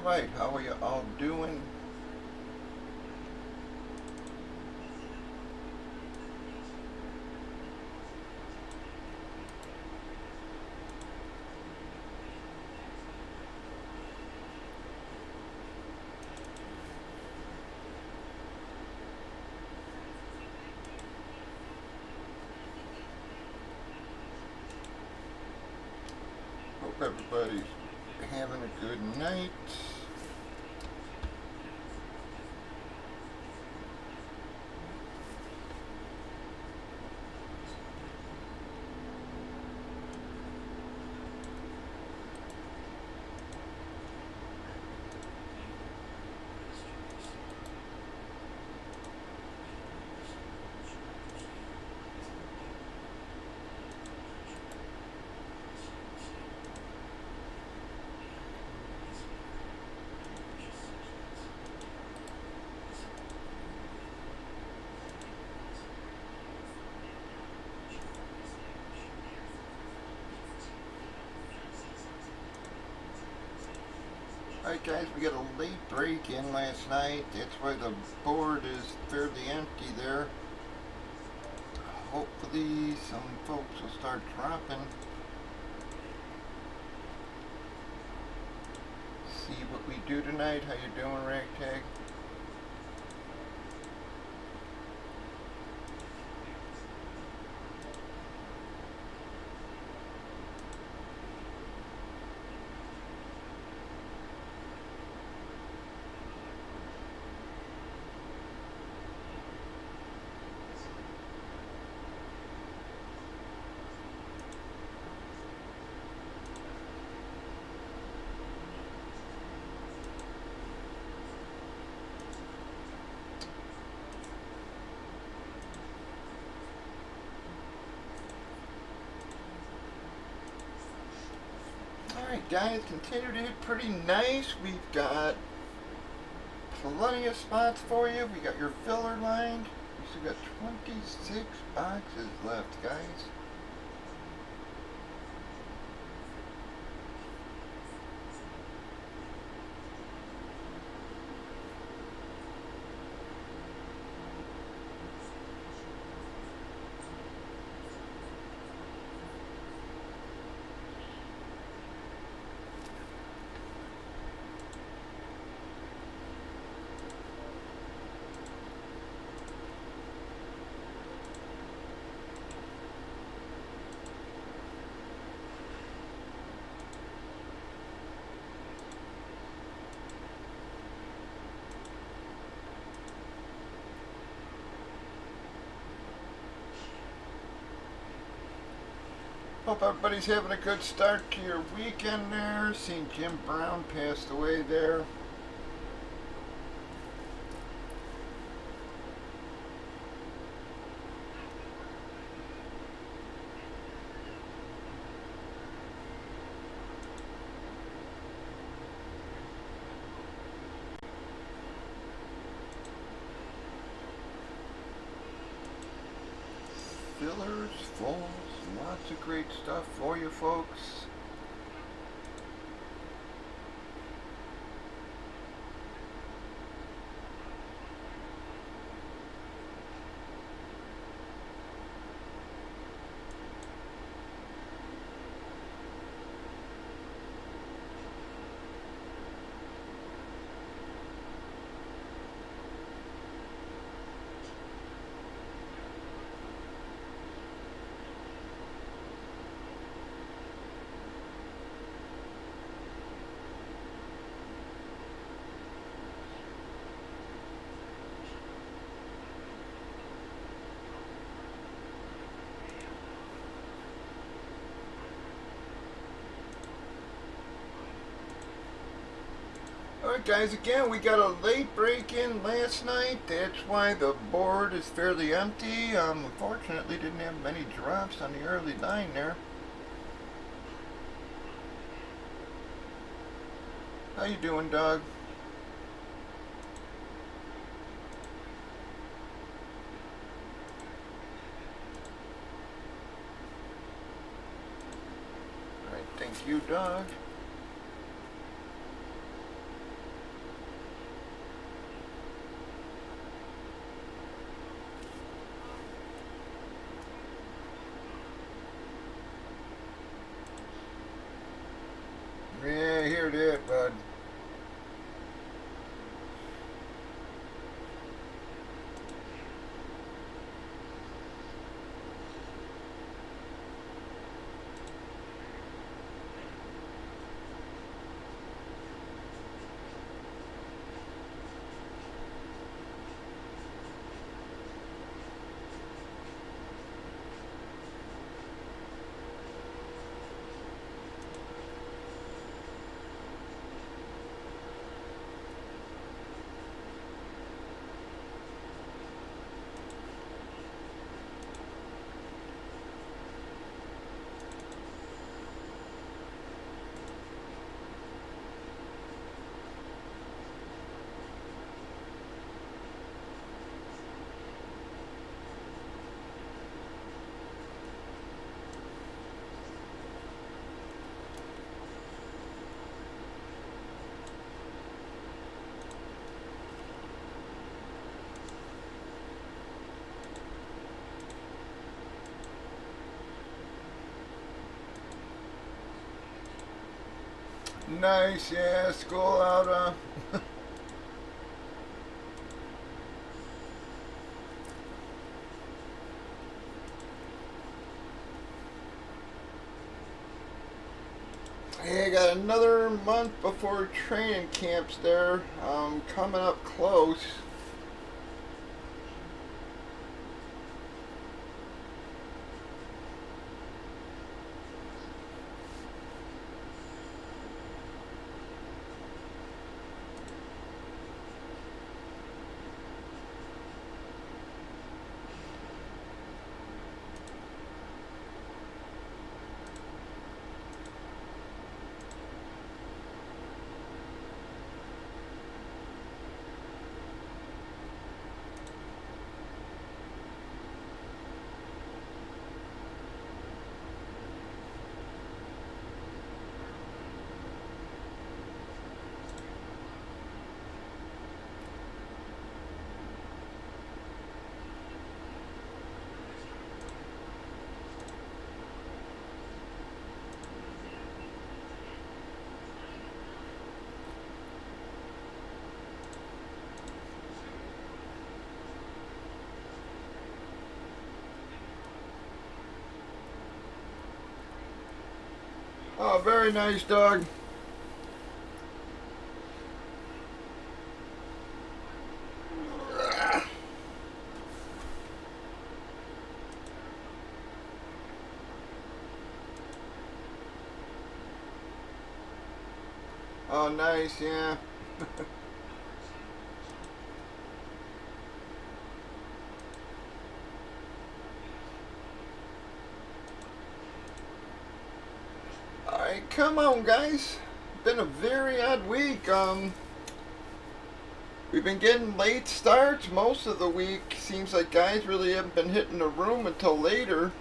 Alright, how are you all doing? Hope everybody's having a good night. Alright guys, we got a late break in last night. That's why the board is fairly empty there. Hopefully some folks will start dropping. See what we do tonight. How you doing, Ragtag? Alright guys, continue to hit pretty nice. We've got plenty of spots for you. We got your filler lined. We still got 26 boxes left, guys. Hope everybody's having a good start to your weekend there. Seeing Jim Brown passed away there. Fillers, fulls, lots of great stuff for you folks. Alright guys, again we got a late break in last night. That's why the board is fairly empty. Unfortunately didn't have many drops on the early line there. How you doing, dog? Alright, thank you, dog. Nice, yeah, school out, Hey, I got another month before training camps there. Coming up close. Oh, very nice, dog. Oh, nice, yeah. Alright, come on, guys. Been a very odd week. We've been getting late starts most of the week. Seems like guys really haven't been hitting the room until later.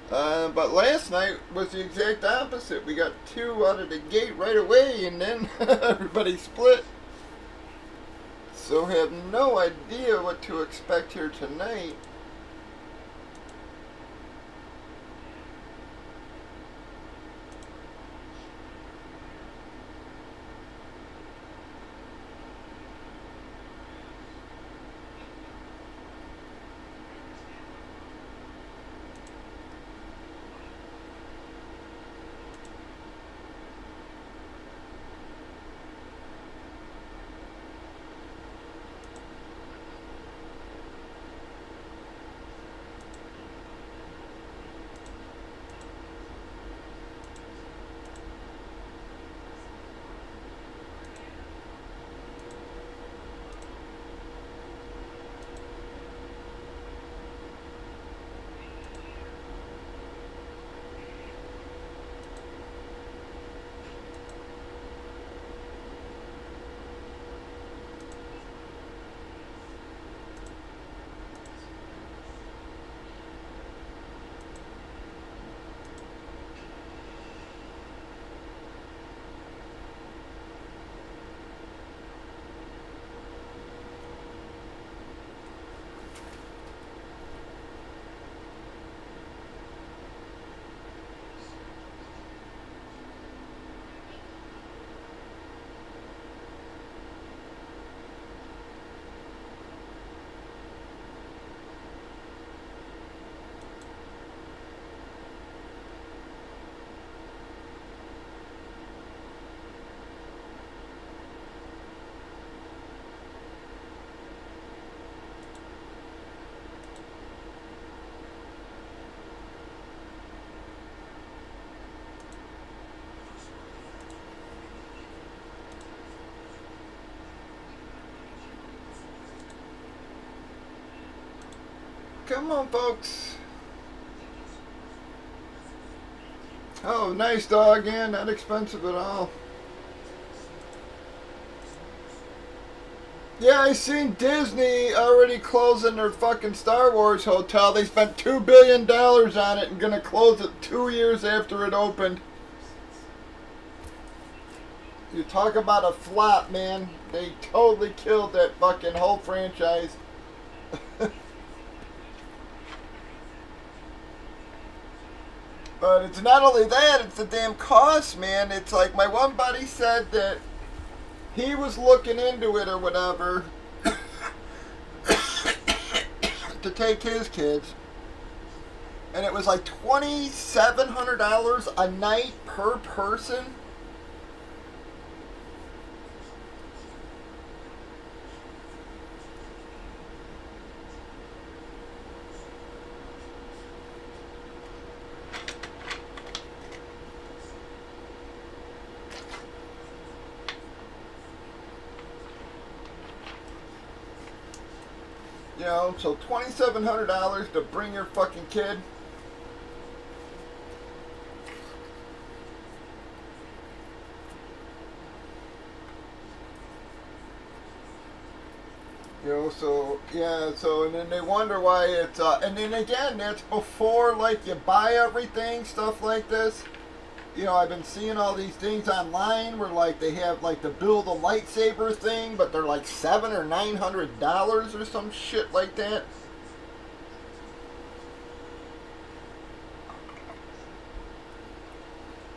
But last night was the exact opposite. We got 2 out of the gate right away, and then everybody split. So have no idea what to expect here tonight. Come on, folks. Oh, nice dog, yeah, not expensive at all. Yeah, I seen Disney already closing their fucking Star Wars hotel. They spent $2 billion on it and gonna close it 2 years after it opened. You talk about a flop, man. They totally killed that fucking whole franchise. But it's not only that, it's the damn cost, man. It's like my one buddy said that he was looking into it or whatever to take his kids. And it was like $2,700 a night per person. You know, so $2,700 to bring your fucking kid. You know, so yeah, so and then they wonder why it's and then again, that's before like you buy everything, stuff like this. You know, I've been seeing all these things online where like they have like the build a lightsaber thing, but they're like $700 or $900 or some shit like that.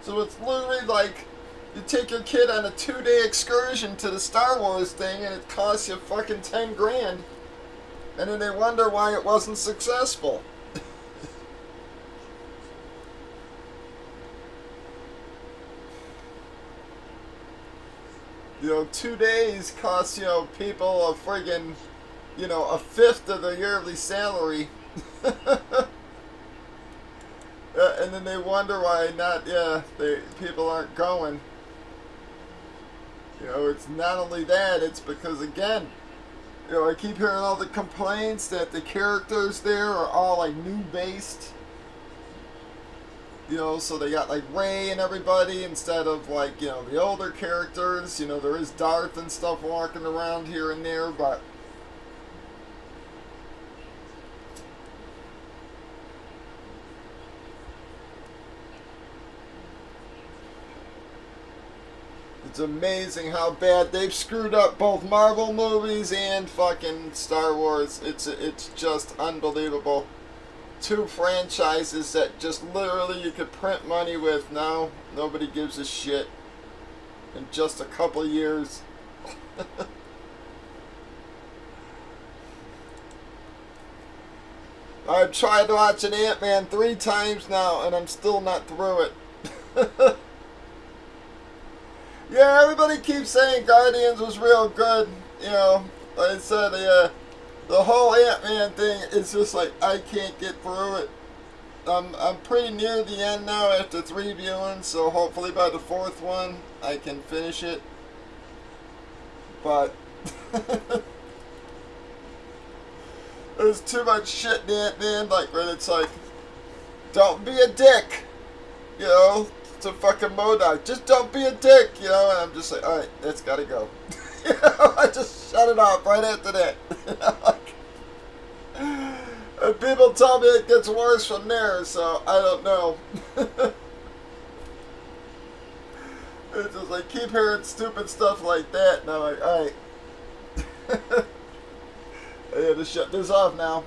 So it's literally like you take your kid on a 2-day excursion to the Star Wars thing and it costs you fucking 10 grand. And then they wonder why it wasn't successful. You know, 2 days costs, you know, people a friggin', you know, a fifth of their yearly salary. And then they wonder why people aren't going. You know, it's not only that, it's because, again, you know, I keep hearing all the complaints that the characters there are all, like, new-based. You know, so they got, like, Rey and everybody instead of, like, you know, the older characters. You know, there is Darth and stuff walking around here and there, but... It's amazing how bad they've screwed up both Marvel movies and fucking Star Wars. It's just unbelievable. 2 franchises that just literally you could print money with. Now nobody gives a shit in just a couple years. I've tried to watch an Ant-Man 3 times now and I'm still not through it. Yeah, everybody keeps saying Guardians was real good. You know, like I said, the whole Ant-Man thing is just like, I can't get through it. I'm pretty near the end now after 3 viewings, so hopefully by the 4th one, I can finish it. But, there's too much shit in Ant-Man, like, when it's like, don't be a dick, you know? To fucking MODOK, just don't be a dick, you know, and I'm just like, alright, that's gotta go. You know, I just shut it off right after that. You know, like, and people tell me it gets worse from there, so I don't know. It's just like, keep hearing stupid stuff like that, and I'm like, alright. I had to shut this off now.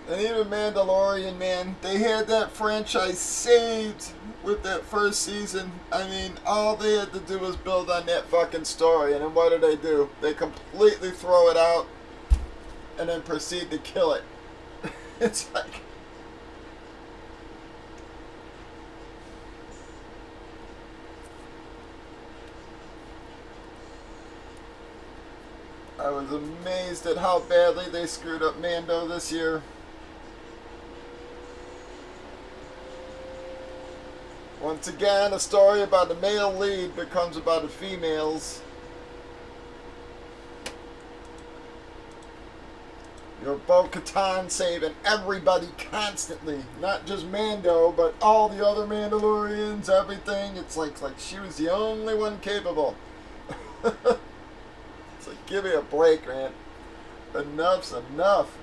And even Mandalorian, man, they had that franchise saved with that first season. I mean, all they had to do was build on that fucking story. And then what do? They completely throw it out and then proceed to kill it. It's like... I was amazed at how badly they screwed up Mando this year. Once again, a story about a male lead becomes about the females. Your Bo-Katan saving everybody constantly. Not just Mando, but all the other Mandalorians, everything. It's like she was the only one capable. It's like, give me a break, man. Enough's enough.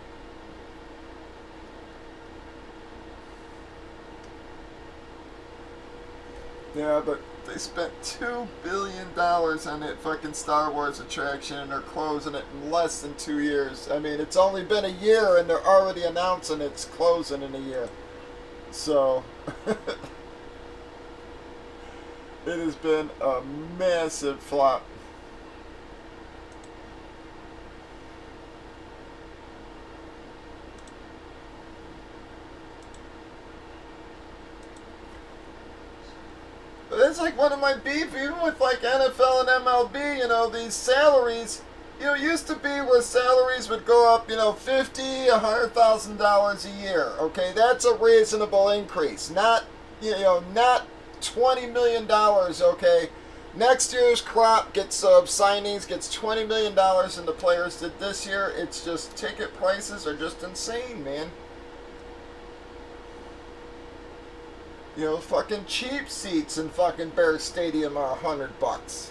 Yeah, but they spent $2 billion on that fucking Star Wars attraction and they're closing it in less than 2 years. I mean, it's only been a year and they're already announcing it's closing in a year. So, it has been a massive flop. That's like one of my beef, even with like NFL and MLB, you know, these salaries, you know, used to be where salaries would go up, you know, $50,000-$100,000 a year. Okay, that's a reasonable increase. Not, you know, not $20 million. Okay, next year's crop gets signings gets $20 million, and the players did this year. It's just ticket prices are just insane, man. You know, fucking cheap seats in fucking Bear Stadium are $100.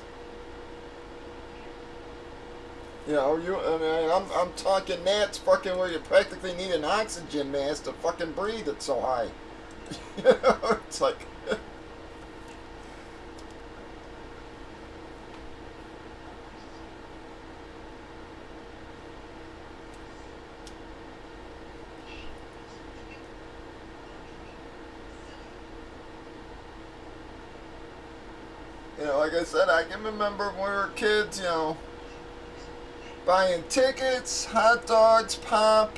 You know, I mean, I'm talking that's fucking where you practically need an oxygen mask to fucking breathe. It's so high. You know, it's like. You know, like I said, I can remember when we were kids, you know, buying tickets, hot dogs, pop,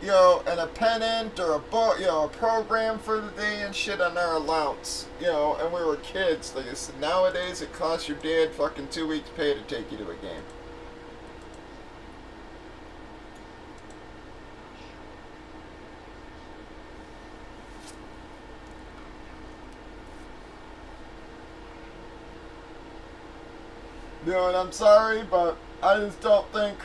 you know, and a pennant or a book, you know, a program for the day and shit on our allowance, you know, and we were kids. Like I said, nowadays it costs your dad fucking 2 weeks' pay to take you to a game. You know, and I'm sorry, but I just don't think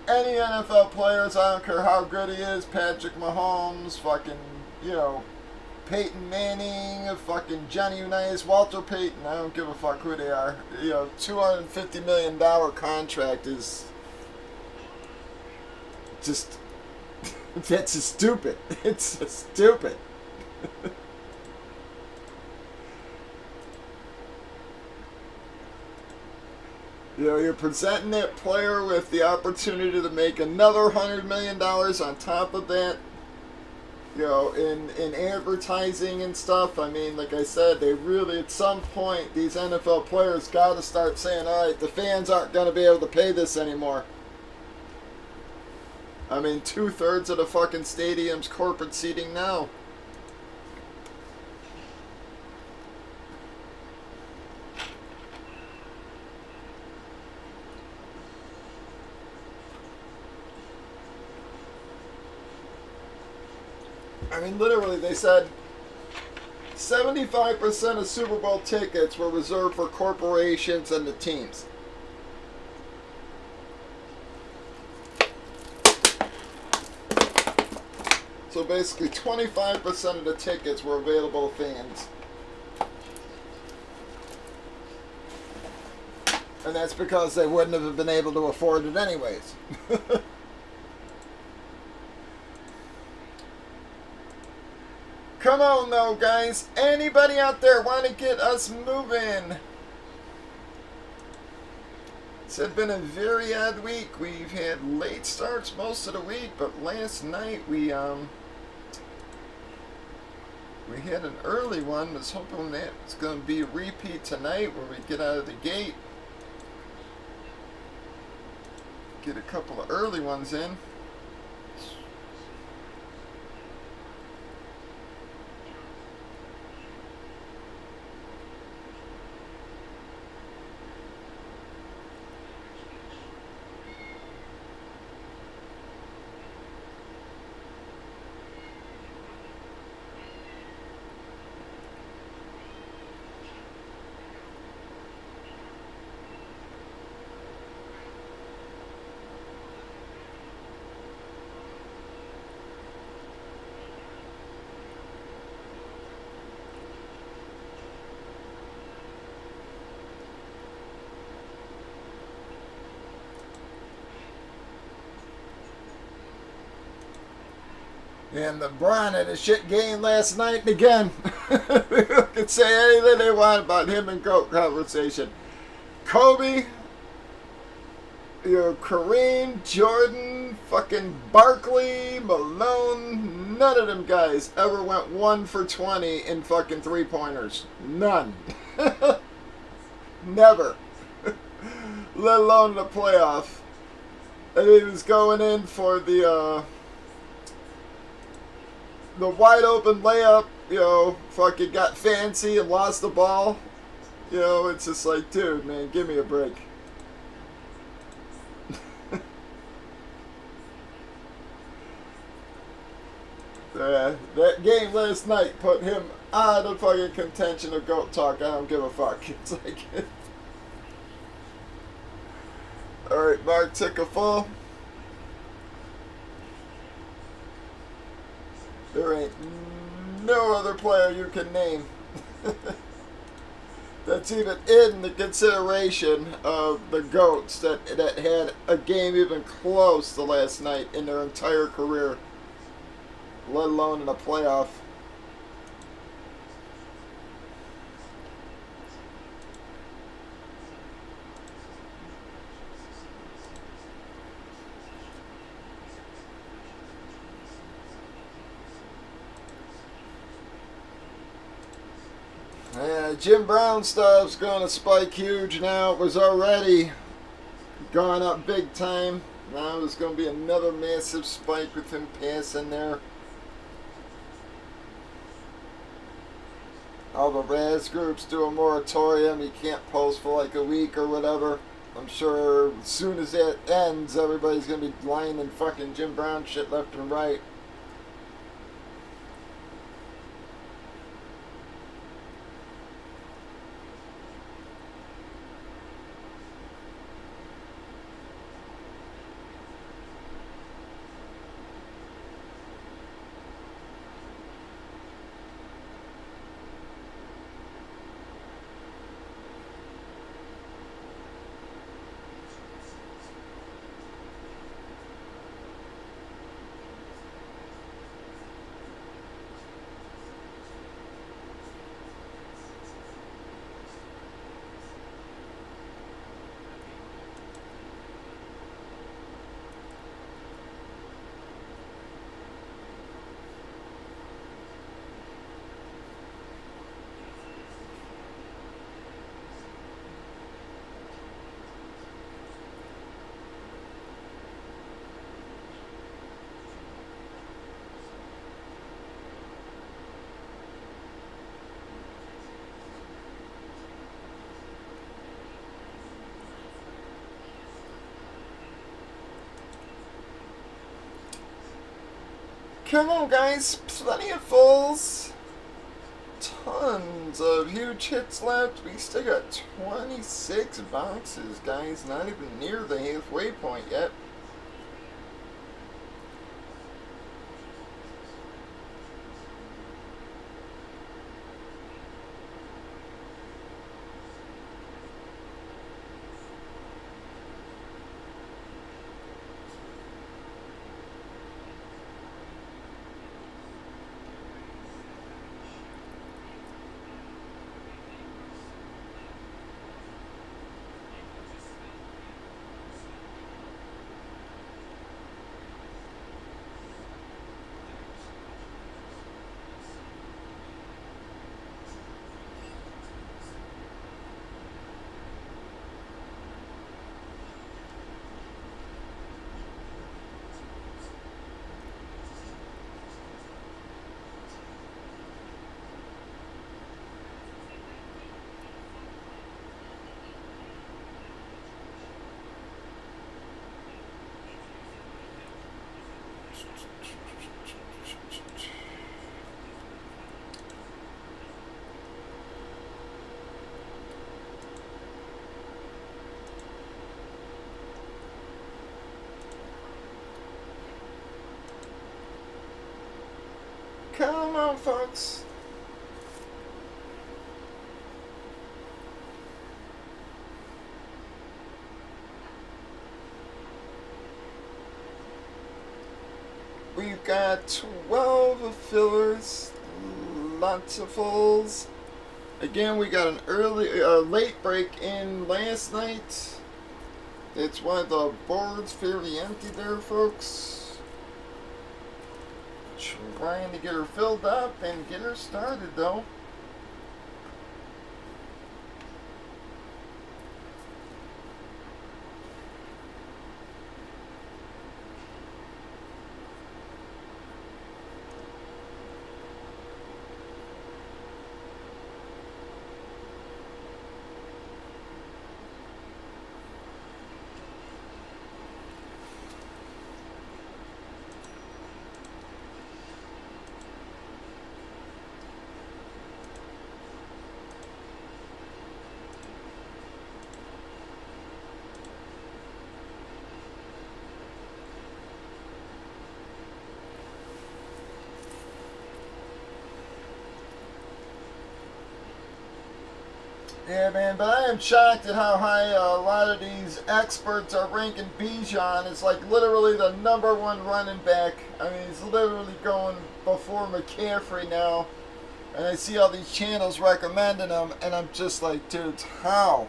any NFL players, I don't care how good he is, Patrick Mahomes, fucking, you know, Peyton Manning, fucking Johnny Unitas, Walter Payton, I don't give a fuck who they are. You know, $250 million contract is just, that's just stupid. It's just stupid. You know, you're presenting that player with the opportunity to make another $100 million on top of that, you know, in advertising and stuff. I mean, like I said, they really, at some point, these NFL players got to start saying, all right, the fans aren't going to be able to pay this anymore. I mean, 2/3 of the fucking stadium's corporate seating now. I mean, literally, they said 75% of Super Bowl tickets were reserved for corporations and the teams. So basically, 25% of the tickets were available to fans. And that's because they wouldn't have been able to afford it anyways. Come on, though, guys. Anybody out there want to get us moving? It's been a very odd week. We've had late starts most of the week, but last night we had an early one. Was hoping that it's going to be a repeat tonight where we get out of the gate, get a couple of early ones in. And LeBron had a shit game last night again. can say anything they want about him and GOAT conversation. Kobe, Kareem, Jordan, fucking Barkley, Malone, none of them guys ever went 1 for 20 in fucking three-pointers. None. Never. Let alone the playoff. And he was going in for the wide open layup, fucking got fancy and lost the ball. It's just like, dude, man, give me a break. That game last night put him out of fucking contention of GOAT talk. I don't give a fuck. It's like... Alright, Mark, took a full. There ain't no other player you can name that's even in the consideration of the GOATs that had a game even close to last night in their entire career, let alone in a playoff. Yeah, Jim Brown stuff's going to spike huge now. It was already gone up big time. Now there's going to be another massive spike with him passing there. All the Raz groups do a moratorium. You can't post for like a week or whatever. I'm sure as soon as that ends, everybody's going to be lying in fucking Jim Brown shit left and right. Come on, guys. Plenty of fulls. Tons of huge hits left. We still got 26 boxes, guys. Not even near the halfway point yet. Come on, folks. We've got 12 fillers, lots of fulls, Again, we got an late break in last night. That's why the board's fairly empty there, folks. Trying to get her filled up and get her started, though. Yeah, man, but I am shocked at how high a lot of these experts are ranking Bijan. It's like literally the #1 running back. I mean, he's literally going before McCaffrey now. And I see all these channels recommending him, and I'm just like, dude, how?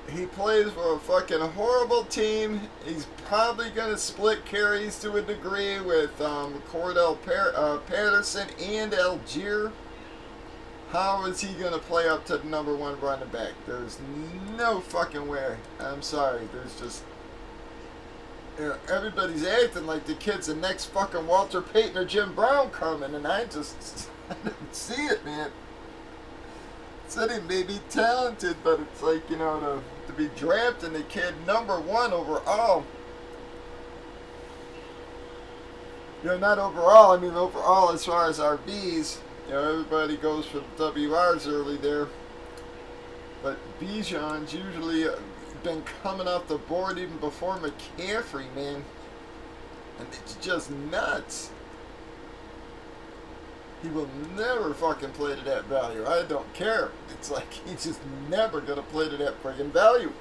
He plays for a fucking horrible team. He's probably going to split carries to a degree with Cordell Patterson and Algier. How is he going to play up to the #1 running back? There's no fucking way. I'm sorry. There's just... everybody's acting like the kid's the next fucking Walter Payton or Jim Brown coming, and I just... I don't see it, man. Said he may be talented, but it's like, you know, to be drafting the kid #1 overall. You know, not overall, I mean overall as far as RBs. You know, everybody goes for the WRs early there. But Bijan's usually been coming off the board even before McCaffrey, man. And it's just nuts. He will never fucking play to that value. I don't care. It's like he's just never going to play to that friggin' value.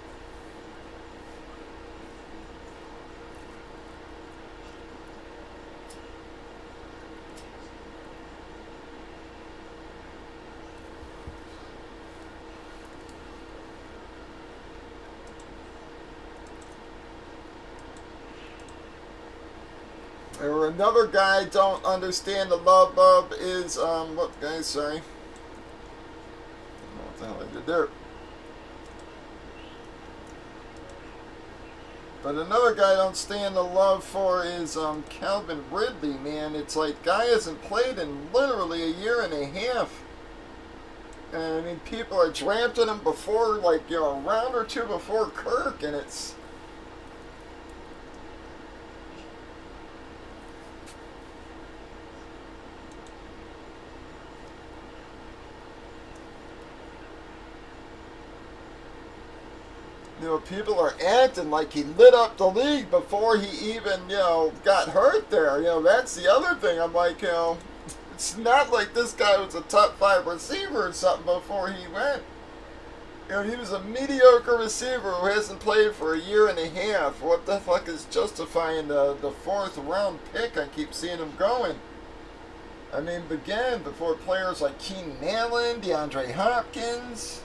Or another guy I don't understand the love of is, what guy, sorry. I don't know what the hell I did there. But another guy I don't stand the love for is Calvin Ridley, man. It's like, guy hasn't played in literally a year and a half. And I mean, people are drafting him before, like, you know, a round or two before Kirk, and it's... You know, people are acting like he lit up the league before he even, you know, got hurt there. You know, that's the other thing. I'm like, you know, it's not like this guy was a top 5 receiver or something before he went. You know, he was a mediocre receiver who hasn't played for a year and a half. What the fuck is justifying the 4th round pick I keep seeing him going? I mean, again, before players like Keenan Allen, DeAndre Hopkins...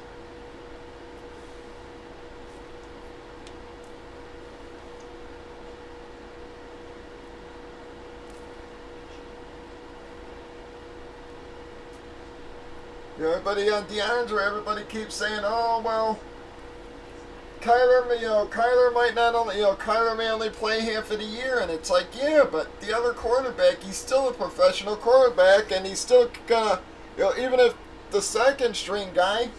You know, everybody on DeAndre, everybody keeps saying, oh, well, Kyler might not only, Kyler may only play half of the year. And it's like, yeah, but the other quarterback, he's still a professional quarterback, and he's still gonna, even if the second string guy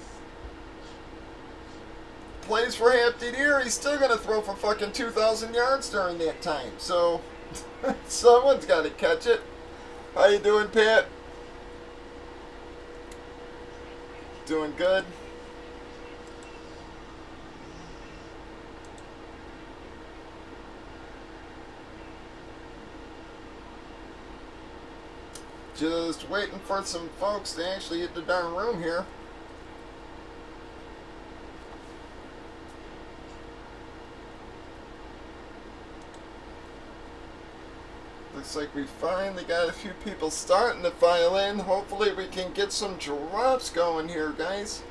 plays for half the year, he's still gonna throw for fucking 2,000 yards during that time. So, someone's got to catch it. How you doing, Pat? Doing good. Just waiting for some folks to actually hit the darn room here. Looks like we finally got a few people starting to file in. Hopefully we can get some drops going here, guys.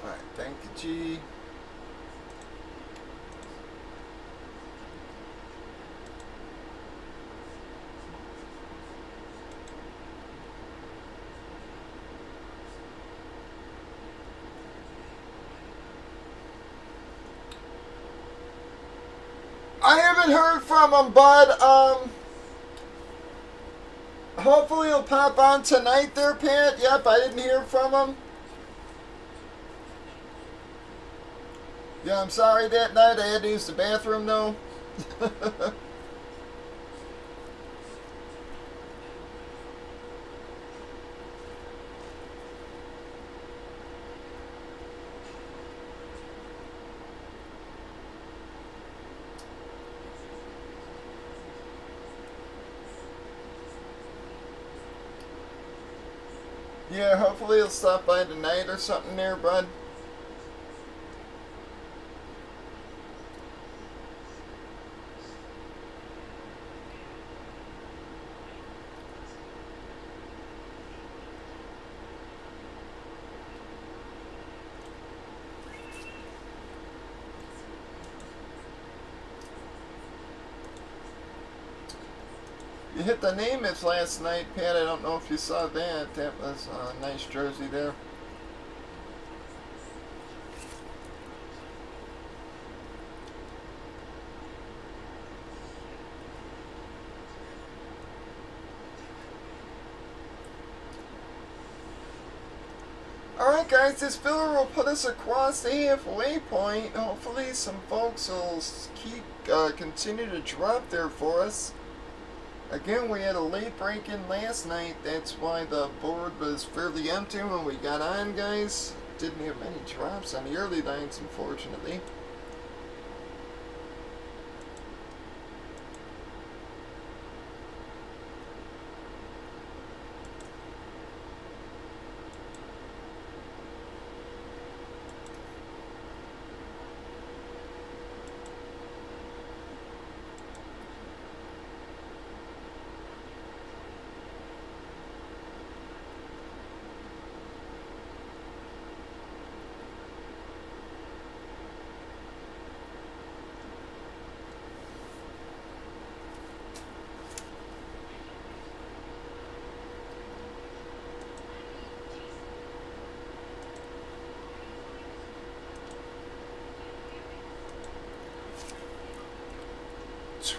Alright, thank you, G. I haven't heard from him, bud. Hopefully he'll pop on tonight there, Pat. Yep, I didn't hear from him. Yeah, I'm sorry that night I had to use the bathroom, though. Yeah, hopefully he'll stop by tonight or something there, bud. You hit the Namath last night, Pat. I don't know if you saw that. That was a nice jersey there. Alright guys, this filler will put us across the halfway point. Hopefully some folks will keep continue to drop there for us. Again, we had a late break-in last night. That's why the board was fairly empty when we got on, guys. Didn't have many drops on the early lines, unfortunately.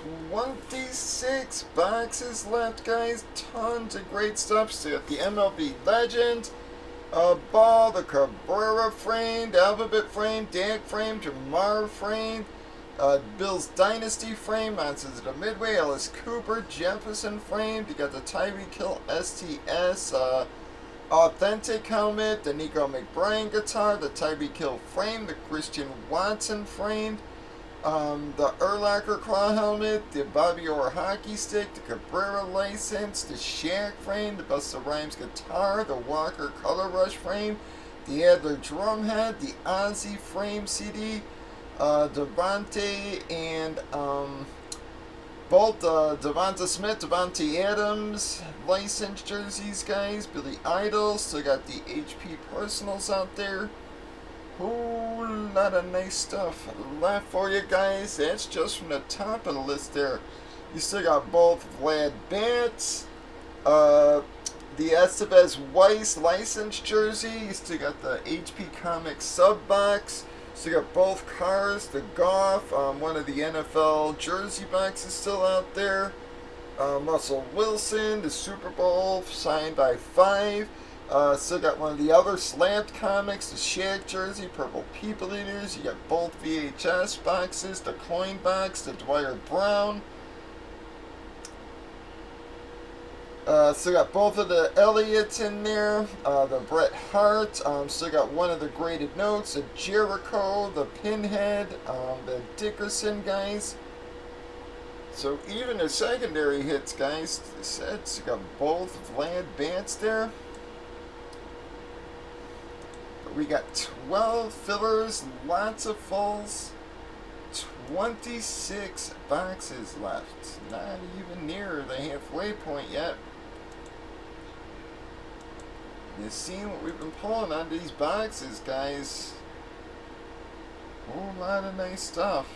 26 boxes left, guys. Tons of great stuff. So you got the MLB Legend, Ball, the Cabrera framed, Alphabet framed, Dak framed, Jamar framed, Bill's Dynasty frame, Monsters of the Midway, Alice Cooper, Jefferson framed. You got the Tyreek Hill STS authentic helmet, the Nico McBride guitar, the Tyreek Hill frame, the Christian Watson framed, the Urlacher claw helmet, the Bobby Orr hockey stick, the Cabrera license, the Shaq frame, the Busta Rhymes guitar, the Walker Color Rush frame, the Adler drum head, the Ozzy frame CD, Devontae and both Devonta Smith, Devontae Adams licensed jerseys, guys. Billy Idol. Still got the HP personals out there. Whole lot of nice stuff left for you guys. That's just from the top of the list there. You still got both Vlad Bats, the Estevez Weiss licensed jersey. You still got the HP Comics sub box. So you got both cars, the Goff, one of the NFL jersey boxes still out there. Russell Wilson, the Super Bowl signed by 5. Still got one of the other Slant comics, the Shaq jersey, Purple People Eaters. You got both VHS boxes, the coin box, the Dwyer Brown. Still got both of the Elliots in there, the Bret Hart, still got one of the graded notes, the Jericho, the Pinhead, the Dickerson guys. So even the secondary hits, guys, sets got both Vlad Bats there. But we got 12 fillers, lots of fulls, 26 boxes left. Not even near the halfway point yet. You've seen what we've been pulling on these boxes, guys. Whole lot of nice stuff.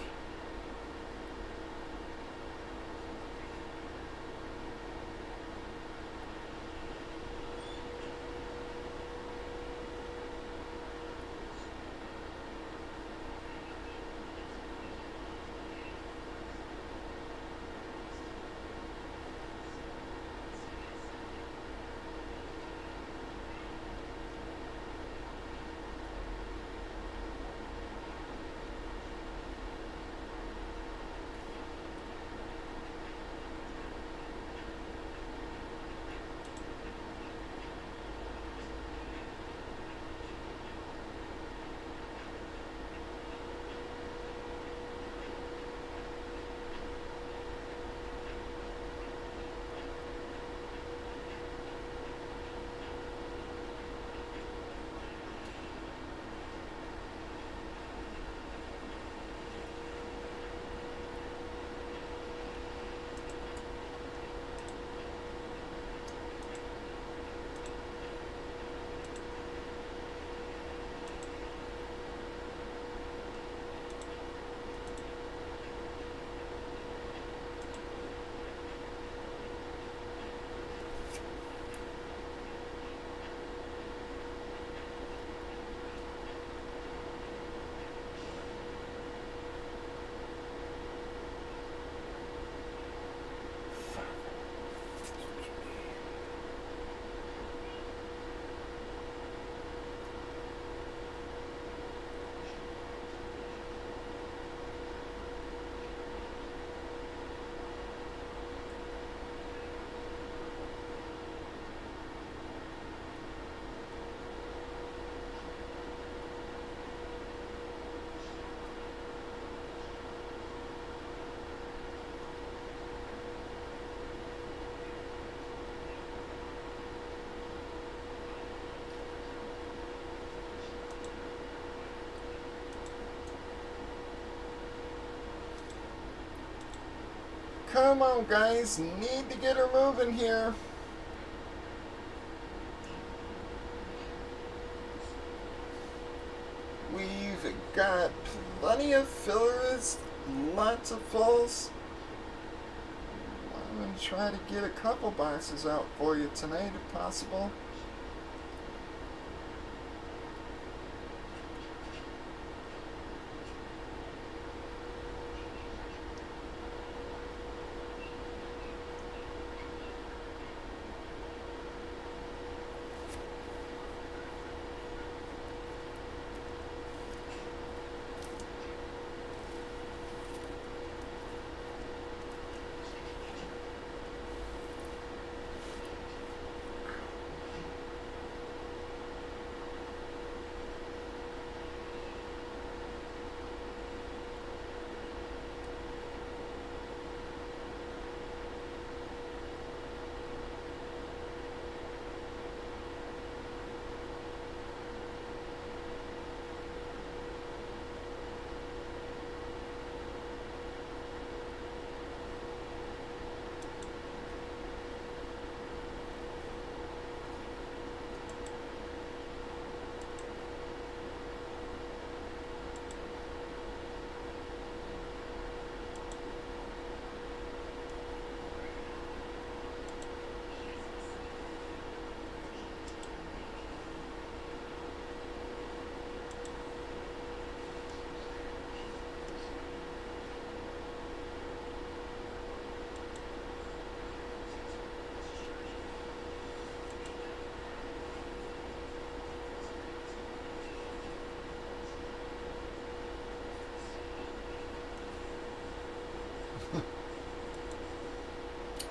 Come on, guys. Need to get her moving here. We've got plenty of fillers, lots of fulls. I'm going to try to get a couple boxes out for you tonight if possible.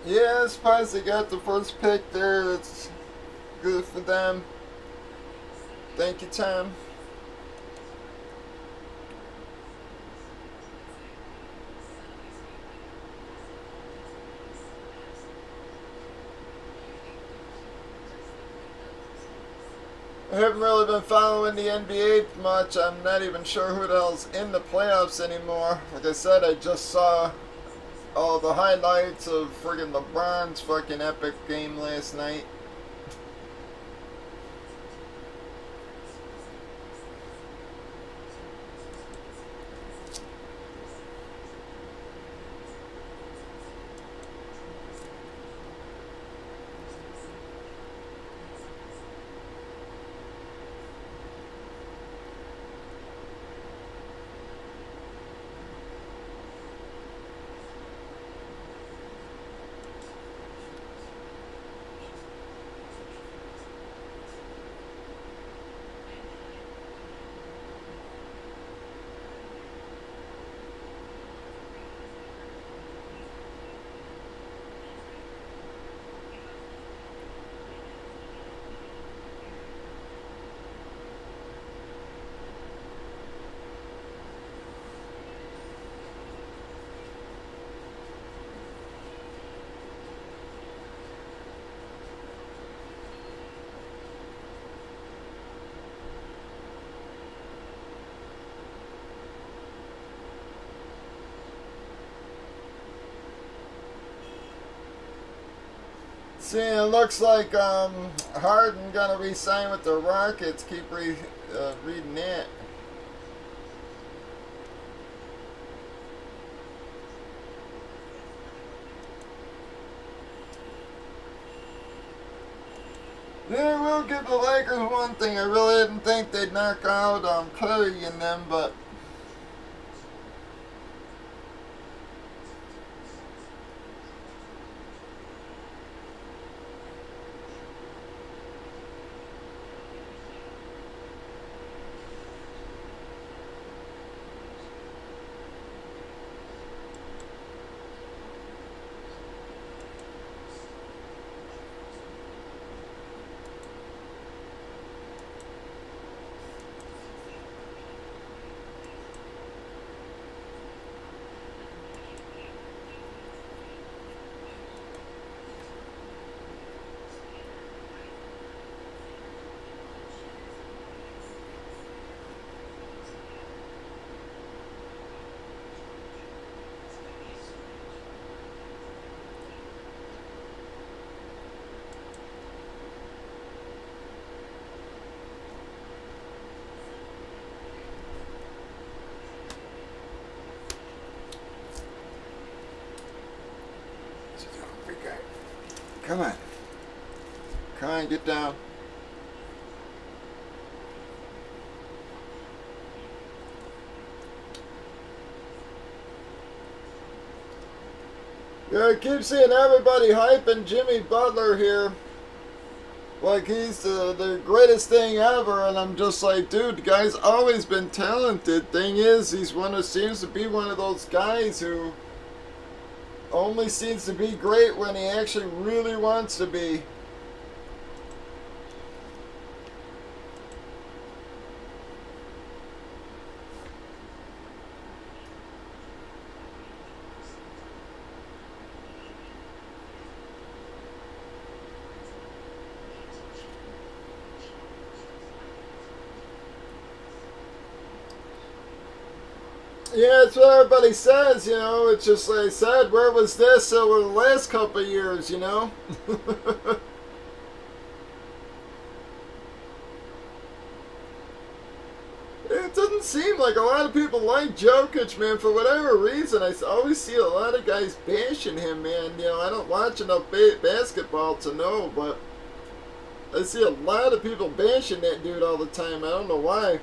Yeah, I suppose they got the first pick there. That's good for them. Thank you, Tom. I haven't really been following the NBA much. I'm not even sure who the hell's in the playoffs anymore. Like I said, I just saw all the highlights of friggin' LeBron's fucking epic game last night. See, it looks like Harden gonna re-sign with the Rockets. Keep reading that. Yeah, we'll give the Lakers one thing. I really didn't think they'd knock out Curry and them, but come on. Come on, get down. Yeah, I keep seeing everybody hyping Jimmy Butler here. Like he's the greatest thing ever, and I'm just like, dude, the guy's always been talented. Thing is, seems to be one of those guys who only seems to be great when he actually really wants to be. Yeah, it's what everybody says, it's just like I said, where was this over the last couple of years? It doesn't seem like a lot of people like Jokic, man, for whatever reason. I always see a lot of guys bashing him, man. I don't watch enough basketball to know, but I see a lot of people bashing that dude all the time. I don't know why.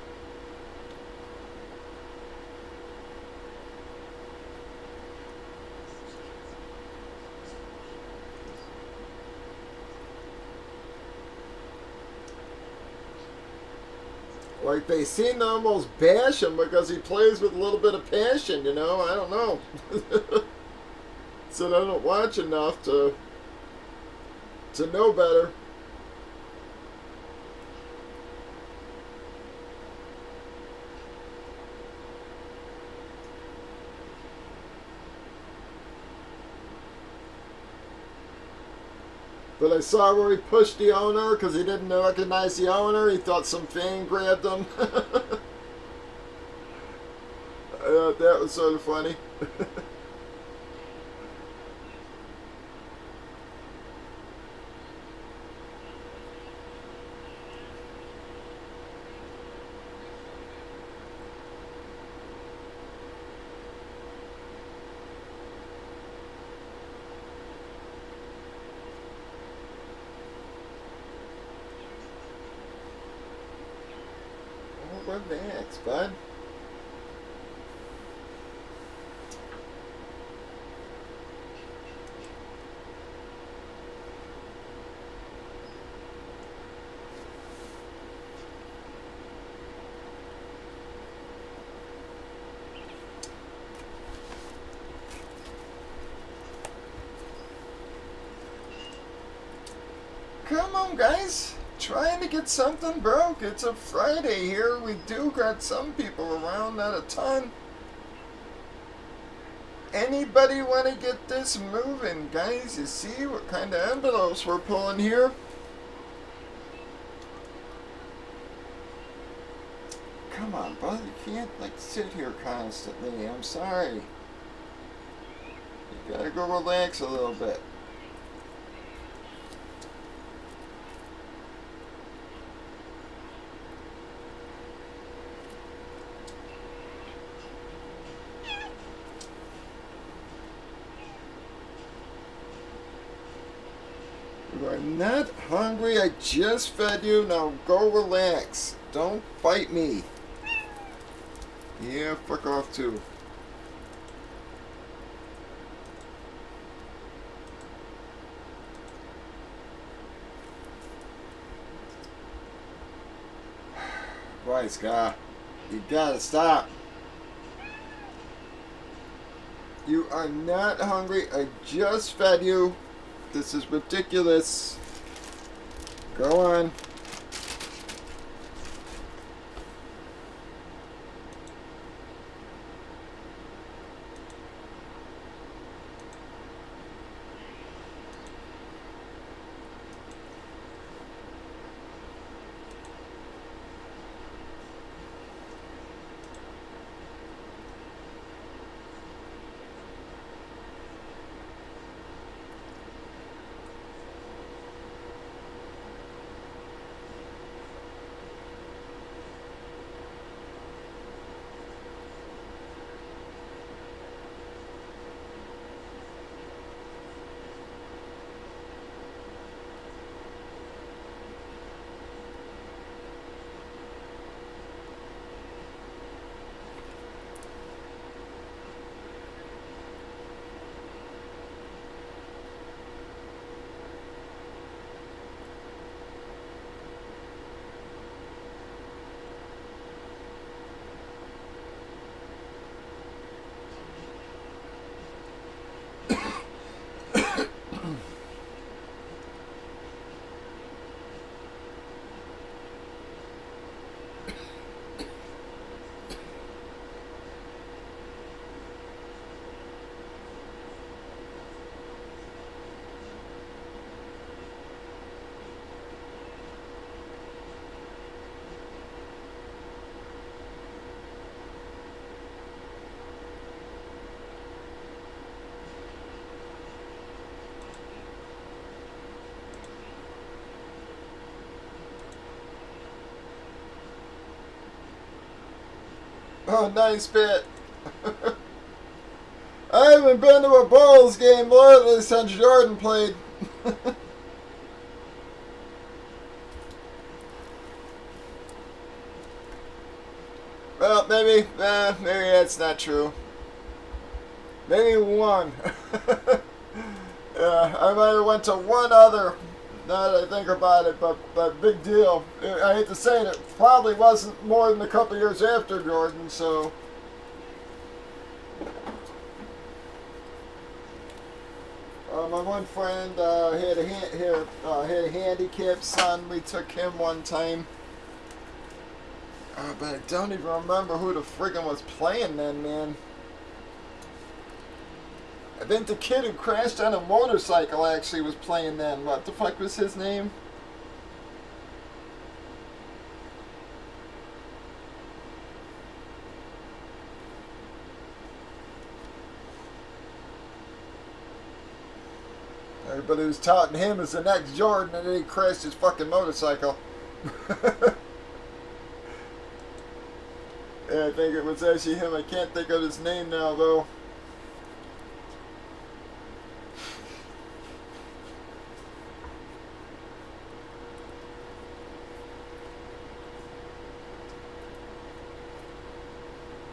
Like they seem to almost bash him because he plays with a little bit of passion, I don't know. Said I don't watch enough to know better. But I saw where he pushed the owner because he didn't recognize the owner. He thought some fan grabbed him. I thought that was sort of funny. Relax, bud. Come on, guys. Trying to get something broke. It's a Friday here. We do got some people around, not a ton. Anybody want to get this moving, guys? You see what kind of envelopes we're pulling here? Come on, bud. You can't, like, sit here constantly. I'm sorry. You gotta go relax a little bit. You are not hungry. I just fed you. Now go relax. Don't bite me. Yeah, fuck off too. Right, Scott. You gotta stop. You are not hungry. I just fed you. This is ridiculous. Go on. Oh, nice bit. I haven't been to a Bulls game lately since Jordan played. Well, maybe that's not true. Maybe one. I might have went to one other. Now that I think about it, but big deal. I hate to say it, it probably wasn't more than a couple years after Jordan, so. My one friend had a handicapped son. We took him one time. But I don't even remember who the friggin' was playing then, man. I think the kid who crashed on a motorcycle actually was playing then. What the fuck was his name? Everybody was touting him as the next Jordan, and then he crashed his fucking motorcycle. Yeah, I think it was actually him. I can't think of his name now, though.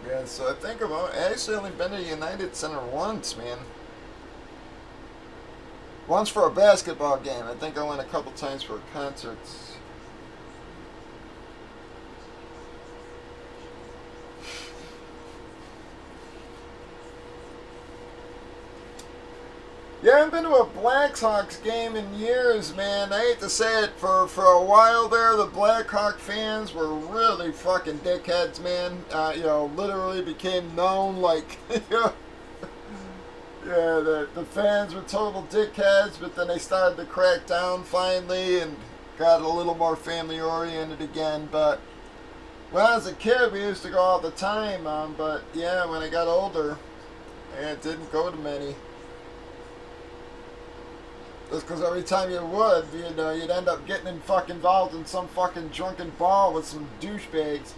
Yeah, so I think I actually only been to United Center once, man. Once for a basketball game. I think I went a couple times for concerts. Yeah, I haven't been to a Blackhawks game in years, man. I hate to say it, for a while there, the Blackhawk fans were really fucking dickheads, man. Literally became known like, yeah, the fans were total dickheads, but then they started to crack down finally and got a little more family oriented again. But when I was a kid, we used to go all the time, but yeah, when I got older, I didn't go to many. Just because every time you would, you'd end up getting fucking involved in some fucking drunken ball with some douchebags.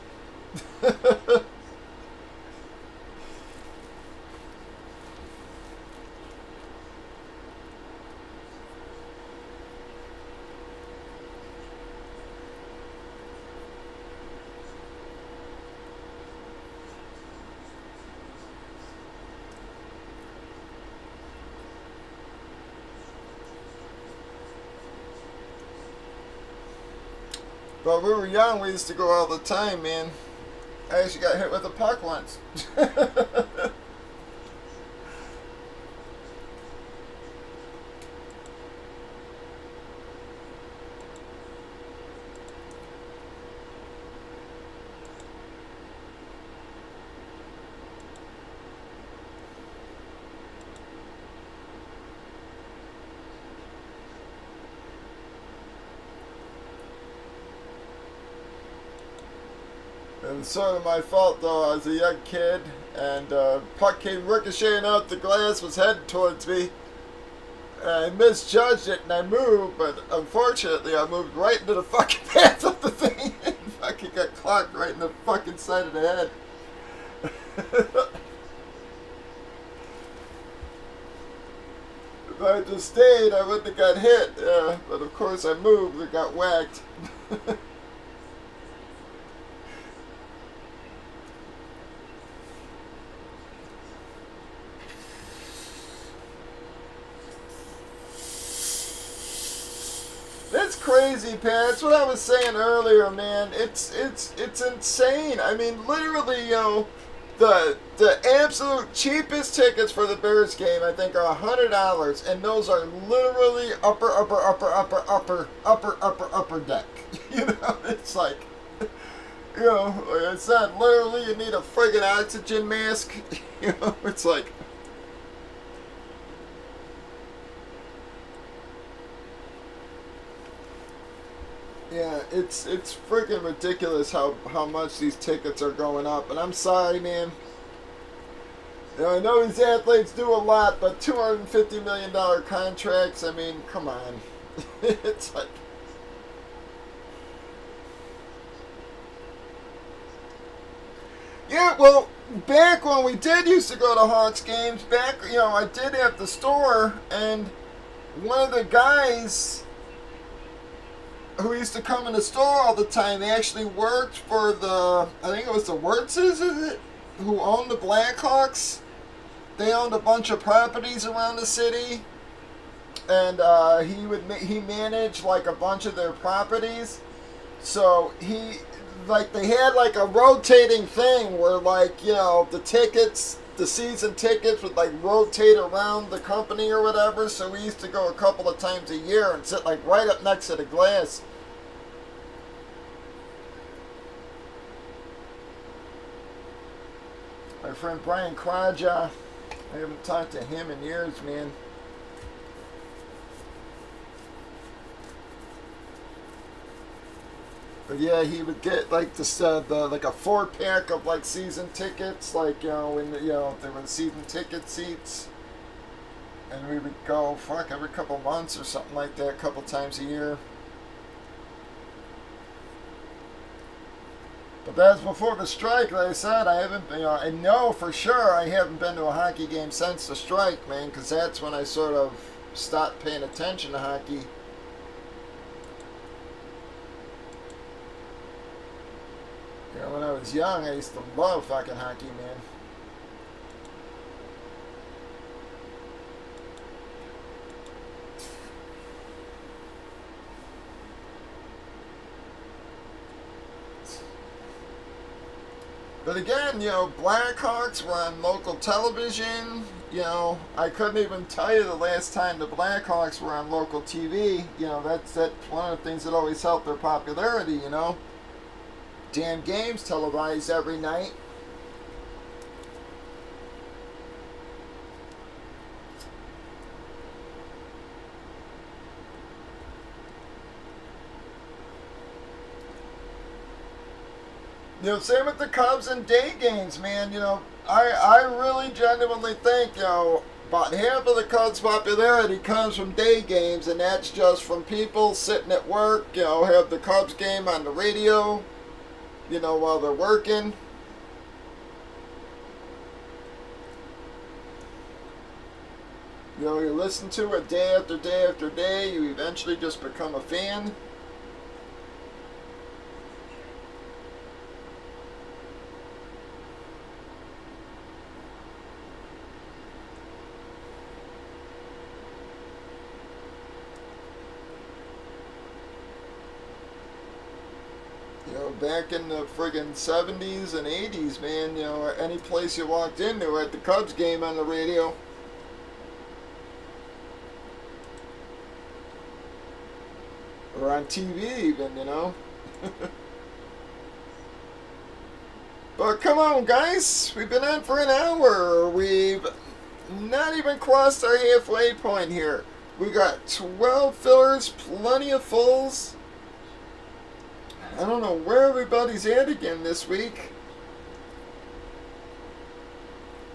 But we were young, we used to go all the time, man. I actually got hit with a puck once. And it's sort of my fault, though. I was a young kid, and puck came ricocheting out the glass, was headed towards me. And I misjudged it, and I moved, but unfortunately, I moved right into the fucking path of the thing, and fucking got clocked right in the fucking side of the head. If I had just stayed, I wouldn't have got hit. But of course, I moved and got whacked. That's crazy, Pat. That's what I was saying earlier, man. It's insane. I mean, literally, the absolute cheapest tickets for the Bears game, I think, are $100, and those are literally upper deck. It's like, it's not literally you need a friggin' oxygen mask. It's like. Yeah, it's freaking ridiculous how much these tickets are going up, and I'm sorry, man. I know these athletes do a lot, but $250 million contracts, I mean, come on. It's like. Yeah, well, back when we did used to go to Hawks games, I did have the store, and one of the guys who used to come in the store all the time, they actually worked for I think it was the Wirtzes, is it? Who owned the Blackhawks. They owned a bunch of properties around the city, and he managed like a bunch of their properties. So like they had like a rotating thing where like, you know, the tickets, the season tickets would like rotate around the company or whatever. So we used to go a couple of times a year and sit like right up next to the glass. My friend Brian Quaja, I haven't talked to him in years, man. But yeah, he would get like this, like a 4-pack of like season tickets, like, you know, when you know there were season ticket seats, and we would go every couple months or something like that, a couple times a year. But that's before the strike. Like I said, I haven't, you know, I know for sure I haven't been to a hockey game since the strike, man, because that's when I sort of stopped paying attention to hockey. You know, when I was young, I used to love fucking hockey, man. But again, you know, Blackhawks were on local television. You know, I couldn't even tell you the last time the Blackhawks were on local TV. You know, that's one of the things that always helped their popularity, you know. Damn games televised every night. You know, same with the Cubs and day games, man. You know, I really genuinely think, you know, about half of the Cubs' popularity comes from day games, and that's just from people sitting at work, you know, have the Cubs game on the radio, you know, while they're working. You know, you listen to it day after day after day, you eventually just become a fan. You know, back in the friggin' 70s and 80s, man, you know, any place you walked into had the Cubs game on the radio. Or on TV even, you know. But come on, guys. We've been on for an hour. We've not even crossed our halfway point here. We got 12 fillers, plenty of fulls. I don't know where everybody's at again this week.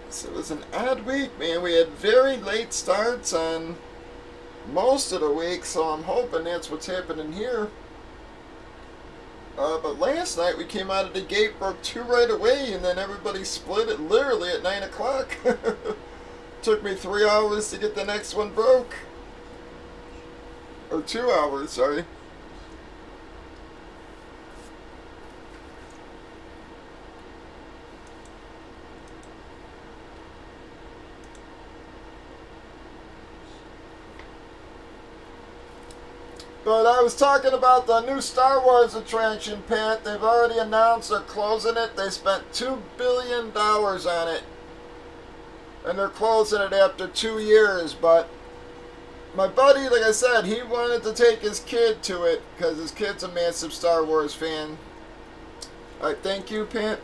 So it was an odd week, man. We had very late starts on most of the week, so I'm hoping that's what's happening here. But last night we came out of the gate, broke 2 right away, and then everybody split it literally at 9 o'clock. Took me 3 hours to get the next one broke. Or 2 hours, sorry. But I was talking about the new Star Wars attraction, Pat. They've already announced they're closing it. They spent $2 billion on it. And they're closing it after 2 years. But my buddy, like I said, he wanted to take his kid to it because his kid's a massive Star Wars fan. Alright, thank you, Pat.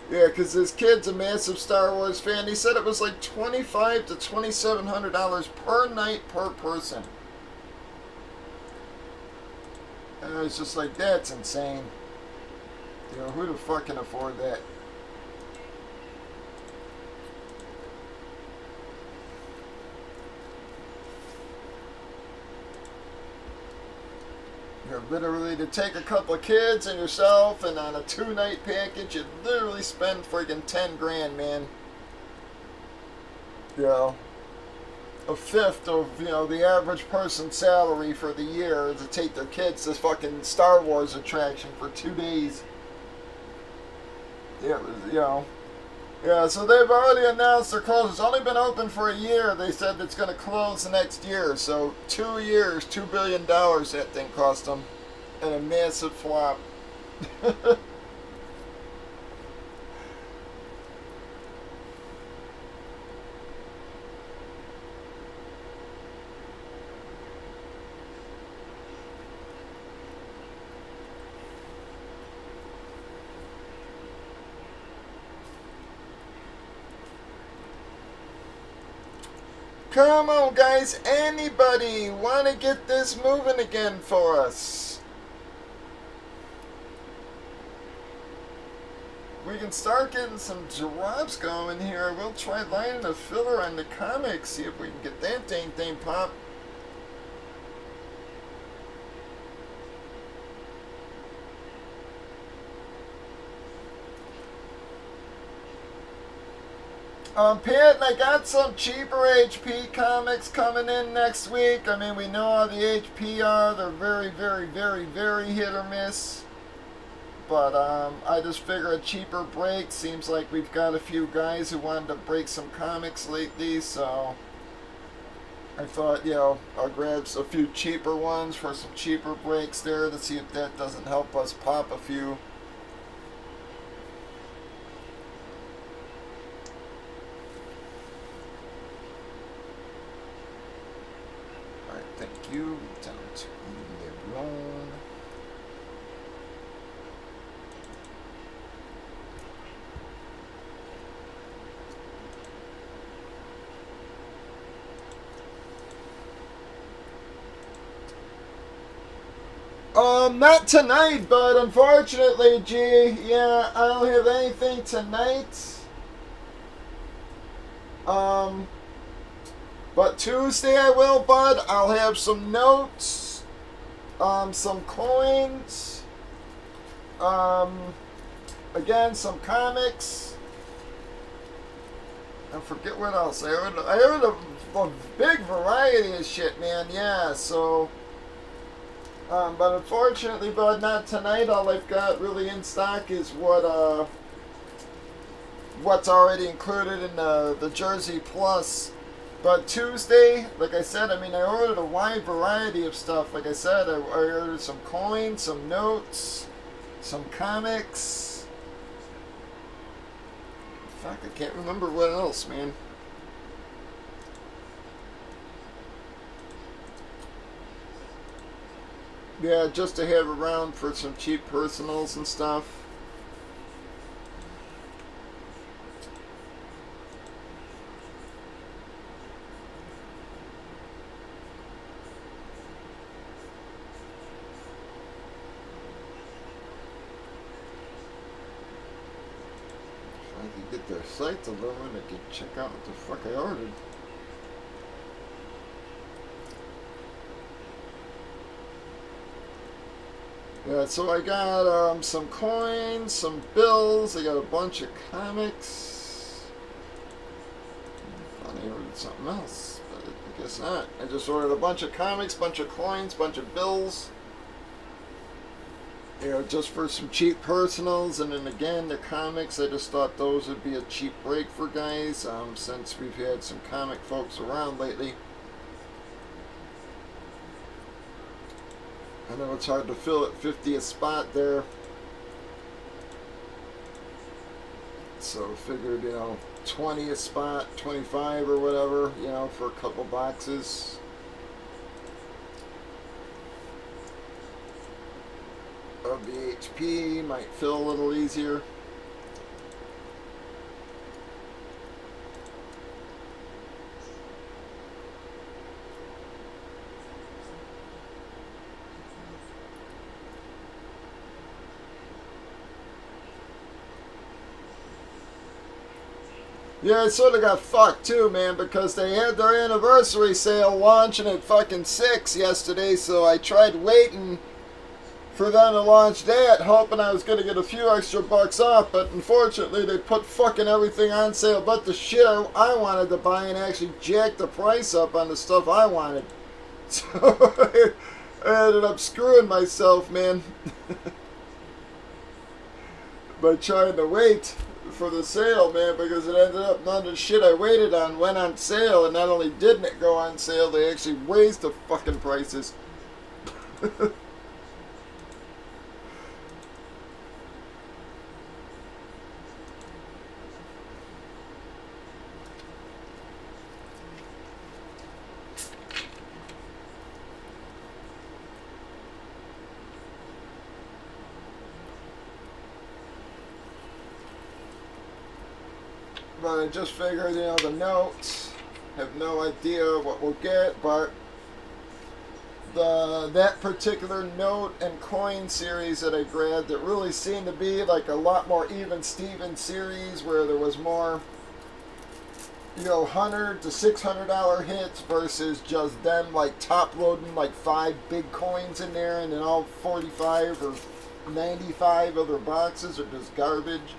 Yeah, because his kid's a massive Star Wars fan. He said it was like $2,500 to $2,700 per night per person. And I was just like, that's insane. You know, who the fuck can afford that? You know, literally to take a couple of kids and yourself and on a 2-night package, you'd literally spend friggin' 10 grand, man. You know, a fifth of, you know, the average person's salary for the year to take their kids to fucking Star Wars attraction for 2 days. Yeah, it was, you know. Yeah, so they've already announced their close. It's only been open for a year. They said it's going to close the next year. So 2 years, $2 billion that thing cost them. and a massive flop. Come on, guys. Anybody want to get this moving again for us? We can start getting some drops going here. We'll try lining a filler on the comics, see if we can get that dang thing pop. Pat, I got some cheaper HP comics coming in next week. I mean, we know how the HP are. They're very, very, very, very hit or miss. But I just figure a cheaper break. Seems like we've got a few guys who wanted to break some comics lately, so I thought, you know, I'll grab a few cheaper ones for some cheaper breaks there to see if that doesn't help us pop a few. Thank you. Down to Lebron. Not tonight, but unfortunately, G, yeah, I don't have anything tonight. But Tuesday I will, bud. I'll have some notes, some coins, again, some comics. I forget what else. I heard a big variety of shit, man. Yeah, so, but unfortunately, bud, not tonight. All I've got really in stock is what's already included in the Jersey Plus. But Tuesday, like I said, I mean, I ordered a wide variety of stuff. Like I said, I ordered some coins, some notes, some comics. Fuck, I can't remember what else, man. Yeah, just to have around for some cheap personals and stuff. Get their sites alone, I can check out what the fuck I ordered. Yeah, so I got some coins, some bills, I got a bunch of comics. I thought I ordered something else, but I guess not. I just ordered a bunch of comics, bunch of coins, bunch of bills. You know, just for some cheap personals, and then again the comics, I just thought those would be a cheap break for guys, since we've had some comic folks around lately. I know it's hard to fill at 50 a spot there, so figured, you know, 20 a spot, 25 or whatever, you know, for a couple boxes. Of the HP might fill a little easier. Yeah, I sort of got fucked too, man, because they had their anniversary sale launching at fucking 6 yesterday, so I tried waiting for them to launch that, hoping I was going to get a few extra bucks off, but unfortunately they put fucking everything on sale but the shit I wanted to buy, and actually jacked the price up on the stuff I wanted. So I ended up screwing myself, man, by trying to wait for the sale, man, because it ended up none of the shit I waited on went on sale, and not only didn't it go on sale, they actually raised the fucking prices. But I just figured, the notes, have no idea what we'll get, but that particular note and coin series that I grabbed, it really seemed to be like a lot more even Steven series where there was more, $100 to $600 hits versus just them like top loading like 5 big coins in there, and then all 45 or 95 other boxes are just garbage.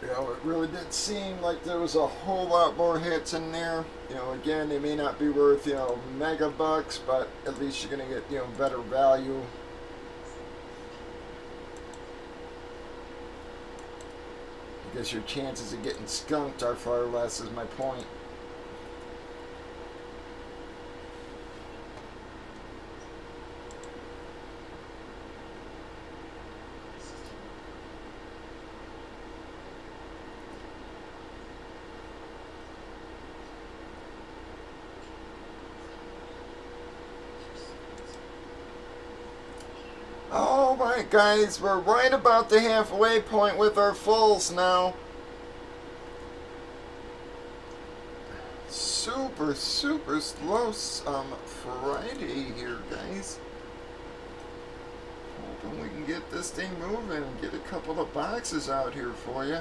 It really did seem like there was a whole lot more hits in there. Again, they may not be worth, mega bucks, but at least you're going to get, better value. I guess your chances of getting skunked are far less, is my point. Alright guys, we're right about the halfway point with our fulls now. Super slow Friday here, guys. Hoping we can get this thing moving and get a couple of boxes out here for you.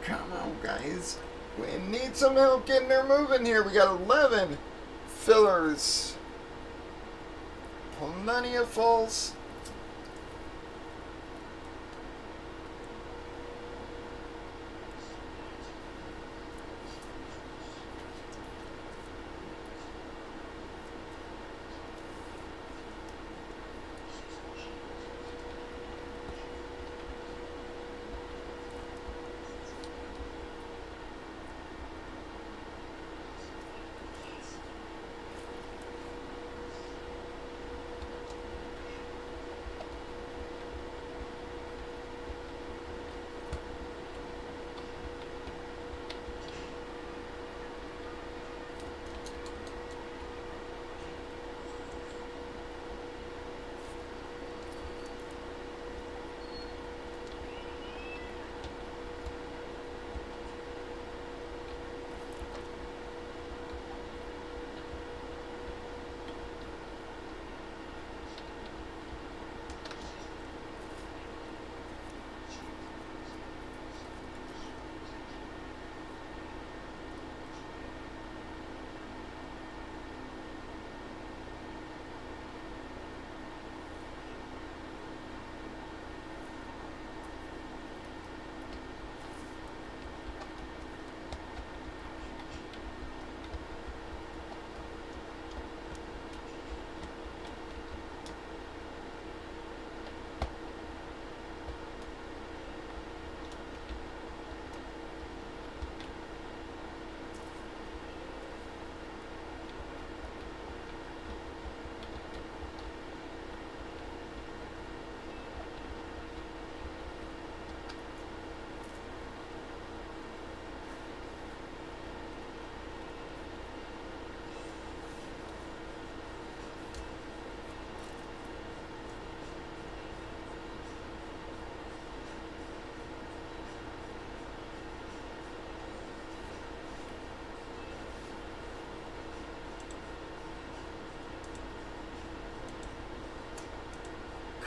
Come on, guys. We need some help getting her moving here. We got 11 fillers. Plenty of fulls.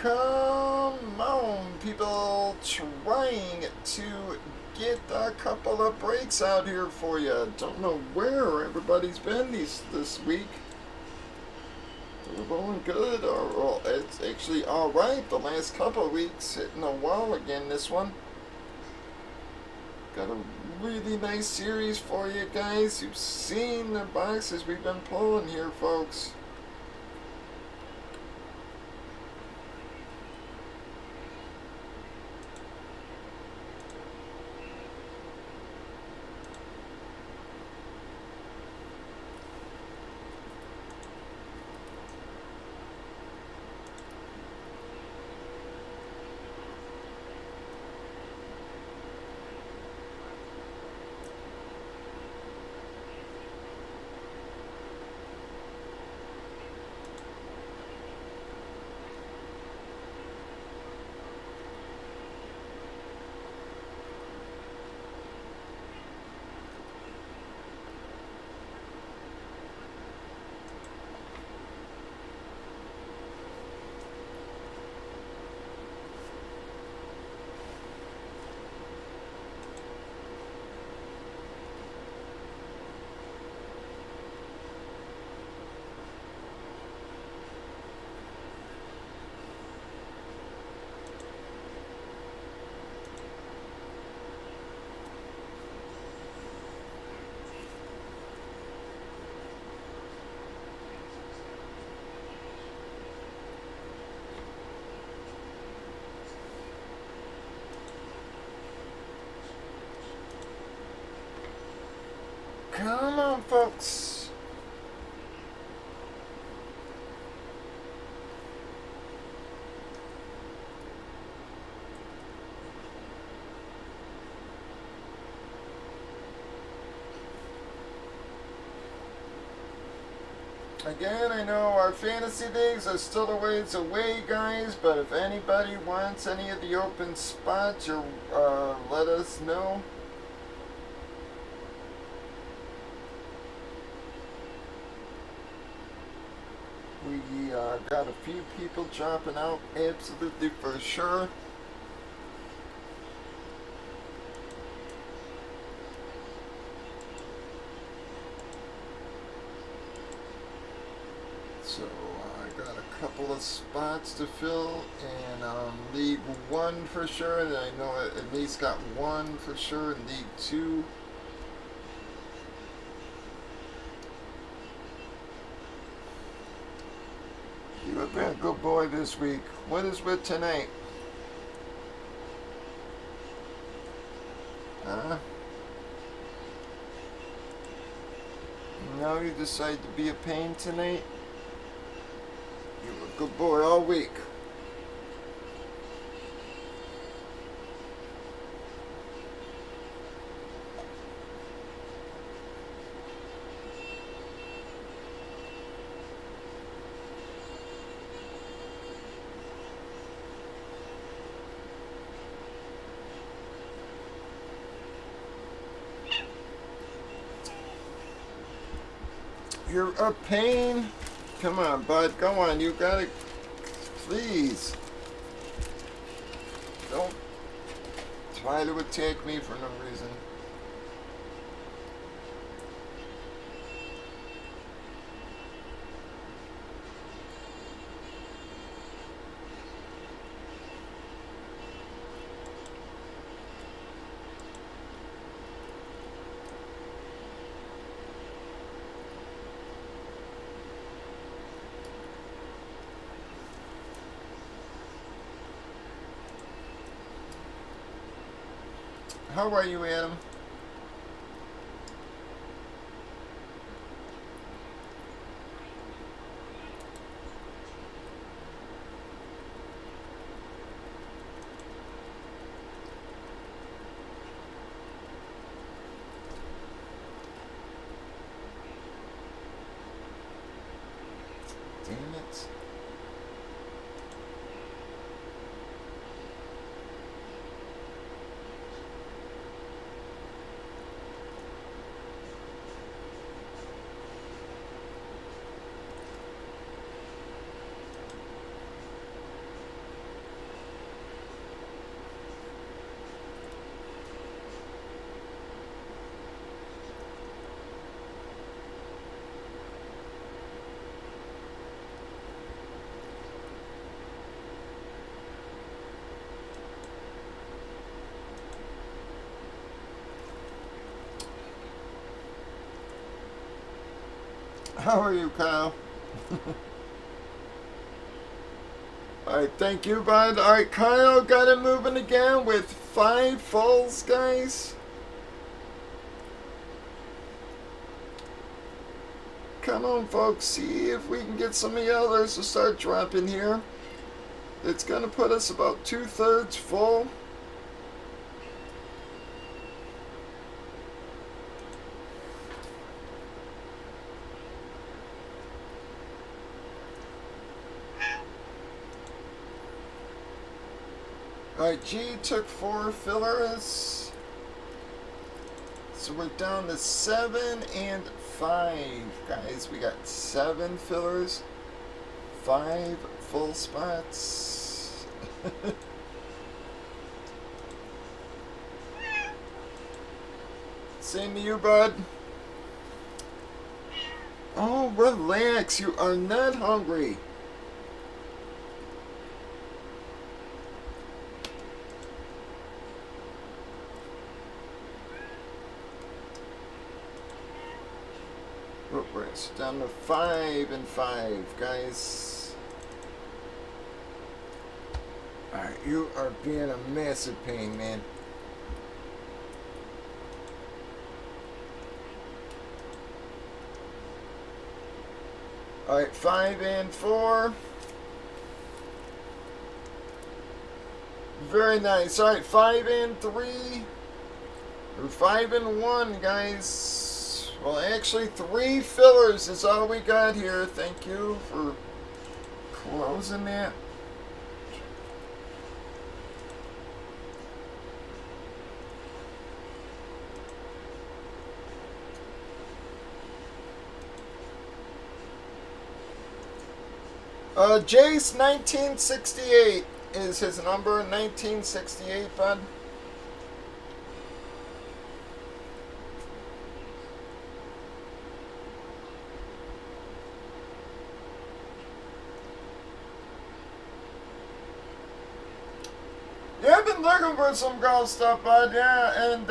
Come on, people trying to get a couple of breaks out here for you. Don't know where everybody's been this week. We're going good, or well, it's actually alright. The last couple of weeks hitting a wall again, this one. Got a really nice series for you guys. You've seen the boxes we've been pulling here, folks. Come on, folks. Again, I know our fantasy leagues are still a ways away, guys, but if anybody wants any of the open spots, let us know. We got a few people dropping out, absolutely for sure. So I got a couple of spots to fill, and League 1 for sure, and I know I at least got one for sure in League 2. You have been a good boy this week. What is with tonight? Huh? Now you decide to be a pain tonight? You were a good boy all week. You're a pain. Come on, bud. Go on. You gotta. Please. Don't try to attack me for no reason. How are you, Adam? Damn it. How are you, Kyle? Alright, thank you, bud. Alright, Kyle got it moving again with 5 fulls, guys. Come on, folks. See if we can get some of the others to start dropping here. It's going to put us about 2/3 full. Alright, G took 4 fillers. So we're down to 7 and 5, guys. We got 7 fillers, 5 full spots. Same to you, bud. Oh, relax. You are not hungry. We're down to 5 and 5, guys. Alright, you are being a massive pain, man. Alright, 5 and 4. Very nice. Alright, 5 and 3. Or 5 and 1, guys. Well, actually, 3 fillers is all we got here. Thank you for closing that. Jace 1968 is his number. 1968, bud. Yeah, I've been looking for some golf stuff, bud. Yeah, and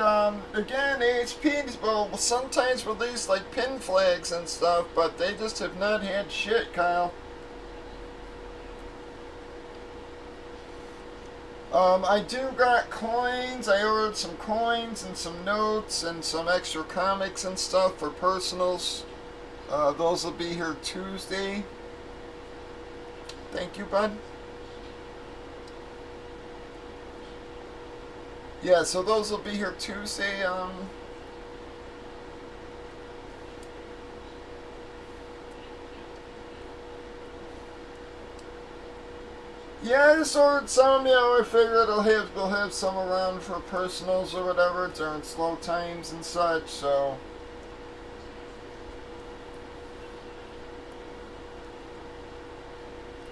again, AHPs will sometimes release like pin flags and stuff, but they just have not had shit, Kyle. I do got coins. I ordered some coins and some notes and some extra comics and stuff for personals. Those will be here Tuesday. Thank you, bud. Yeah, so those will be here Tuesday. Yeah, I just ordered some, you know, I figured we'll have some around for personals or whatever during slow times and such, so.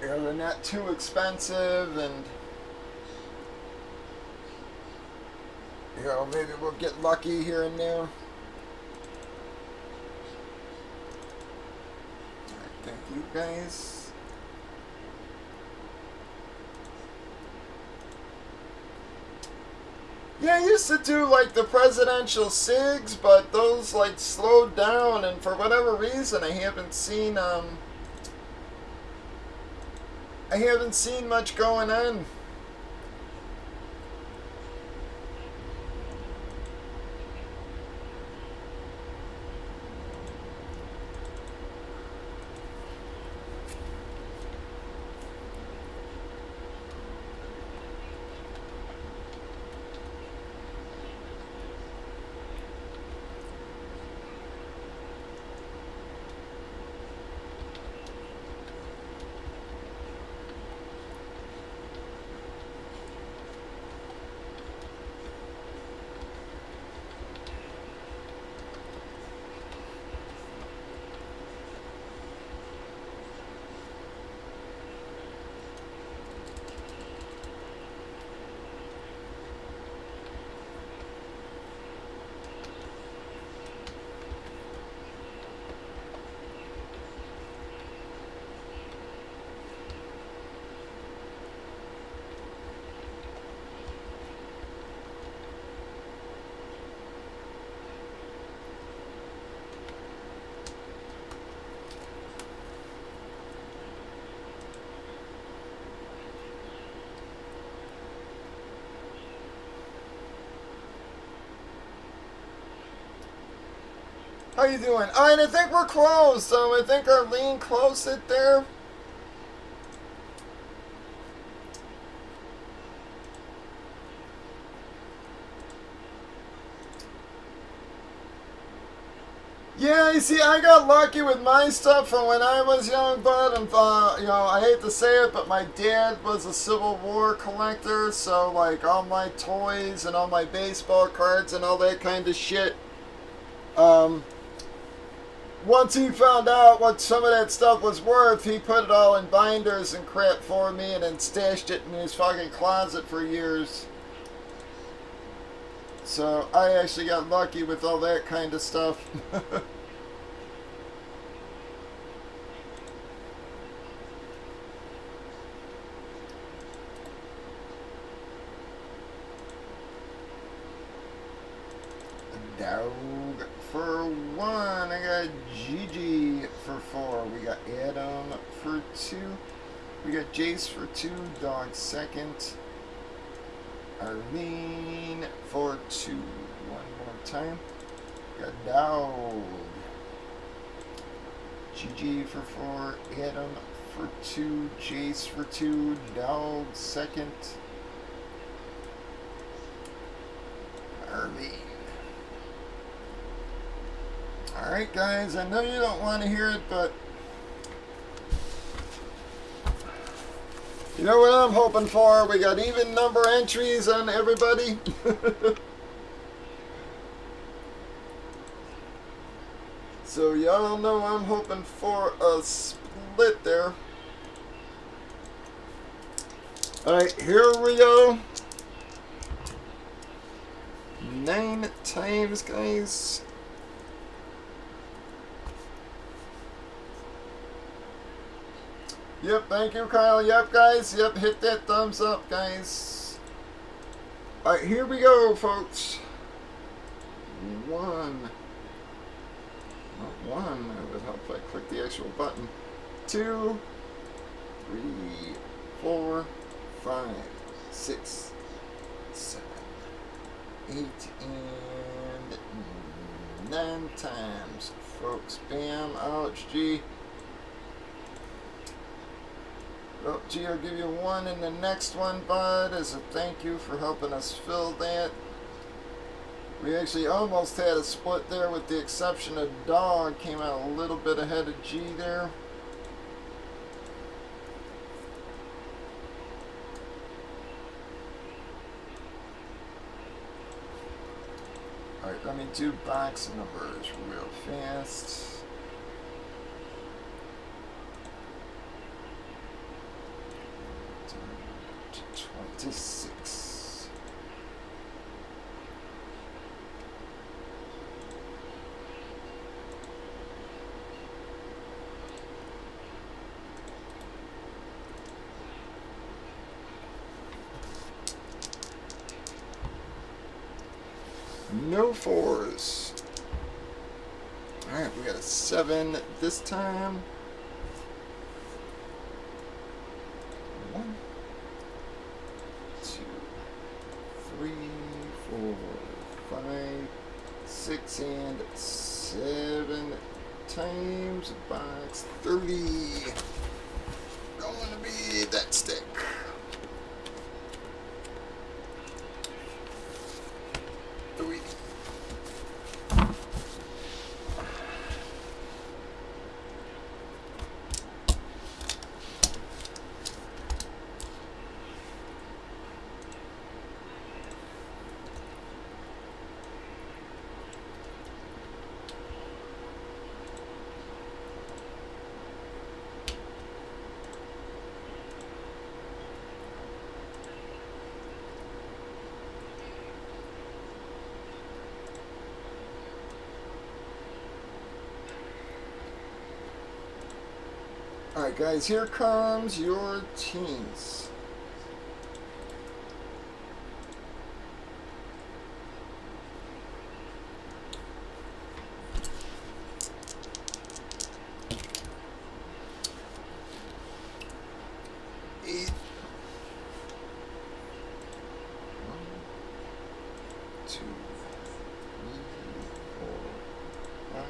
Yeah, they're not too expensive, and you know, maybe we'll get lucky here and there. Alright, thank you, guys. Yeah, I used to do like the presidential SIGs, but those like slowed down, and for whatever reason I haven't seen much going on. How you doing? Alright, I think we're close. I think Arlene closed it there. Yeah, you see, I got lucky with my stuff from when I was young, bud. And, you know, I hate to say it, but my dad was a Civil War collector, so, like, all my toys and all my baseball cards and all that kind of shit. Once he found out what some of that stuff was worth, he put it all in binders and crap for me and then stashed it in his fucking closet for years. So I actually got lucky with all that kind of stuff. Dog for 1. I got Gigi for 4. We got Adam for 2. We got Jace for 2. Dog second. Arlene for 2. One more time. We got Dog. Gigi for 4. Adam for 2. Jace for 2. Dog second. Arlene. Alright guys, I know you don't want to hear it, but you know what I'm hoping for? We got even number entries on everybody. So y'all know I'm hoping for a split there. Alright, here we go. 9 times, guys. Yep, thank you, Kyle. Yep, guys. Yep, hit that thumbs up, guys. Alright, here we go, folks. 1. Not 1. That would help if I click the actual button. 2, 3, 4, 5, 6, 7, 8, and 9 times, folks. Bam. Ouch, G. Oh, gee, I'll give you 1 in the next one, bud, as a thank you for helping us fill that. We actually almost had a split there with the exception of Dog. Came out a little bit ahead of G there. Alright, let me do box numbers real fast. To 6. No 4s. Alright, we got a 7 this time. 1, 2, 3, 4, 5, 6, and 7 times. Box 30. Going to be that stick. Alright guys, here comes your teams. Two, three, four, 5,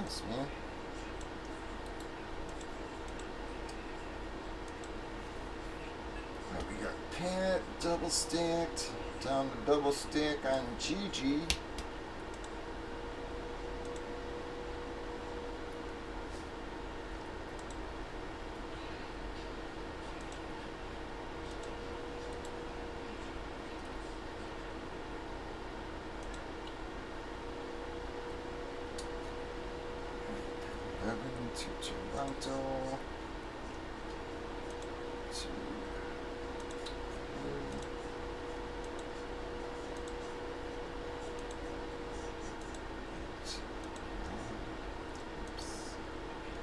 honest, man. Alright, we got Pat double stacked. Down to double stack on Gigi. To Toronto. To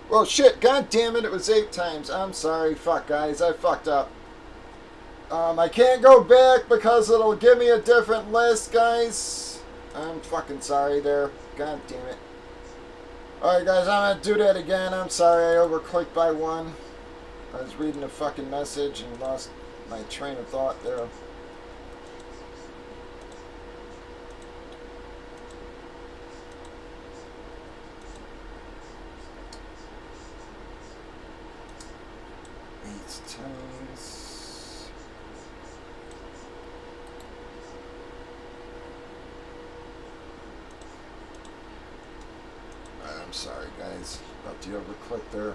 well, shit, god damn it, it was 8 times. I'm sorry, fuck guys, I fucked up. I can't go back because it'll give me a different list, guys. I'm fucking sorry there. God damn it. Alright guys, I'm gonna do that again. I'm sorry I overclicked by 1. I was reading a fucking message and lost my train of thought there. Eight times. I'm sorry guys, about to overclick there.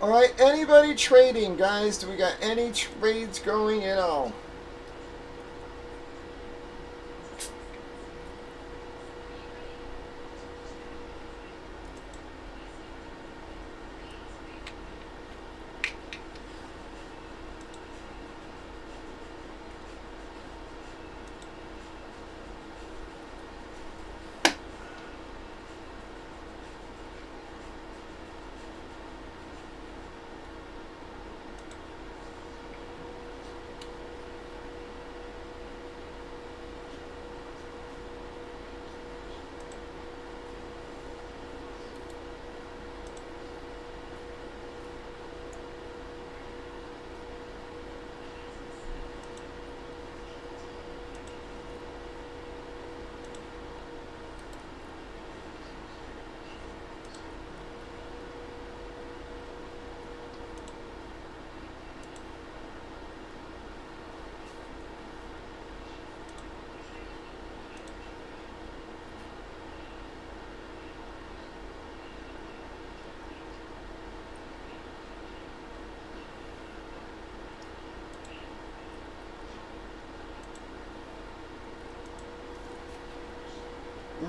Alright, anybody trading, guys? Do we got any trades going at all?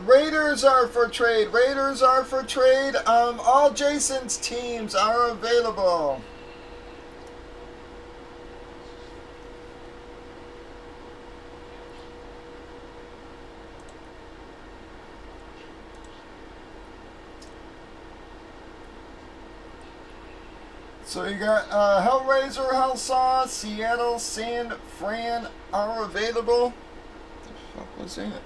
Raiders are for trade. Raiders are for trade. All Jason's teams are available. So you got Hellraiser, Hellsaw, Seattle, San Fran are available. What the fuck was that?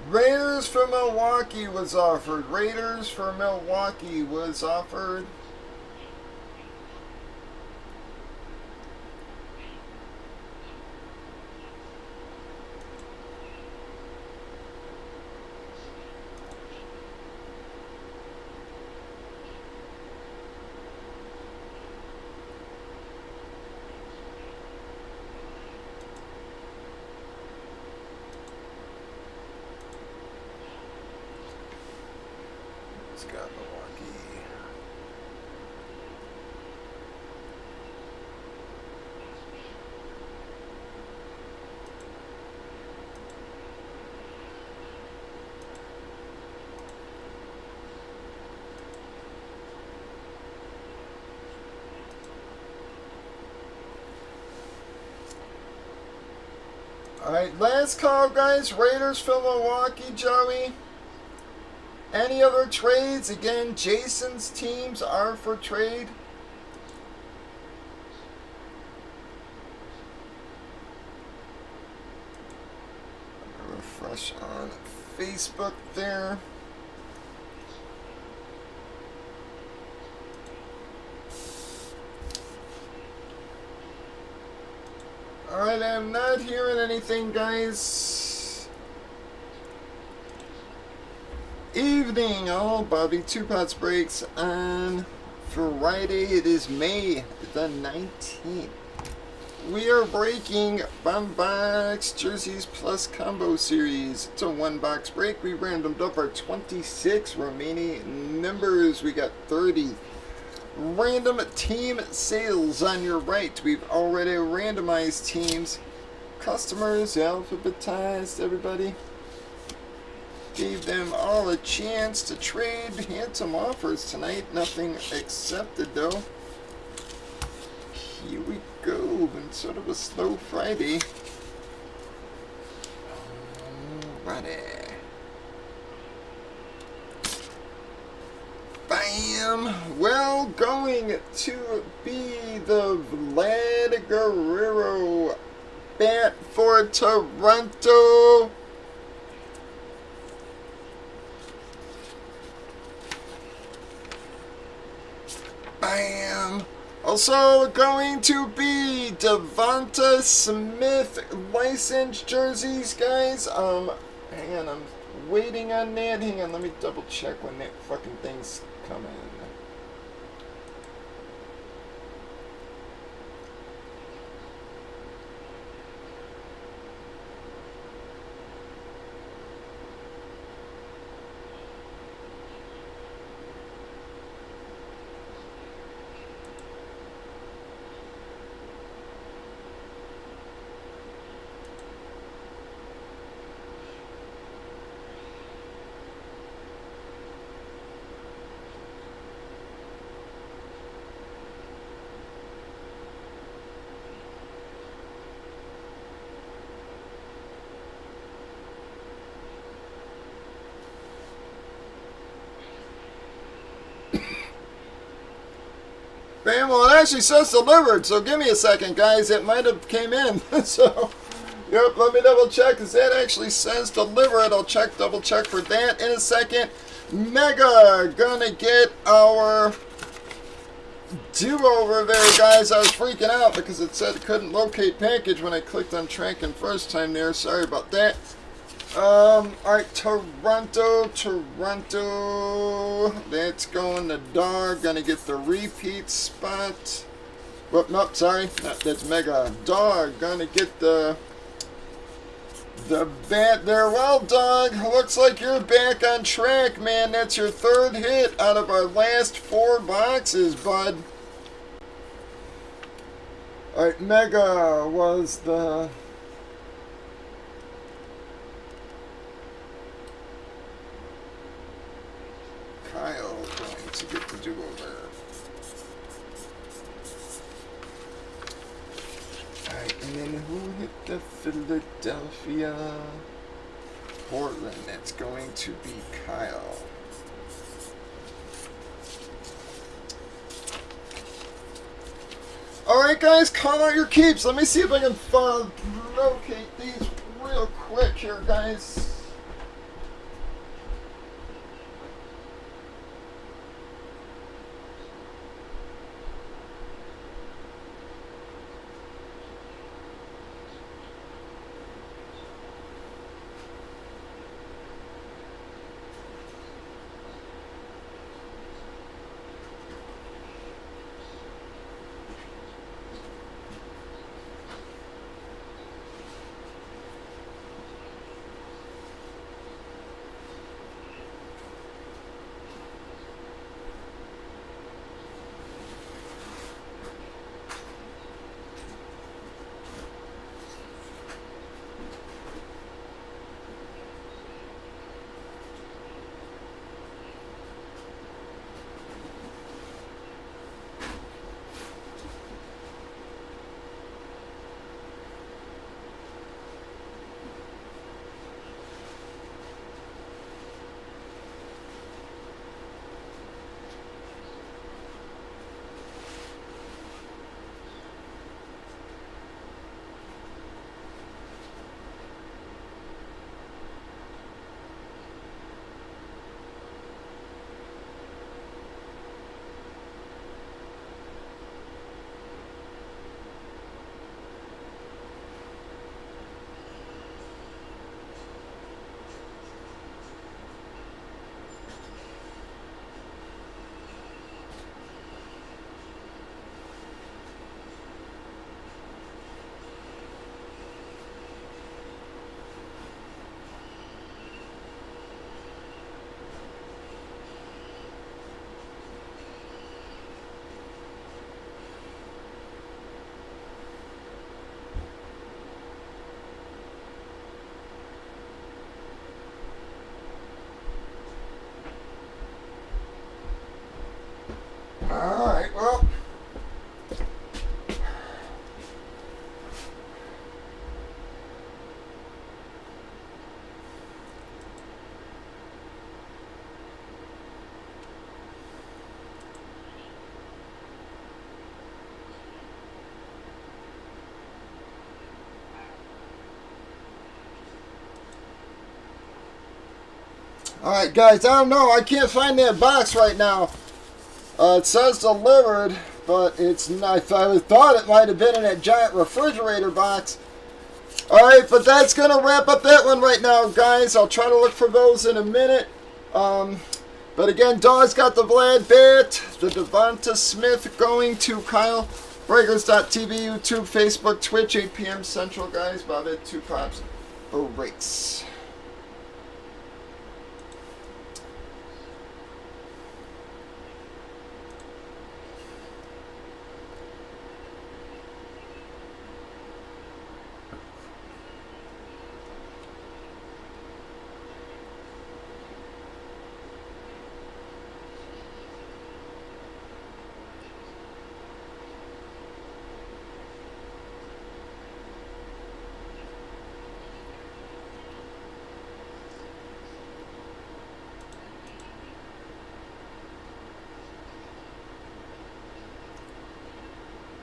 Raiders for Milwaukee was offered. Raiders for Milwaukee was offered. Cubs got Milwaukee. Alright, last call, guys. Raiders for Milwaukee, Joey. Any other trades? Again, Jason's teams are for trade. I'm gonna refresh on Facebook there. Alright, I'm not hearing anything, guys. Evening, all Bobby Two Pots breaks on Friday. It is May the 19th. We are breaking Box Jerseys Plus Combo Series. It's a one box break. We randomed up our 26 remaining numbers. We got 30. Random team sales on your right. We've already randomized teams. Customers, alphabetized everybody. Gave them all a chance to trade. Had some offers tonight. Nothing accepted though. Here we go. Been sort of a slow Friday. Alrighty. Bam! Well, going to be the Vlad Guerrero bat for Toronto. Bam! Also going to be Devonta Smith licensed jerseys, guys. Hang on, I'm waiting on that. Hang on, let me double check when that fucking thing's coming. Bam, well, it actually says delivered, so give me a second, guys. It might have came in. So, yep, let me double check, because that actually says delivered. I'll double check for that in a second. Mega gonna get our do-over there, guys. I was freaking out because it said it couldn't locate package when I clicked on tracking first time there. Sorry about that. Alright, Toronto. That's going to Dar. Gonna get the repeat spot. Whoop, nope, sorry. That's Mega. Dar gonna get the bat there. Well, Dog, looks like you're back on track, man. That's your third hit out of our last 4 boxes, bud. Alright, Mega was the... Kyle going to get the do-over. Alright, and then who hit the Philadelphia? Portland. That's going to be Kyle. Alright, guys, call out your keeps. Let me see if I can locate these real quick here, guys. Alright, guys, I don't know. I can't find that box right now. It says delivered, but it's not. I thought it might have been in that giant refrigerator box. Alright, but that's going to wrap up that one right now, guys. I'll try to look for those in a minute. But again, Dawes got the Vlad bat, the Devonta Smith going to Kyle. Breakers.tv, YouTube, Facebook, Twitch, 8 p.m. Central, guys. About it, 2 pops. Breaks.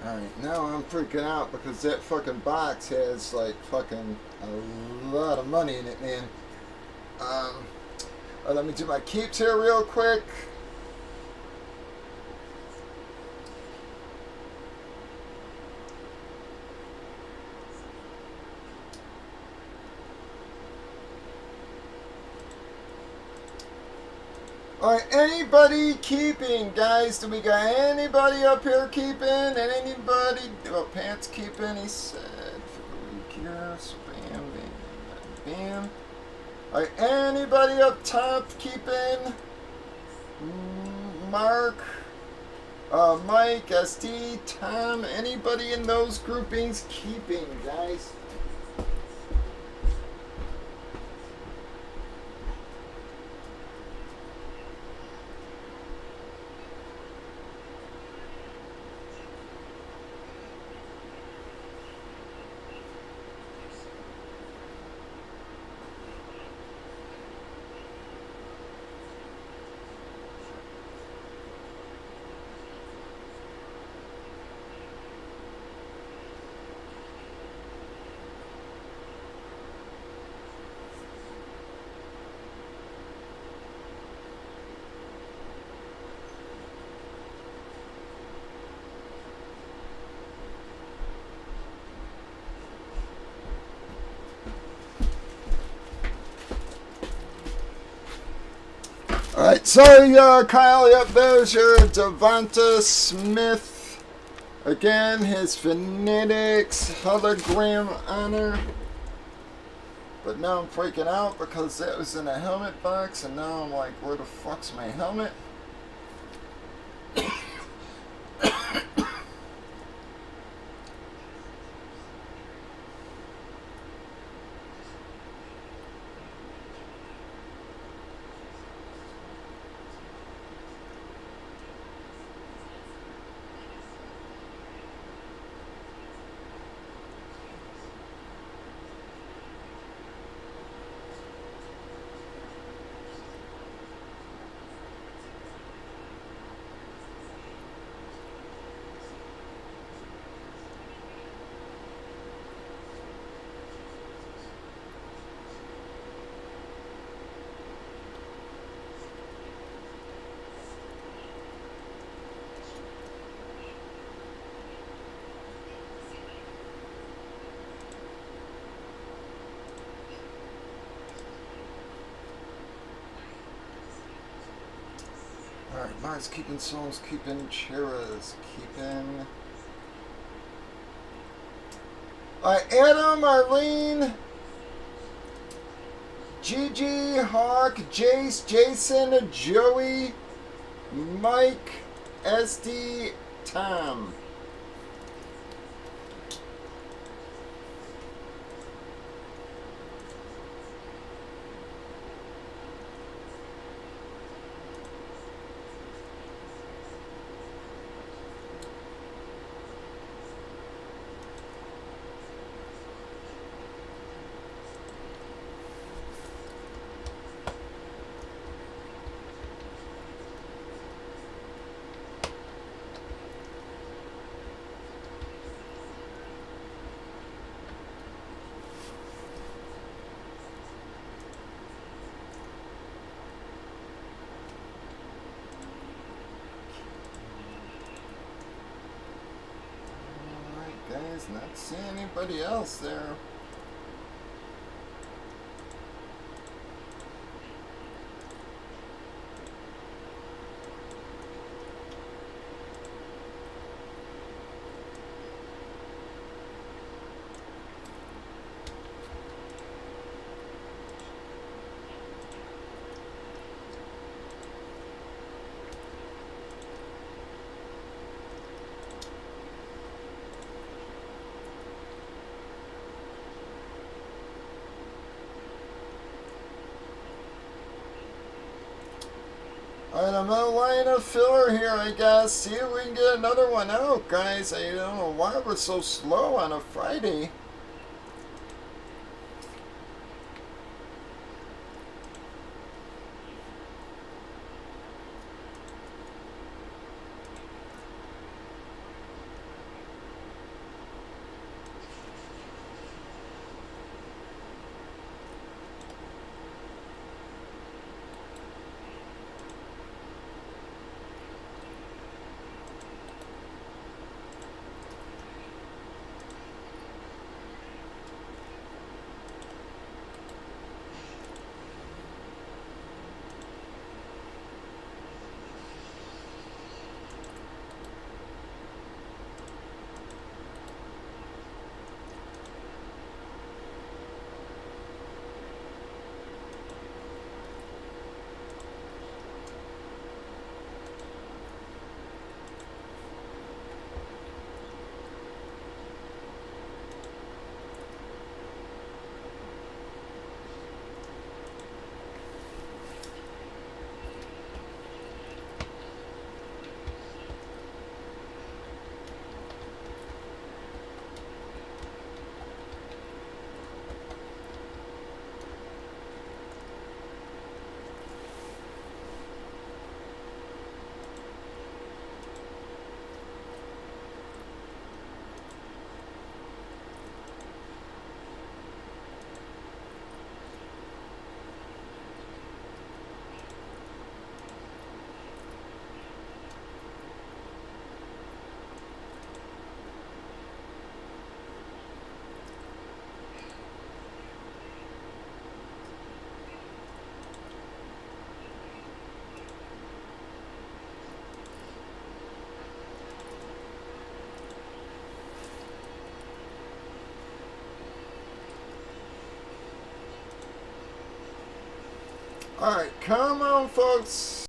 Alright, now I'm freaking out because that fucking box has like fucking a lot of money in it, man. Let me do my keeps here real quick. Alright, anybody keeping, guys? Do we got anybody up here keeping? And anybody, well, Pants keeping, he said, for the week here, so bam, bam, bam. Alright, anybody up top keeping? Mark, Mike, SD, Tom, anybody in those groupings keeping, guys? Alright, sorry, Kyle. Yep, there's your Devonta Smith. Again, his Fanatics hologram honor. But now I'm freaking out because that was in a helmet box, and now I'm like, where the fuck's my helmet? Alright, mine's keeping songs, keeping Chira's, keeping... Alright, Adam, Arlene, Gigi, Hawk, Jace, Jason, Joey, Mike, SD, Tom. guys. Not seeing anybody else there. Alright, I'm gonna line a filler here, I guess. See if we can get another one out, guys. I don't know why we're so slow on a Friday. Alright, come on, folks.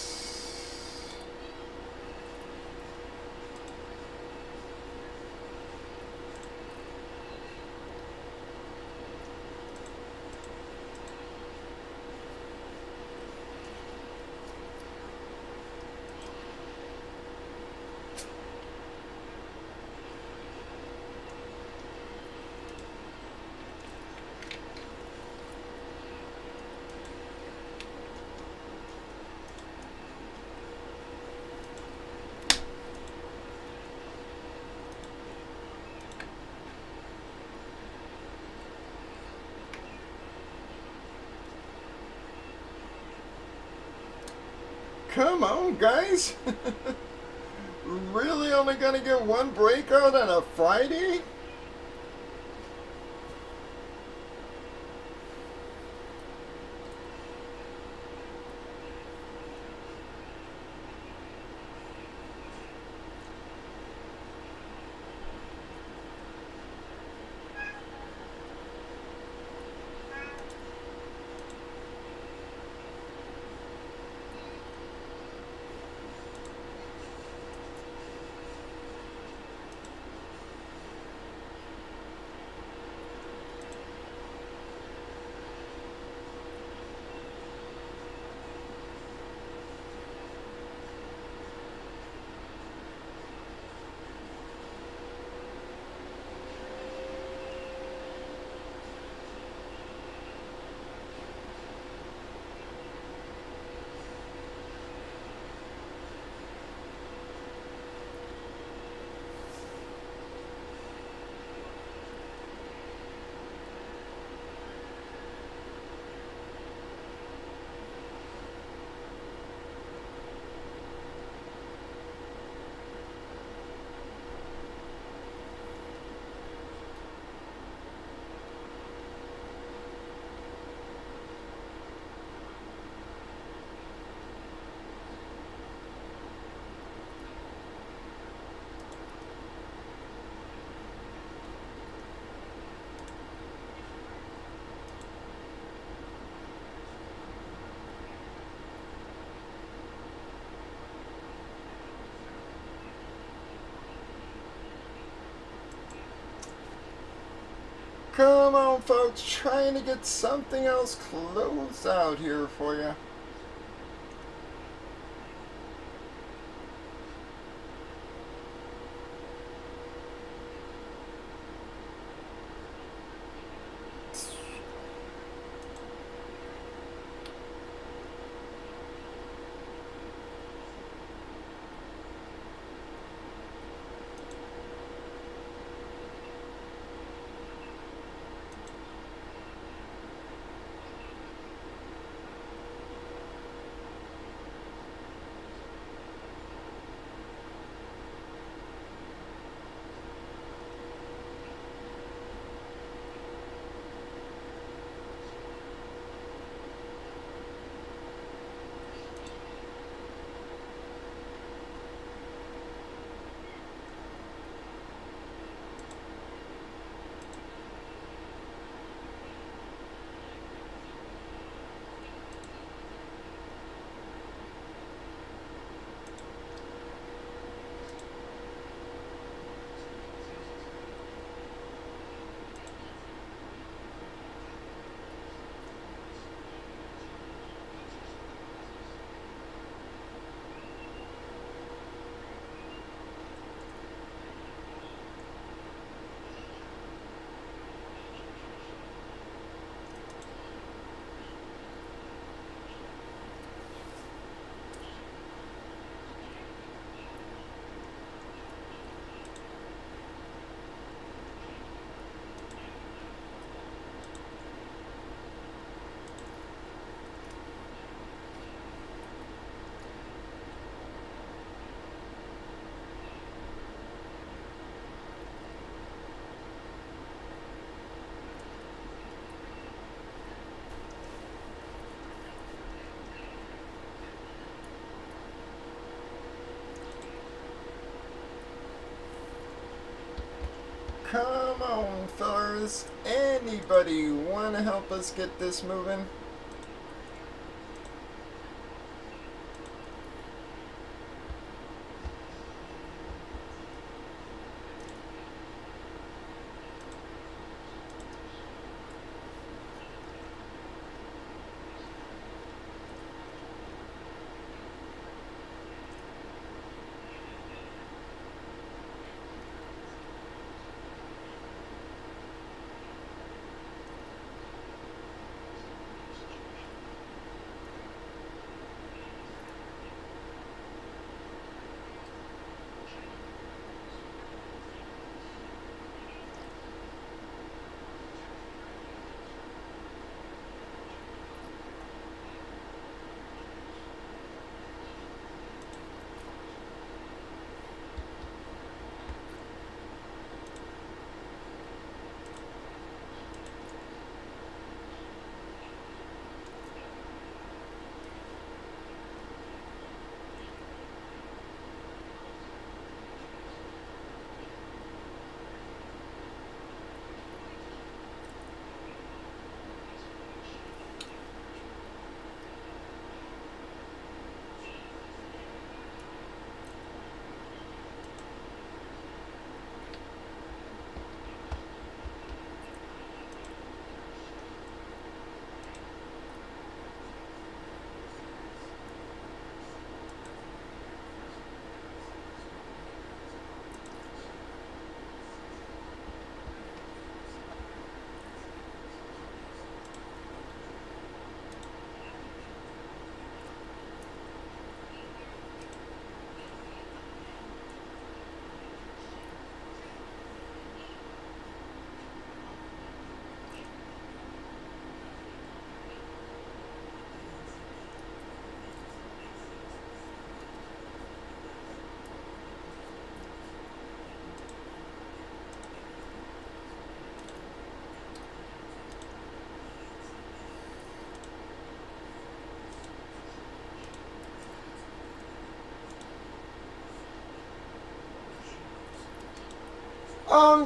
Come on, guys. Really only gonna get one breakout on a Friday? Come on, folks. Trying to get something else closed out here for you. Come on, fellas. Anybody want to help us get this moving?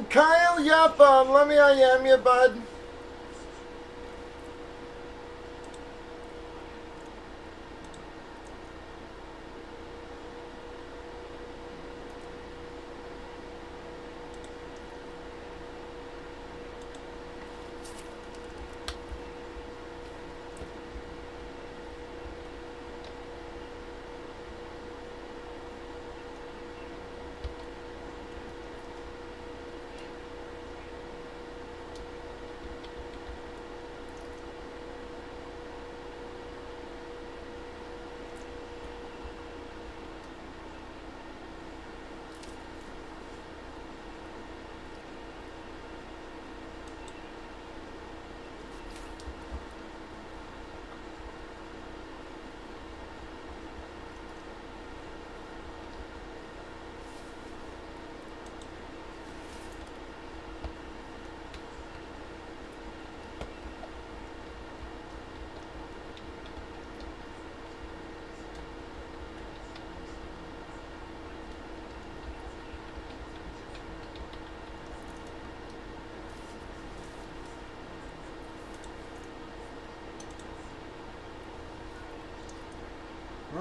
Kyle, yep, let me IM you, bud.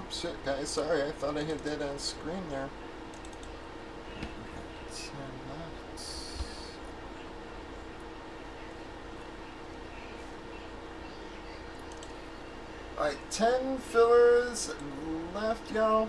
Oops, shit, guys. Sorry, I thought I had that on screen there. 10 left. Alright, 10 fillers left, y'all.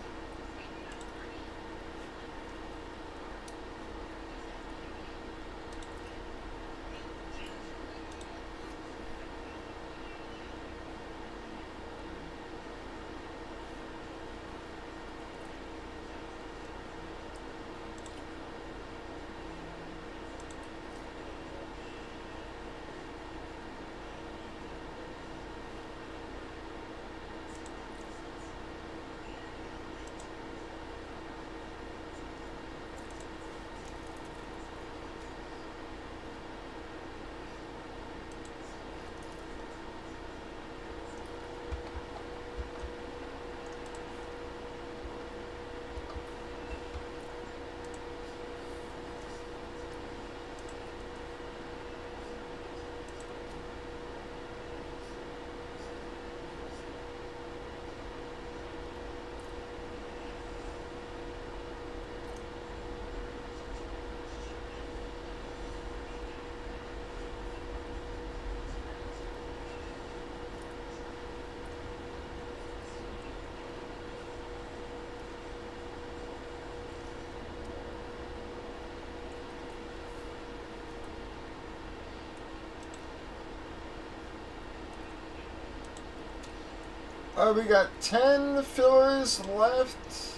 Alright, we got 10 fillers left.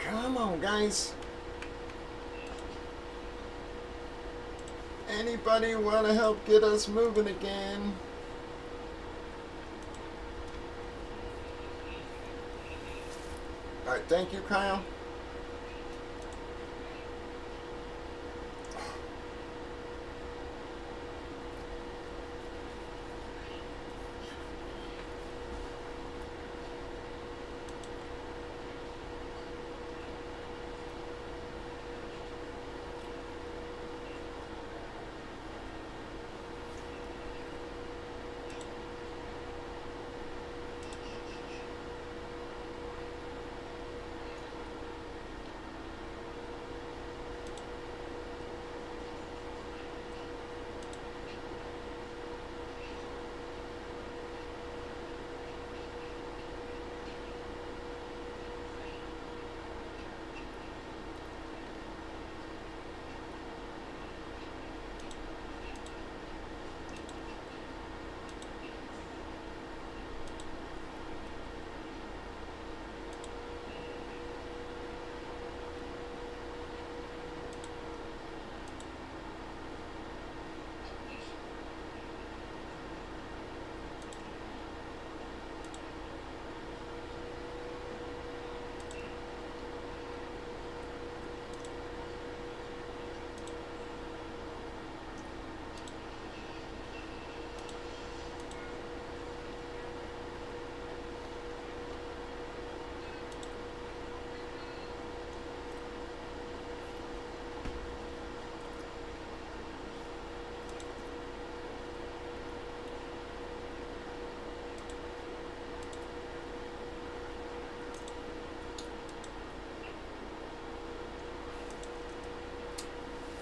Come on, guys. Anybody want to help get us moving again? Alright, thank you, Kyle.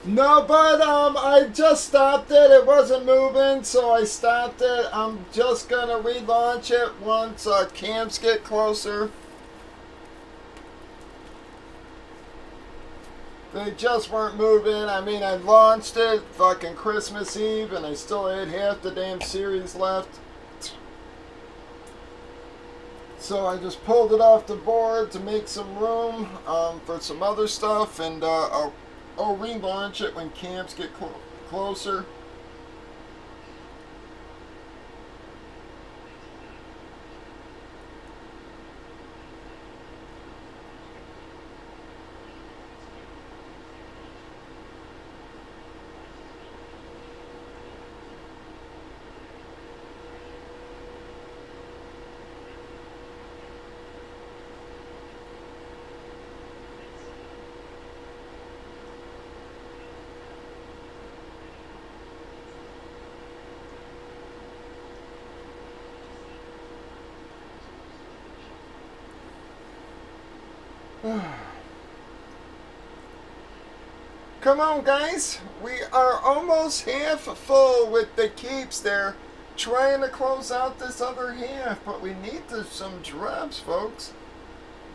No, but I just stopped it. It wasn't moving, so I stopped it. I'm just gonna relaunch it once camps get closer. They just weren't moving. I mean, I launched it fucking Christmas Eve, and I still had half the damn series left. So I just pulled it off the board to make some room for some other stuff, and I'll relaunch it when camps get closer. Come on, guys. We are almost half full with the keeps there. Trying to close out this other half, but we need some drops, folks.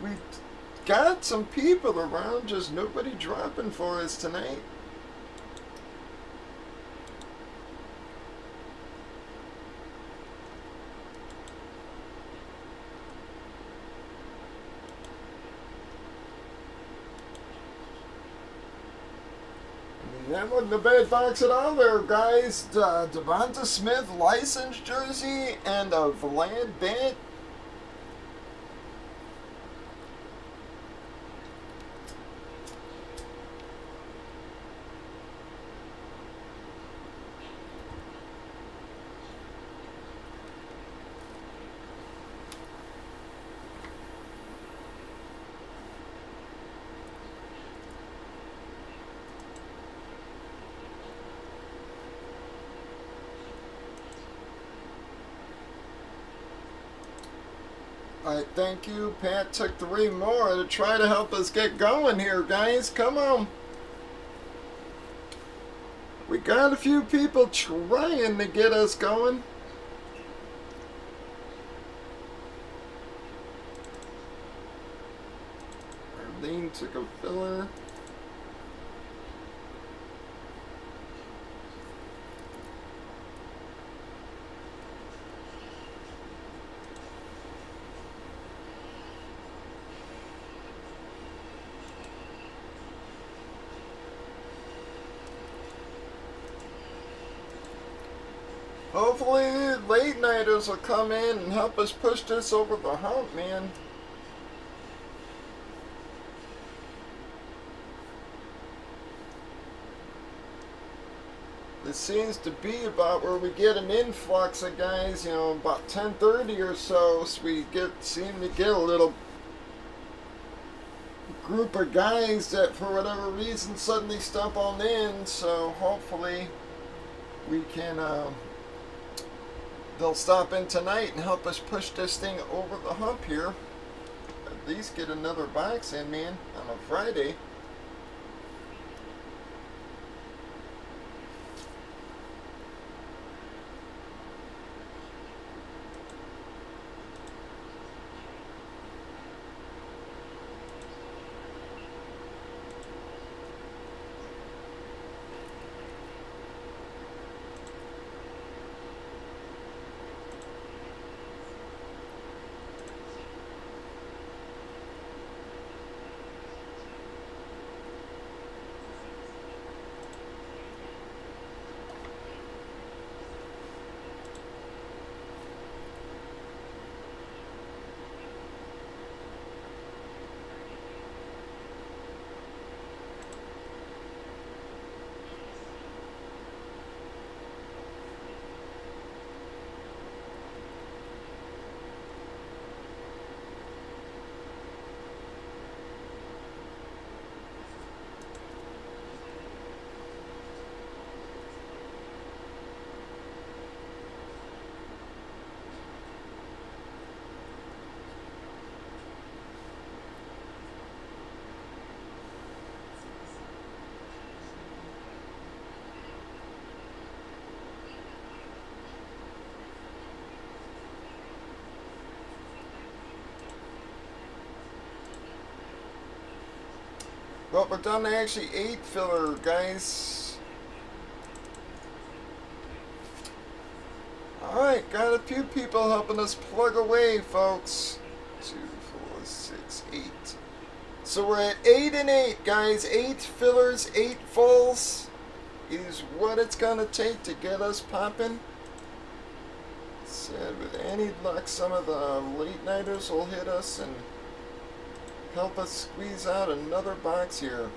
We got some people around, just nobody dropping for us tonight. That wasn't a bad box at all there, guys. Devonta Smith licensed jersey and a Vlad bat. Alright, thank you. Pat took 3 more to try to help us get going here, guys. Come on. We got a few people trying to get us going. Arlene took a filler. Hopefully, late nighters will come in and help us push this over the hump, man. This seems to be about where we get an influx of guys, you know, about 10:30 or so. So we seem to get a little group of guys that, for whatever reason, suddenly stump on in. So hopefully, we can. They'll stop in tonight and help us push this thing over the hump here. At least get another box in, man, on a Friday. Well, we're down to actually 8 filler, guys. Alright, got a few people helping us plug away, folks. 2, 4, 6, 8. So we're at 8 and 8, guys. 8 fillers, 8 fulls is what it's gonna take to get us popping. Said with any luck, some of the late nighters will hit us and help us squeeze out another box here.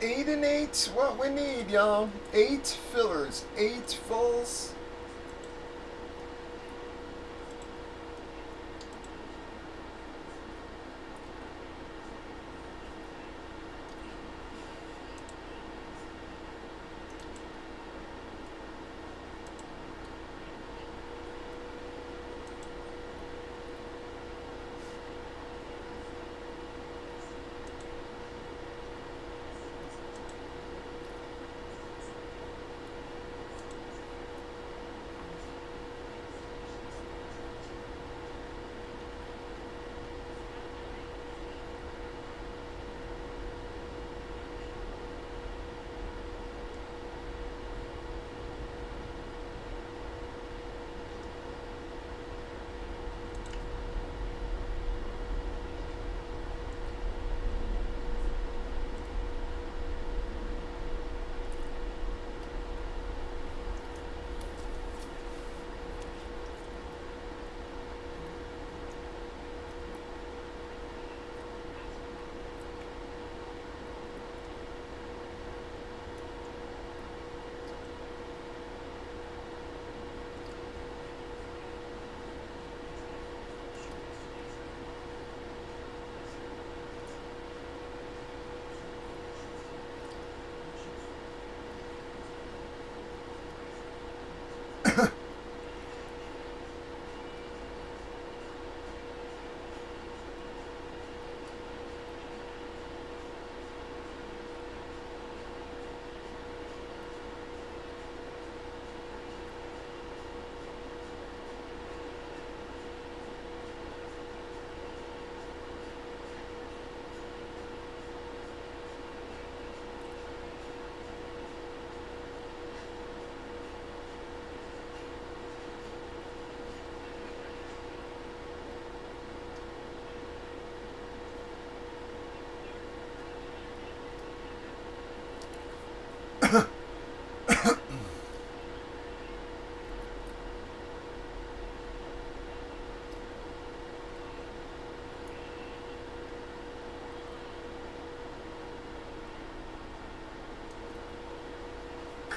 Eight and 8's what we need, y'all. 8 fillers, 8 fulls.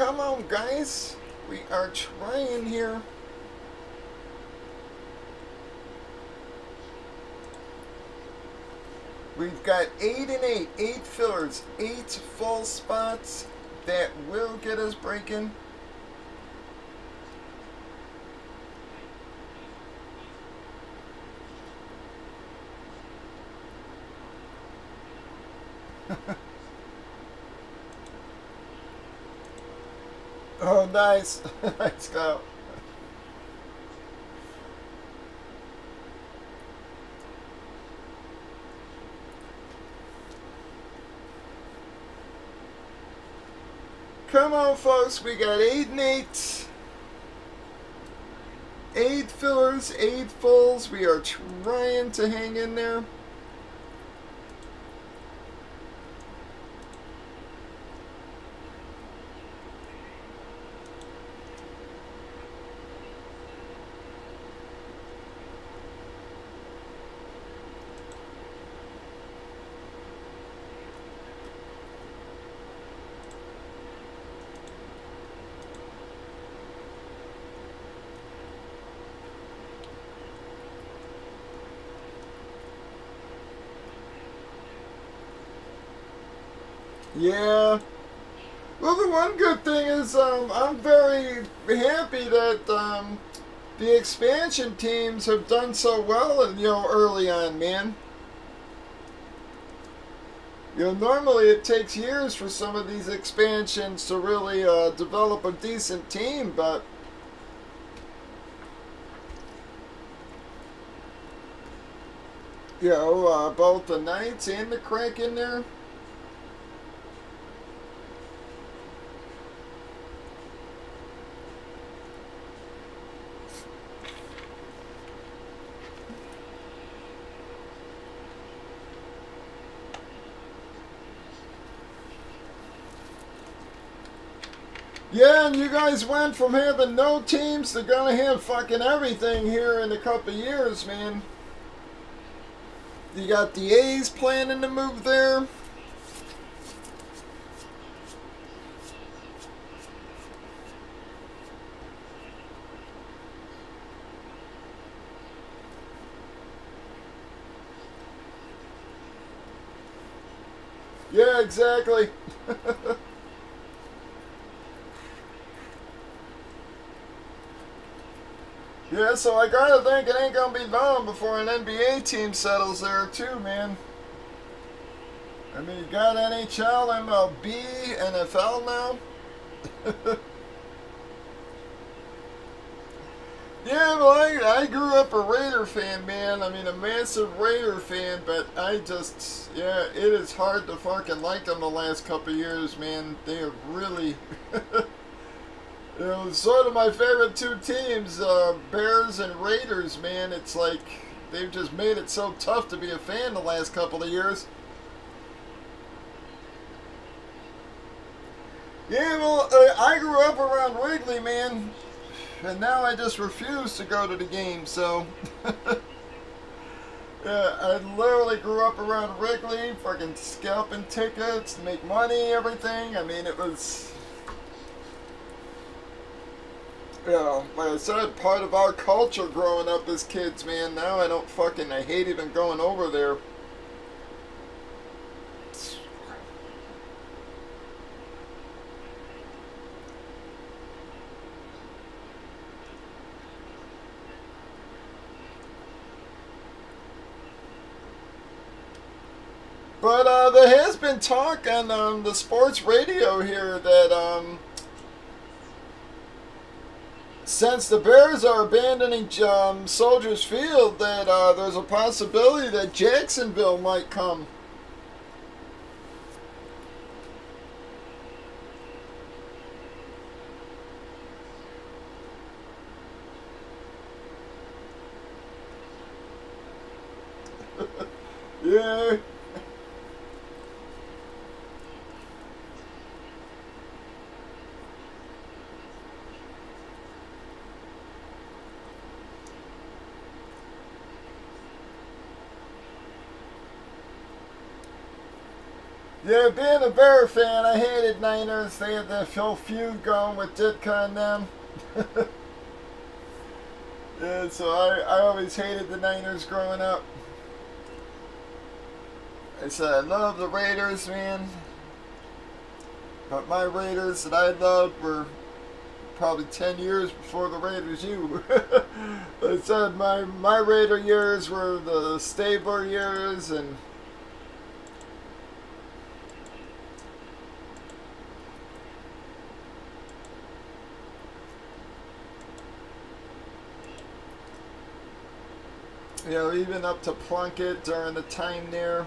Come on, guys. We are trying here. We've got 8 and 8, 8 fillers, 8 full spots that will get us breaking. Oh, nice. Let's go. Come on, folks. We got 8 and 8. 8 fillers, 8 fulls. We are trying to hang in there. Yeah. Well, the one good thing is I'm very happy that the expansion teams have done so well, early on, man. Normally it takes years for some of these expansions to really develop a decent team, but both the Knights and the Crank in there. Yeah, and you guys went from having no teams to gonna have fucking everything here in a couple of years, man. You got the A's planning to move there. Yeah, exactly. Yeah, so I gotta think it ain't gonna be long before an NBA team settles there too, man. I mean, you got NHL, MLB, NFL now. Yeah, well, I grew up a Raider fan, man. I mean, a massive Raider fan, but it is hard to fucking like them the last couple of years, man. They have really, sort of my favorite two teams, Bears and Raiders, man. It's like they've just made it so tough to be a fan the last couple of years. Yeah, well, I grew up around Wrigley, man. And now I just refuse to go to the game, so... Yeah, I literally grew up around Wrigley, fucking scalping tickets to make money, everything. I mean, it was... like I said, part of our culture growing up as kids, man. Now I hate even going over there. But there has been talk on the sports radio here that since the Bears are abandoning Soldiers Field, that there's a possibility that Jacksonville might come. Yeah. Yeah, being a Bear fan, I hated Niners. They had that whole feud going with Ditka and them. Yeah, so I always hated the Niners growing up. I said I love the Raiders, man. But my Raiders that I loved were probably 10 years before the Raiders you. I said my Raider years were the Stabler years, and You know, even up to Plunkett during the time there.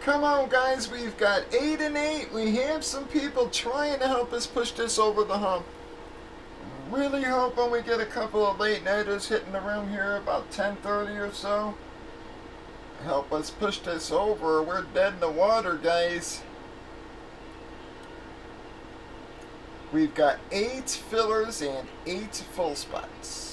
Come on, guys, we've got 8 and 8. We have some people trying to help us push this over the hump. Really hoping we get a couple of late nighters hitting the room here about 10:30 or so. Help us push this over. We're dead in the water, guys. We've got 8 fillers and 8 full spots.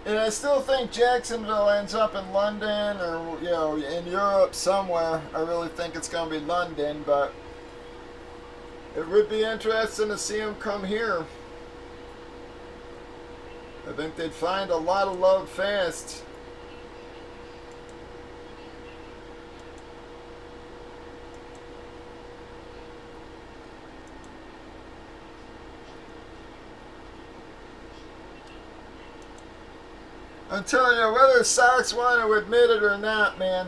And I still think Jacksonville ends up in London or, you know, in Europe somewhere. I really think it's going to be London, but it would be interesting to see them come here. I think they'd find a lot of love fast. I'm telling you, whether Sox want to admit it or not, man,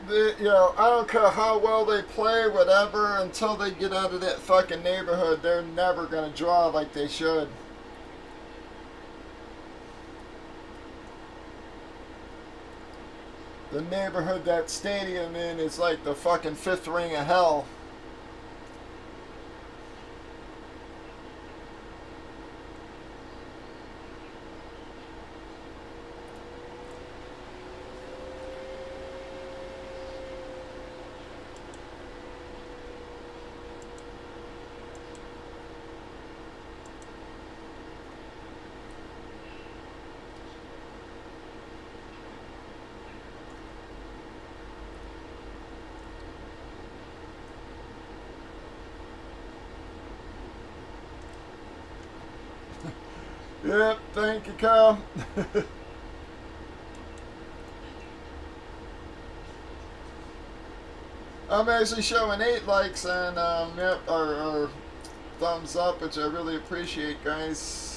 you know, I don't care how well they play, whatever, until they get out of that fucking neighborhood, they're never going to draw like they should. The neighborhood that stadium in is like the fucking 5th ring of hell. Yep, thank you, Kyle. I'm actually showing 8 likes and yep, or thumbs up, which I really appreciate, guys.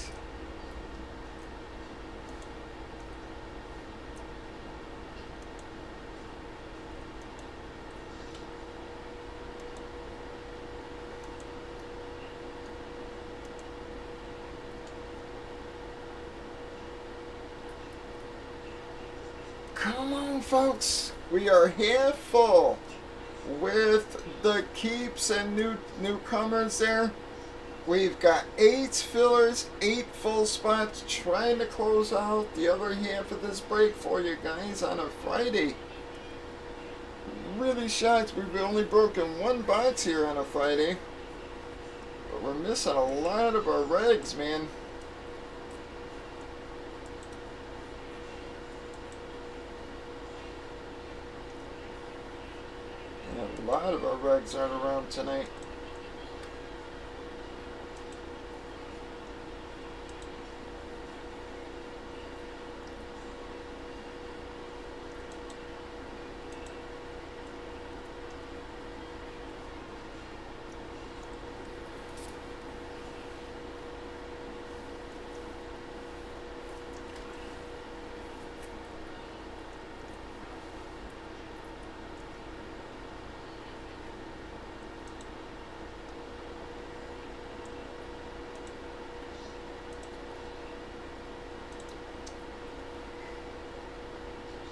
Come on, folks. We are half full with the keeps and newcomers there. We've got 8 fillers, 8 full spots, trying to close out the other half of this break for you guys on a Friday. Really shocked we've only broken 1 box here on a Friday. But we're missing a lot of our regs, man. A lot of our regs aren't around tonight.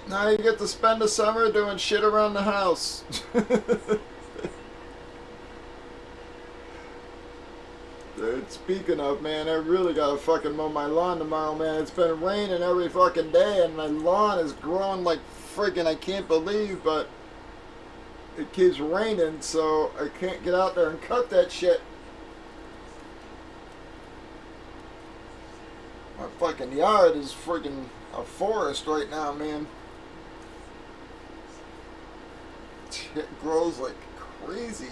Now you get to spend the summer doing shit around the house. Dude, speaking of, man, I really gotta fucking mow my lawn tomorrow, man. It's been raining every fucking day and my lawn is growing like friggin' I can't believe, but it keeps raining, so I can't get out there and cut that shit. My fucking yard is friggin' a forest right now, man. It grows like crazy.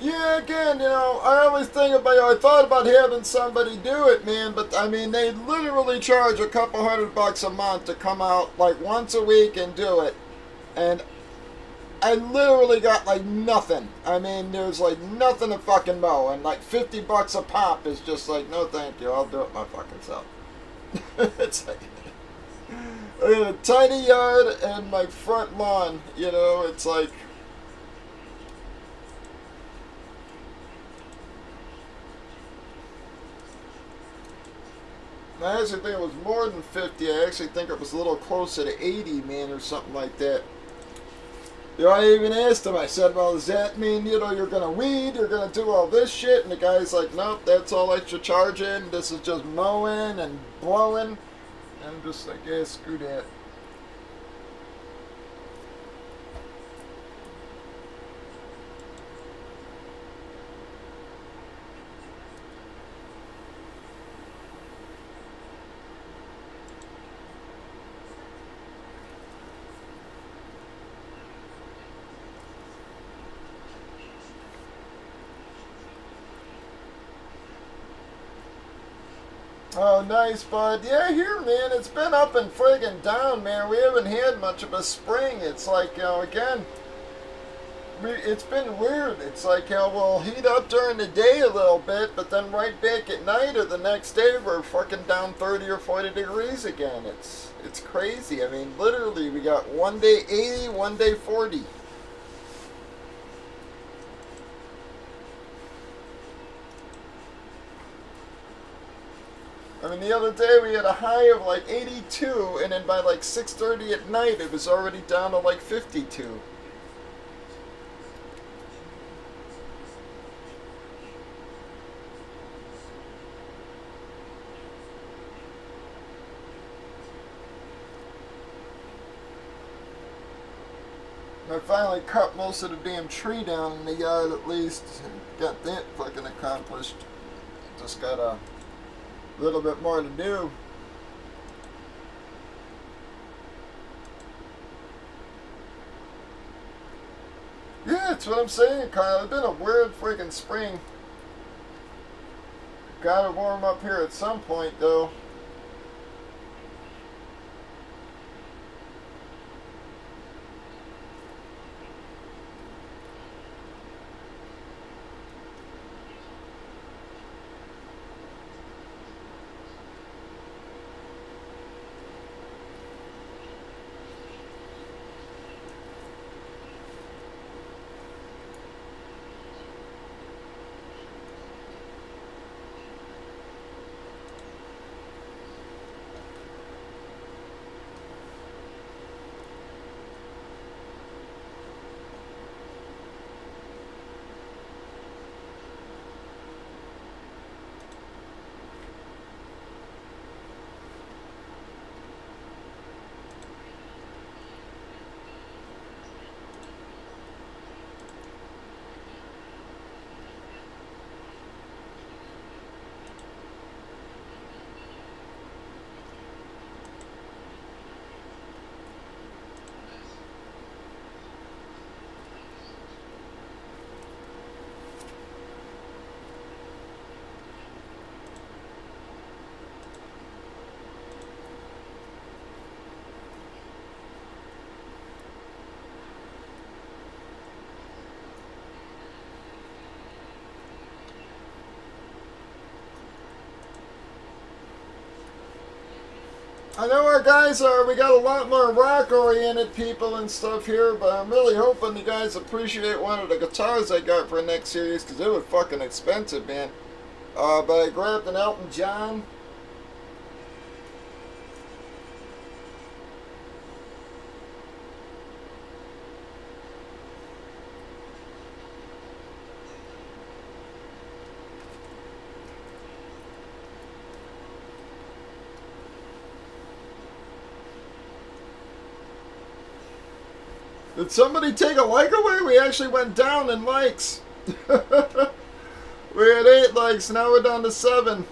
Yeah, again, I always think about, I thought about having somebody do it, man, but I mean, they literally charge a couple $100 a month to come out like once a week and do it. And I literally got like nothing. I mean, there's like nothing to fucking mow, and like $50 a pop is just like, no thank you, I'll do it my fucking self. It's like, I got a tiny yard and my front lawn, it's like, I actually think it was more than 50. I actually think it was a little closer to 80, man, or something like that. I even asked him, I said, well, does that mean, you're going to weed, you're going to do all this shit? And the guy's like, nope, that's all extra charging. This is just mowing and blowing. And I'm just like, yeah, screw that. Oh, nice, bud. Yeah, here, man, it's been up and friggin' down, man. We haven't had much of a spring. It's like, again, it's been weird. It's like, we'll heat up during the day a little bit, but then right back at night or the next day, we're fucking down 30 or 40 degrees again. It's crazy. I mean, literally, we got one day 80, one day 40. I mean, the other day we had a high of like 82, and then by like 6:30 at night, it was already down to like 52. I finally cut most of the damn tree down in the yard at least. Got that fucking accomplished. Just got a little bit more to do. Yeah, that's what I'm saying, Kyle. It's been a weird freaking spring. Gotta warm up here at some point, though. I know our guys we got a lot more rock-oriented people and stuff here, but I'm really hoping you guys appreciate one of the guitars I got for next series, because it was fucking expensive, man. But I grabbed an Elton John. Did somebody take a like away? We actually went down in likes. We had 8 likes, now we're down to 7.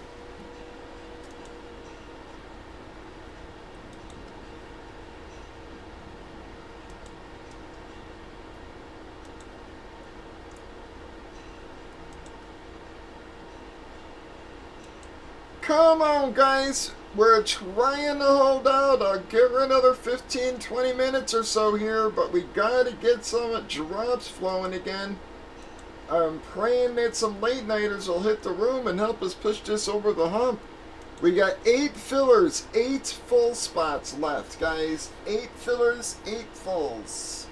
Come on, guys. We're trying to hold out. I'll give her another 15, 20 minutes or so here, but we gotta get some drops flowing again. I'm praying that some late nighters will hit the room and help us push this over the hump. We got 8 fillers, 8 full spots left, guys. 8 fillers, 8 fulls.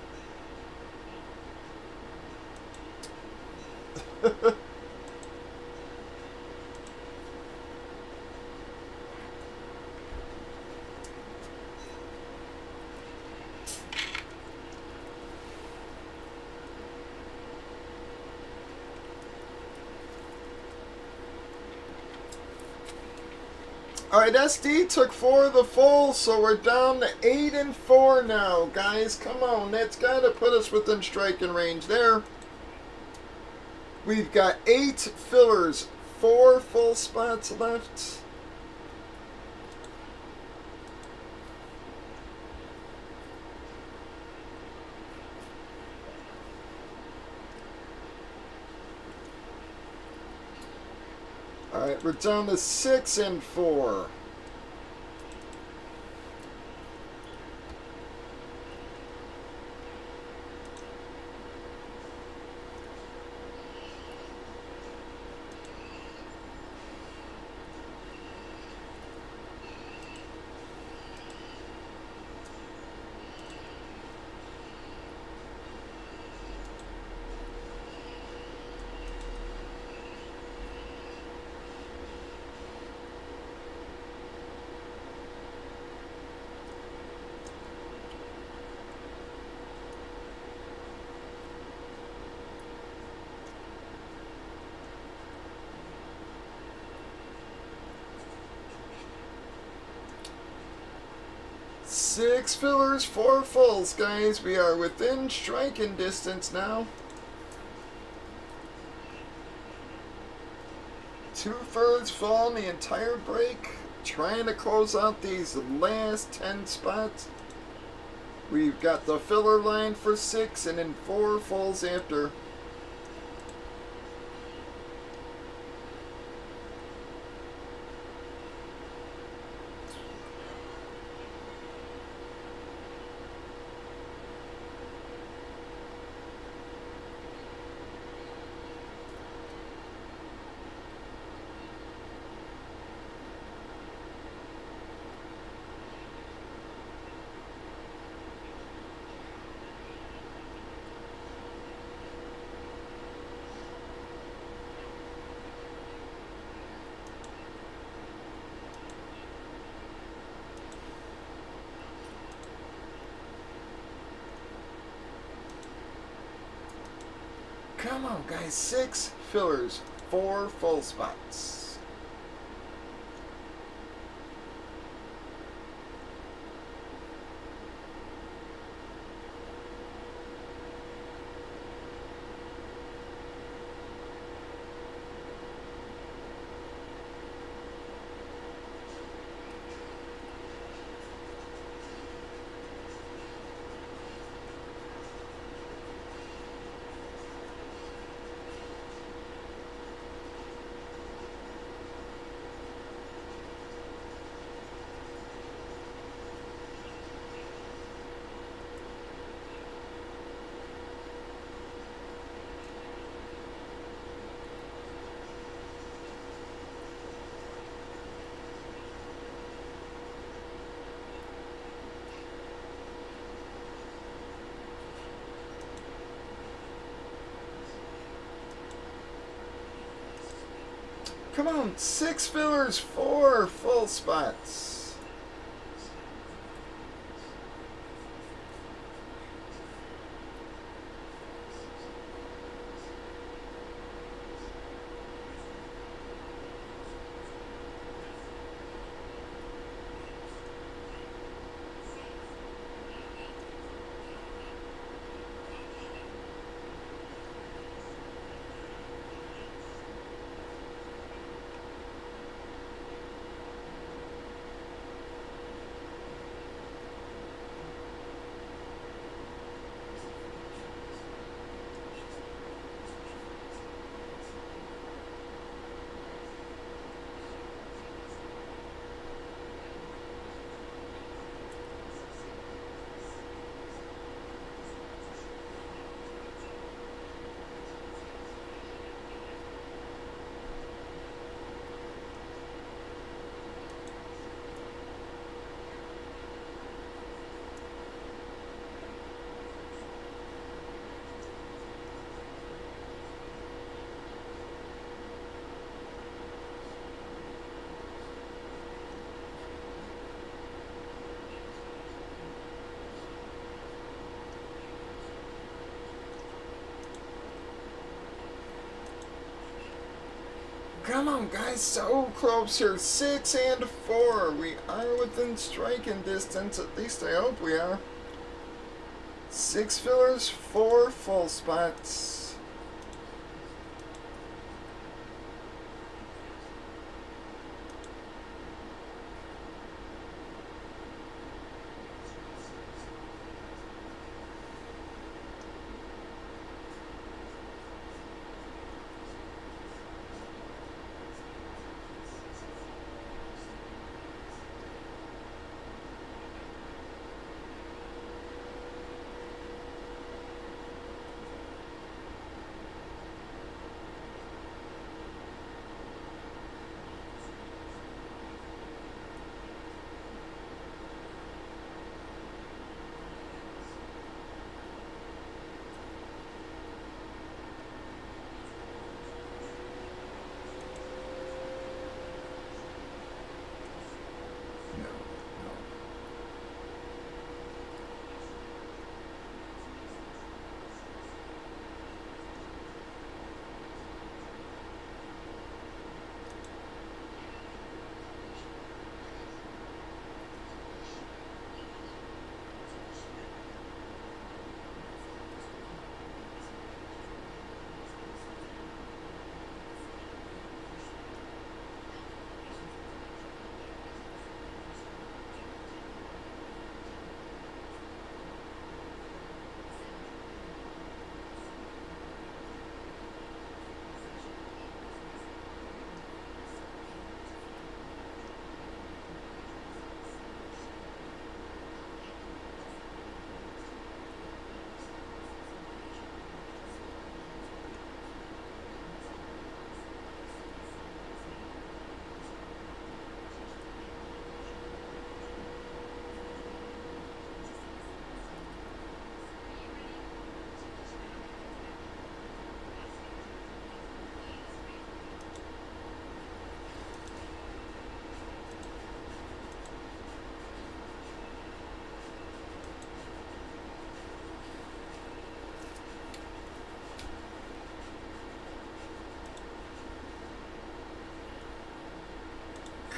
Alright, SD took 4 of the full, so we're down to 8 and 4 now, guys. Come on, that's got to put us within striking range there. We've got 8 fillers, 4 full spots left. Alright, we're down to 6 and 4. Six fillers, 4 fulls, guys. We are within striking distance now. 2 fillers full on the entire break. Trying to close out these last 10 spots. We've got the filler line for 6 and then 4 fulls after. Come on, guys. 6 fillers, 4 full spots. Come on, 6 fillers, 4 full spots. Come on, guys, so close here. 6 and 4. We are within striking distance. At least I hope we are. 6 fillers, 4 full spots.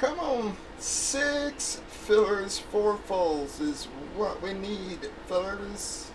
Come on, 6 fillers, 4 fulls is what we need, fillers.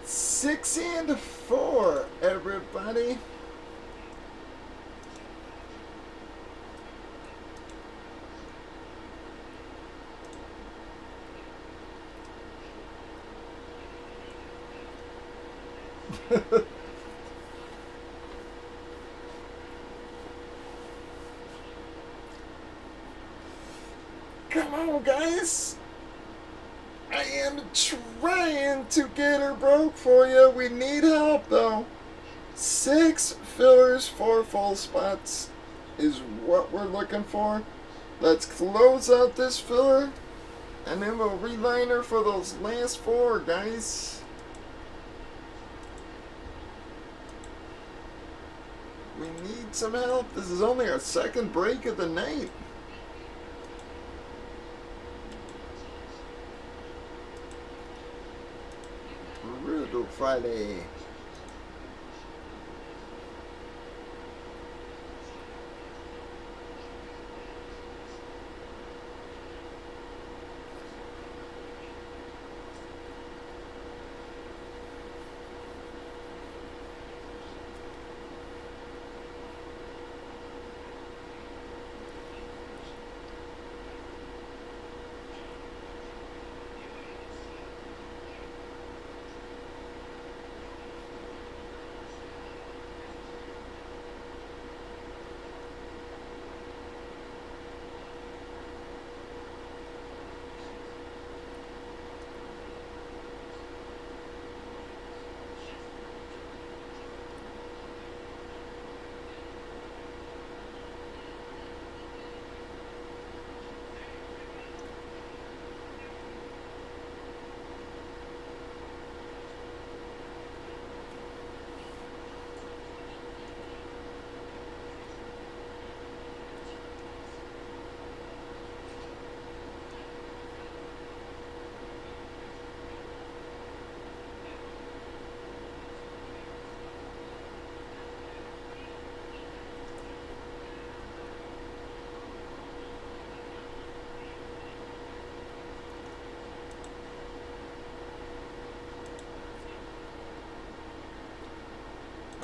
Six and 4, everybody. Come on, guys. I am trying to get her broke for you. We need help, though. 6 fillers, 4 full spots is what we're looking for. Let's close out this filler, and then we'll reline her for those last 4, guys. We need some help. This is only our second break of the night. Brutal Friday.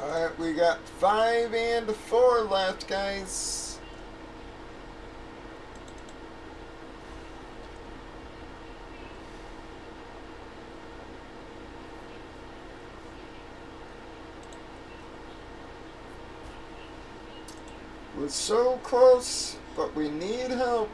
Alright, we got 5 and 4 left, guys. We're so close, but we need help.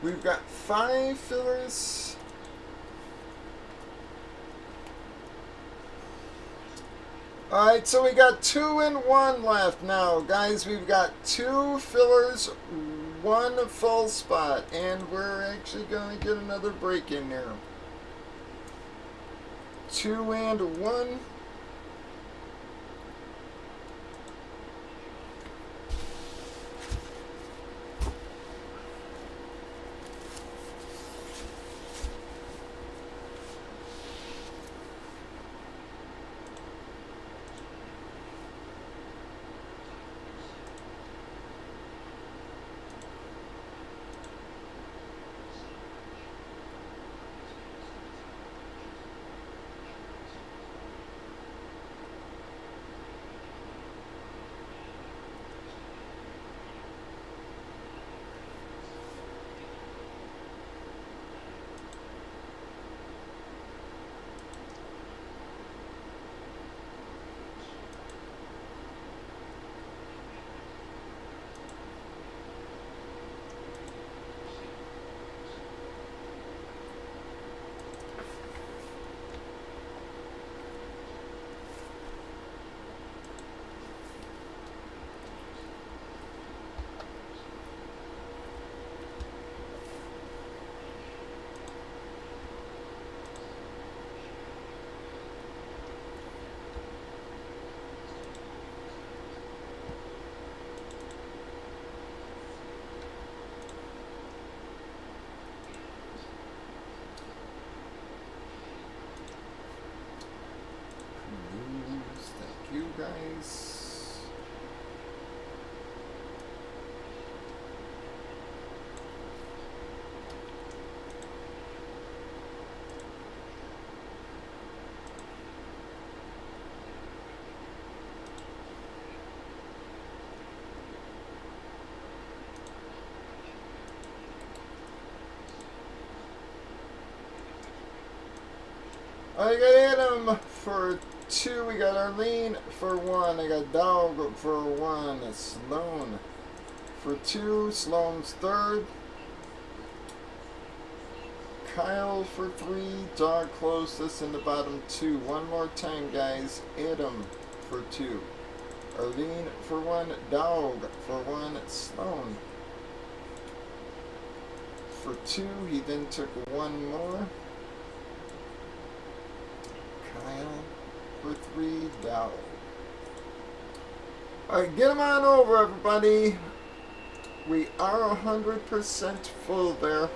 We've got 5 fillers. Alright, so we got 2 and 1 left now. Guys, we've got 2 fillers, 1 full spot. And we're actually going to get another break in there. 2 and 1. You guys. I got Adam for 2. We got Arlene for 1. I got Dog for 1. Sloan for 2. Sloan's 3rd. Kyle for 3. Dog closest in the bottom 2. One more time, guys. Adam for 2. Arlene for 1. Dog for 1. Sloan for 2. He then took 1 more. Kyle for 3, Dow. Alright, get them on over, everybody. We are 100% full there.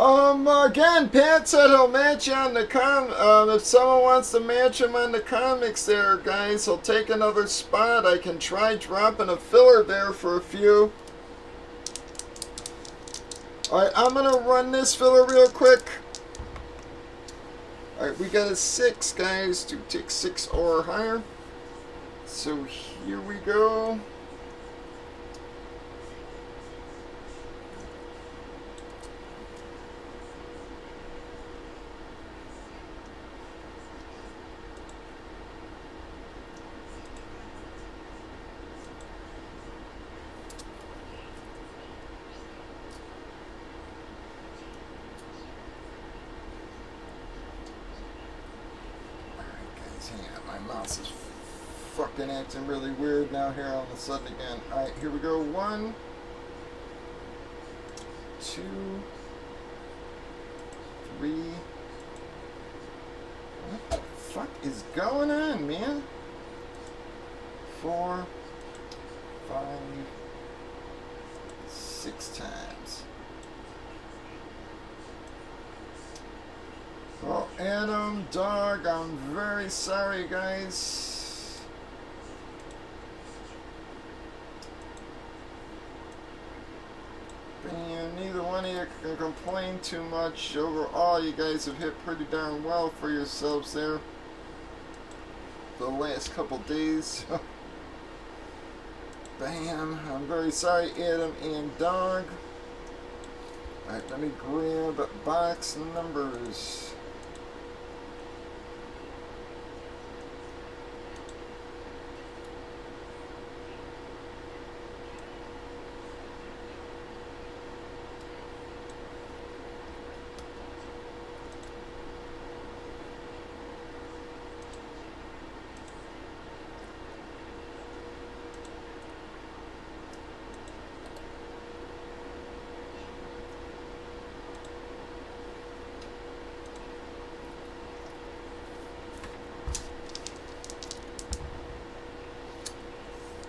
Again, Pat said he'll match you on the if someone wants to match him on the comics there, guys, he'll take another spot. I can try dropping a filler there for a few. Alright, I'm gonna run this filler real quick. Alright, we got a 6, guys, to take 6 or higher. So here we go. Mouse is fucking acting really weird now here all of a sudden again. Alright, here we go. 1, 2, 3. What the fuck is going on, man? 4, 5, 6 times. Well, Adam, Dog, I'm very sorry, guys. And neither one of you can complain too much. Overall, you guys have hit pretty darn well for yourselves there the last couple days. Bam. I'm very sorry, Adam and Dog. Alright, let me grab box numbers.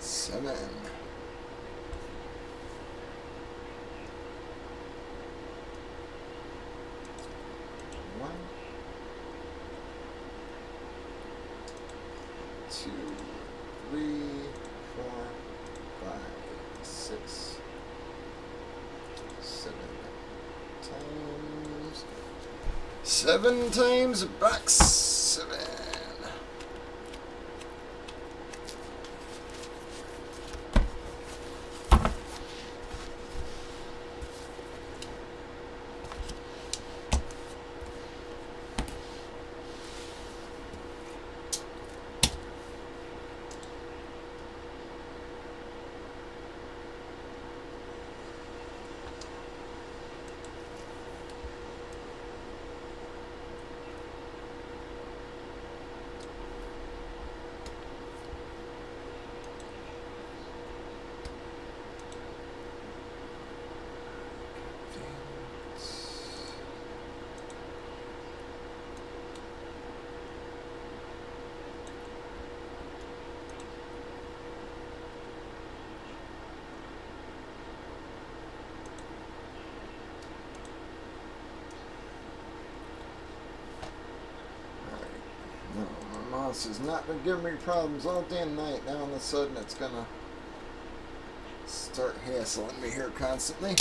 Seven. 1, 2, 3, 4, 5, 6, 7 times. 7 times a box. 7. Mouse has not been giving me problems all day and night. Now all of a sudden it's gonna start hassling me here constantly.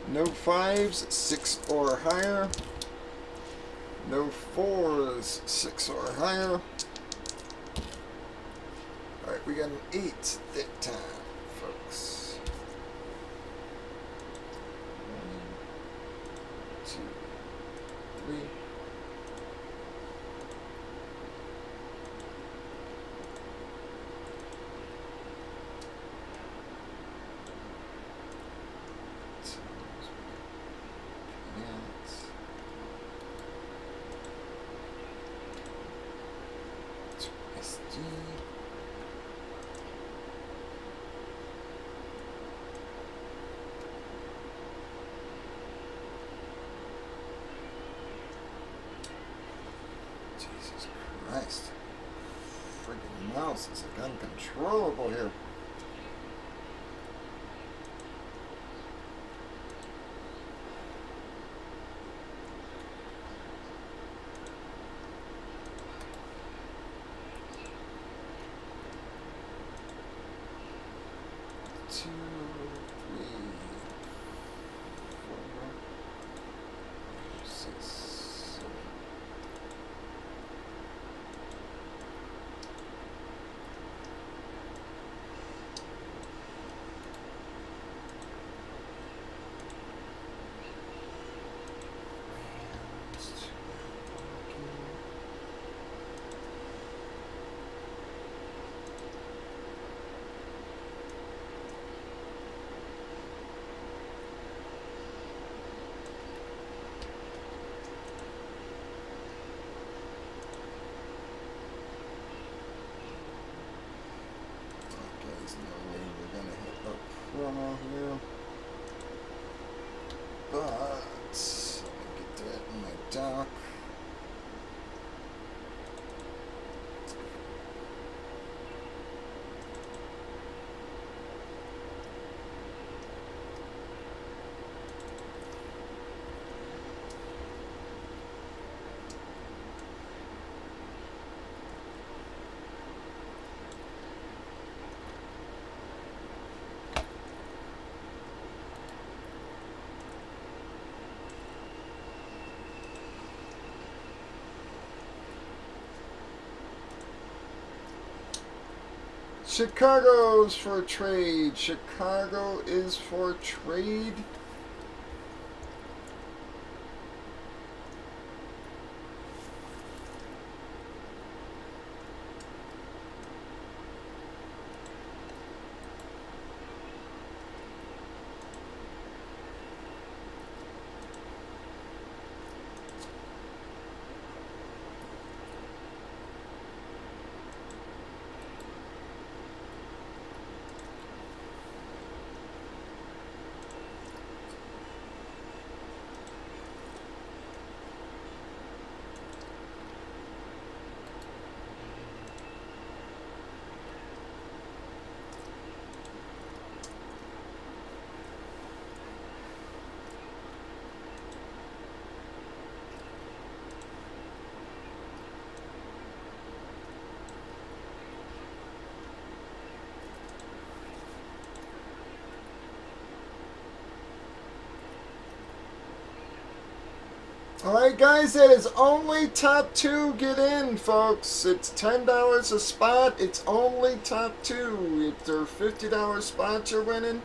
No 5s, 6 or higher. No 4s, 6 or higher. Alright, we got an 8 that time, folks. 1, 2, 3. Jesus Christ. Freaking mouse is like uncontrollable here. but get that in my dock. Chicago's for trade. Chicago is for trade. Alright guys, that is only top 2 get in, folks. It's $10 a spot. It's only top 2. If they're $50 spots you're winning.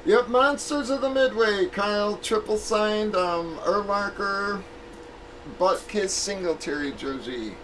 Yep, Monsters of the Midway. Kyle, triple signed, Urlacher, Butt Kiss Singletary jersey.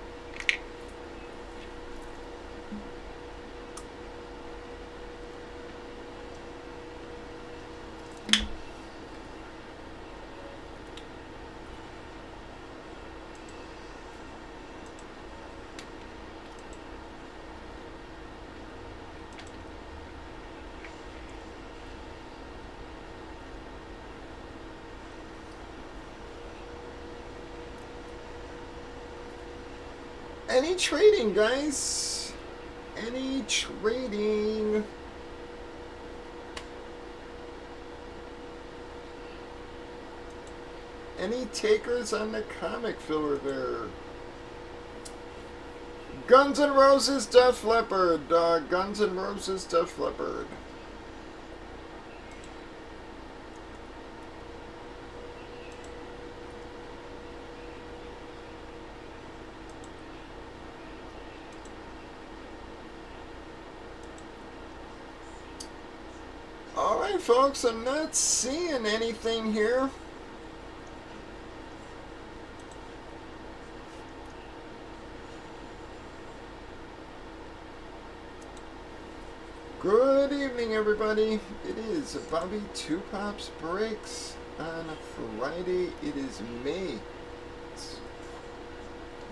Any trading, guys? Any trading? Any takers on the comic filler there? Guns N' Roses, Def Leppard. Guns N' Roses, Def Leppard. Alright folks, I'm not seeing anything here. Good evening everybody. It is Bobby Two Pops Breaks on Friday. It is May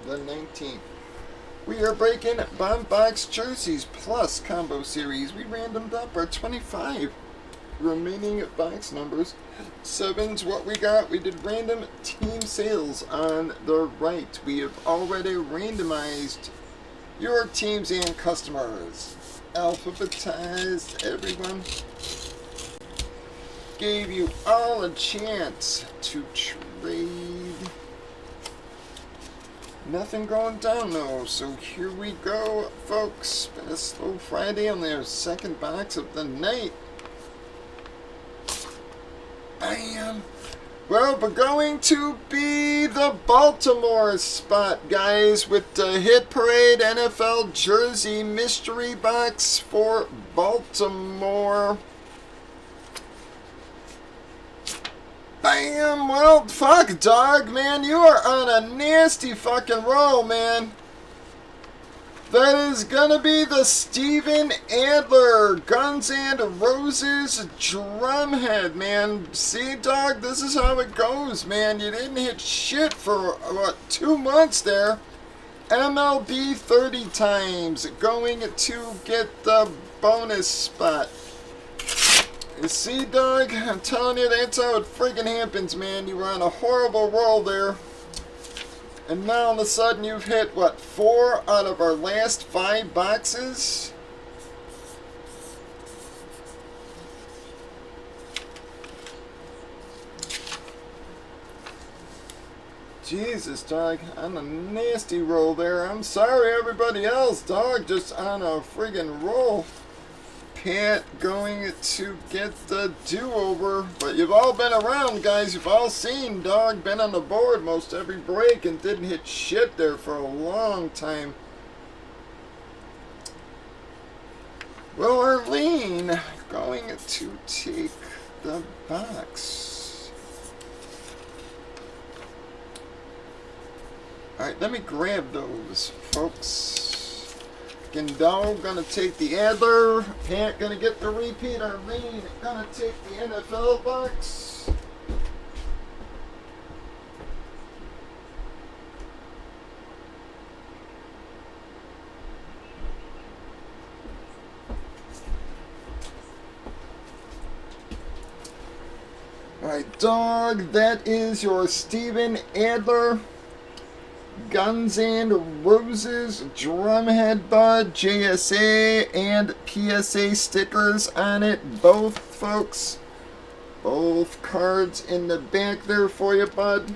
the 19th. We are breaking Bomb Box Jerseys Plus Combo Series. We randomed up our 25 remaining box numbers. 7's what we got. We did random team sales on the right. We have already randomized your teams and customers. Alphabetized everyone. Gave you all a chance to trade. Nothing going down though, so here we go, folks. Been a slow Friday on their second box of the night. Bam! Well, we're going to be the Baltimore spot, guys, with the Hit Parade NFL Jersey Mystery Box for Baltimore. Bam! Well, fuck, dog, man. You are on a nasty fucking roll, man. That is gonna be the Steven Adler Guns N' Roses Drumhead, man. See, dog, this is how it goes, man. You didn't hit shit for, what, 2 months there. MLB 30 times going to get the bonus spot. You see, Doug? I'm telling you, that's how it friggin' happens, man. You were on a horrible roll there. And now all of a sudden you've hit, what, 4 out of our last 5 boxes? Jesus, dog, on a nasty roll there. I'm sorry, everybody else, dog, just on a friggin' roll. Pat going to get the do-over. But you've all been around, guys. You've all seen dog been on the board most every break and didn't hit shit there for a long time. Well, Arlene going to take the box. Alright, let me grab those, folks. Gendal gonna take the Adler. Pat gonna get the repeat. Arlene gonna take the NFL box. Alright, dog, that is your Steven Adler. Guns and Roses, Drumhead Bud, JSA, and PSA stickers on it. Both, folks. Both cards in the back there for you, bud.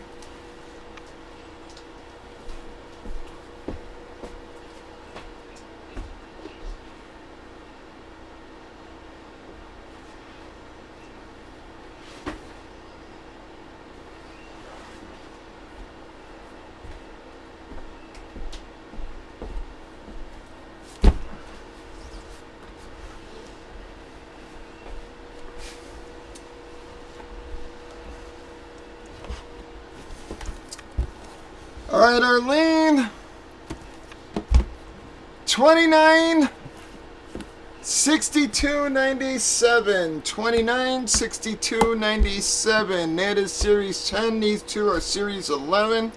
All right, Arlene. 29, 62, 97. 29, 62, 97. That is Series 10. These two are Series 11.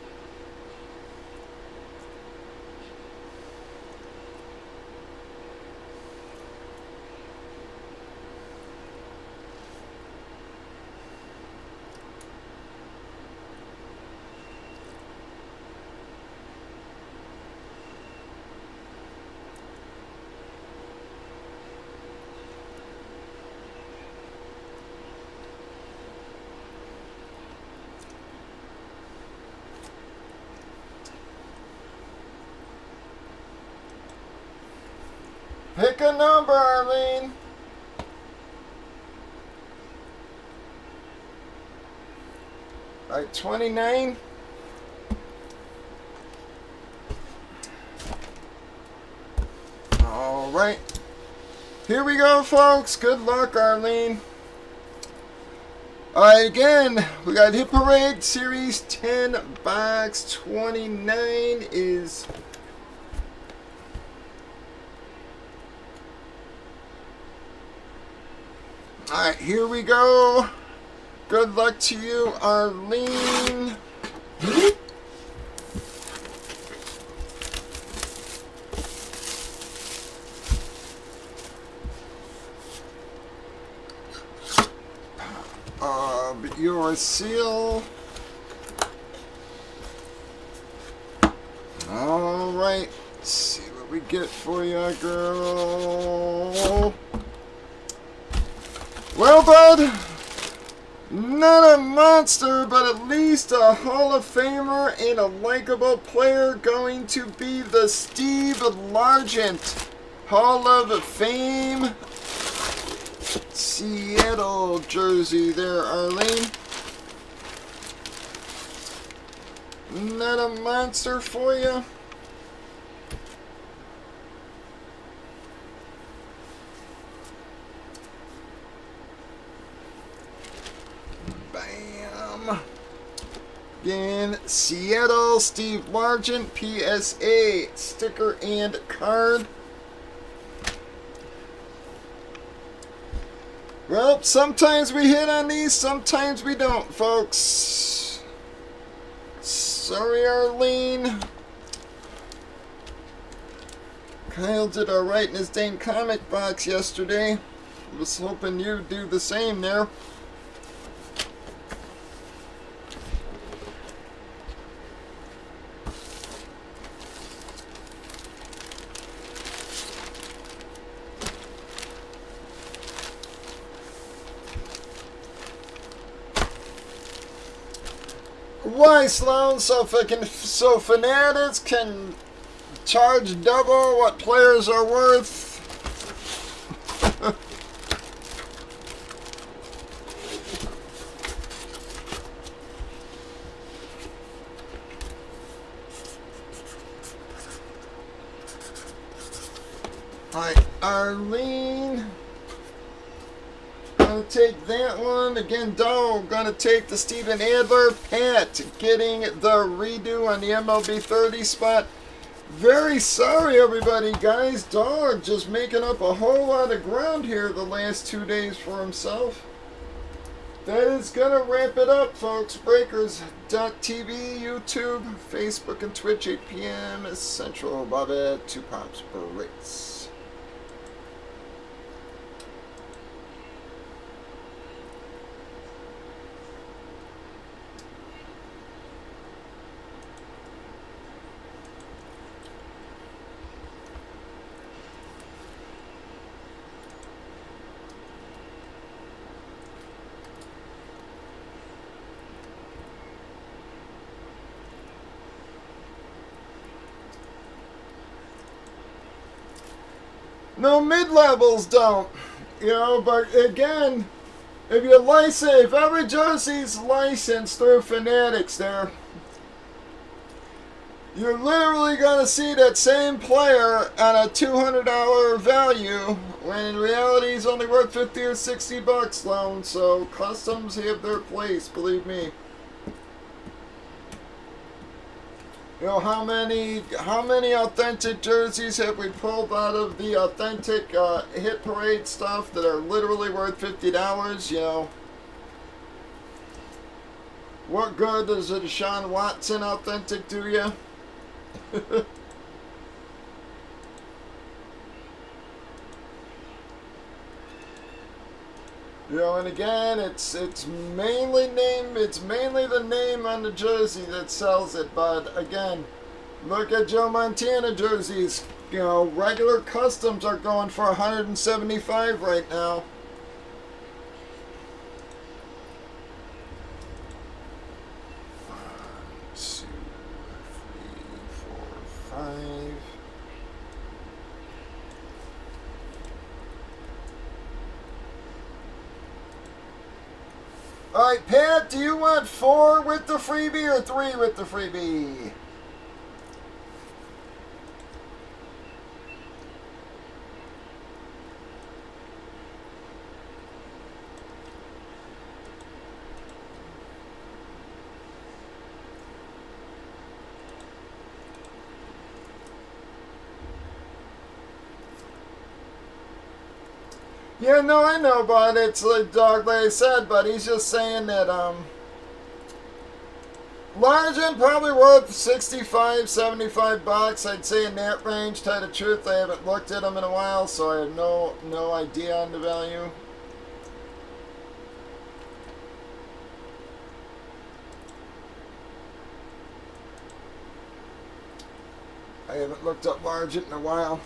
Pick a number, Arlene. All right, 29. All right. Here we go, folks. Good luck, Arlene. All right, again, we got Hit Parade Series 10 box 29 is... Alright, here we go. Good luck to you, Arlene. Your seal. Alright, let's see what we get for you, girl. Well, bud, not a monster, but at least a Hall of Famer and a likable player going to be the Steve Largent Hall of Fame Seattle jersey there, Arlene. Not a monster for you. Bam. Again, Seattle, Steve Largent, PSA, sticker and card. Well, sometimes we hit on these, sometimes we don't, folks. Sorry, Arlene. Kyle did alright in his dang comic box yesterday. Was hoping you'd do the same there. Why, Sloan? So fanatics can charge double what players are worth. Alright, Arlene. Gonna take that one. Again, Doe, gonna take the Steven Adler. Pat getting the redo on the MLB 30 spot. Very sorry, everybody, guys. Dog just making up a whole lot of ground here the last 2 days for himself. That is gonna wrap it up, folks. Breakers.tv, YouTube, Facebook, and Twitch, 8 p.m. Central. Bobby, 2 pops per race. No mid-levels don't, you know, but again, if you're licensed, if every jersey's licensed through Fanatics there, you're literally going to see that same player at a $200 value, when in reality he's only worth 50 or 60 bucks, Lone, so customs have their place, believe me. You know, how many authentic jerseys have we pulled out of the authentic hit parade stuff that are literally worth $50? You know, what good does a Deshaun Watson authentic do you? You know, and again, it's mainly the name on the jersey that sells it. But again, look at Joe Montana jerseys. You know, regular customs are going for $175 right now. 1, 2, 3, 4, 5. Alright, Pat, do you want 4 with the freebie or 3 with the freebie? Yeah, no, I know, but it's like Dog, like I said, but he's just saying that, Largent probably worth 65, 75 bucks. I'd say in that range. To tell you the truth, I haven't looked at them in a while, so I have no idea on the value. I haven't looked up Largent in a while.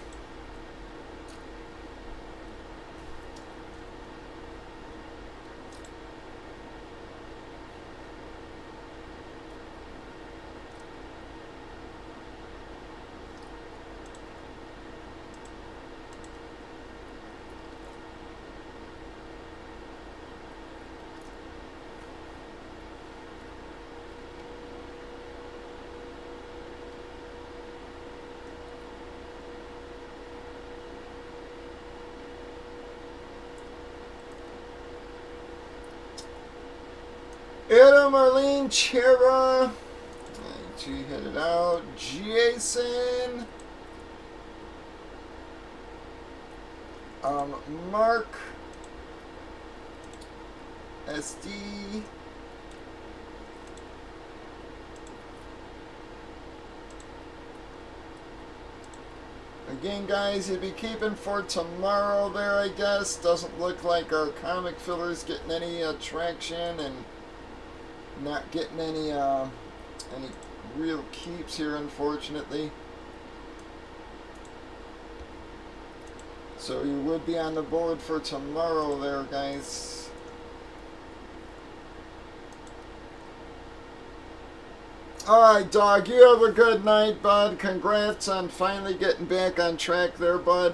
Adam, Arlene, Chera. She hit it out. Jason. Mark. SD. Again, guys, you'll be keeping for tomorrow there, I guess. Doesn't look like our comic filler's getting any traction and not getting any real keeps here, unfortunately. So you would be on the board for tomorrow there, guys. Alright, dog, you have a good night, bud. Congrats on finally getting back on track there, bud.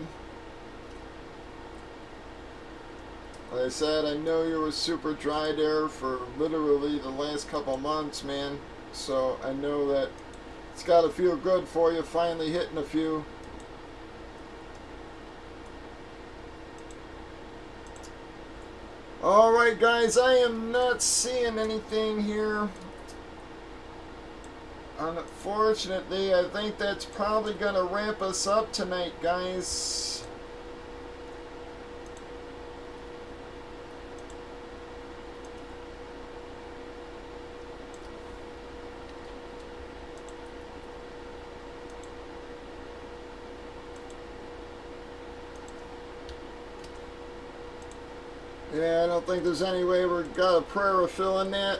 Like I said, I know you were super dry there for literally the last couple months, man. So I know that it's got to feel good for you finally hitting a few. Alright, guys, I am not seeing anything here. Unfortunately, I think that's probably going to wrap us up tonight, guys. Yeah, I don't think there's any way we've got a prayer of filling that.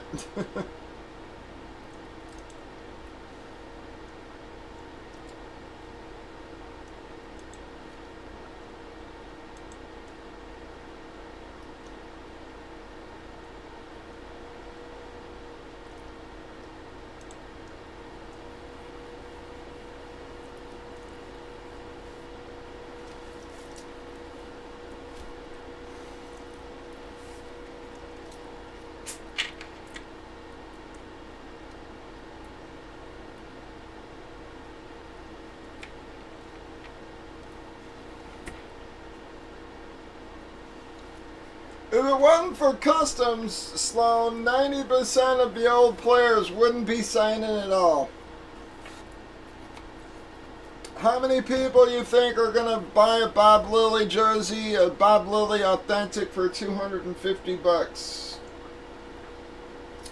If it wasn't for customs, Sloan, 90% of the old players wouldn't be signing at all. How many people you think are going to buy a Bob Lilly jersey, a Bob Lilly Authentic for $250?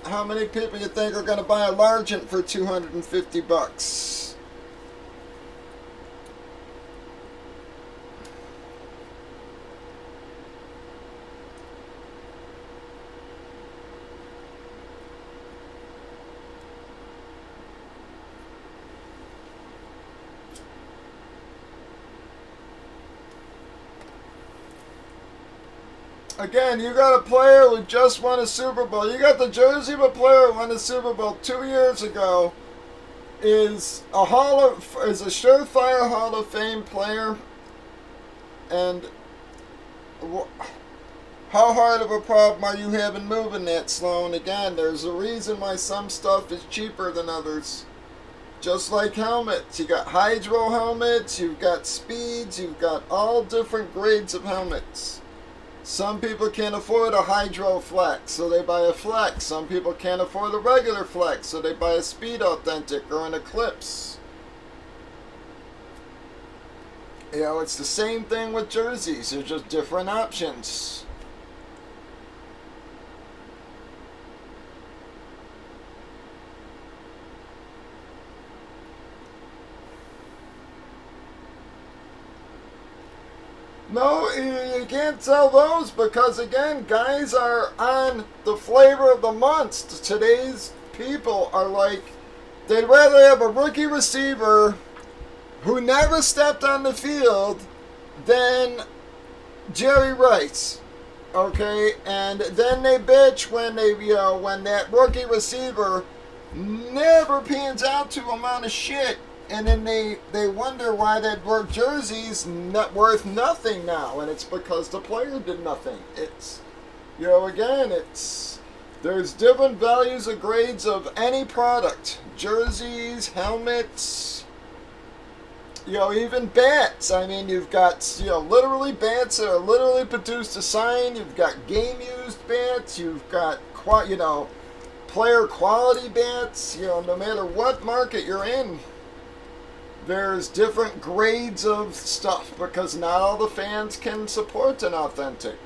How many people you think are going to buy a Largent for $250? Again, you got a player who just won a Super Bowl. You got the jersey of a player who won a Super Bowl 2 years ago. Is a surefire Hall of Fame player. And how hard of a problem are you having moving that, Sloan? Again, there's a reason why some stuff is cheaper than others. Just like helmets. You got hydro helmets, you've got speeds, you've got all different grades of helmets. Some people can't afford a Hydro Flex, so they buy a Flex. Some people can't afford a regular Flex, so they buy a Speed Authentic or an Eclipse. You know, it's the same thing with jerseys. They're just different options. No, you can't sell those because, again, guys are on the flavor of the months. Today's people are like, they'd rather have a rookie receiver who never stepped on the field than Jerry Rice. Okay, and then they bitch when when that rookie receiver never pans out to amount of shit. And then they wonder why that jersey's not worth nothing now. And it's because the player did nothing. It's, again, there's different values or grades of any product. Jerseys, helmets, even bats. I mean, you've got, literally bats that are literally produced to sign. You've got game-used bats. You've got, player quality bats. No matter what market you're in, there's different grades of stuff because not all the fans can support an Authentic.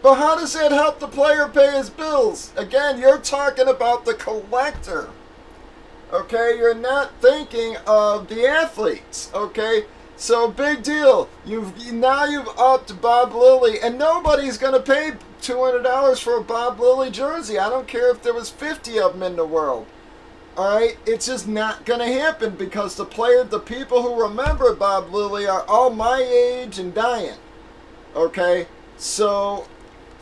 But how does that help the player pay his bills? Again, you're talking about the collector. Okay, you're not thinking of the athletes. Okay, so big deal. You've upped Bob Lilly, and nobody's gonna pay $200 for a Bob Lilly jersey. I don't care if there was 50 of them in the world. All right, it's just not gonna happen because the people who remember Bob Lilly are all my age and dying. Okay, so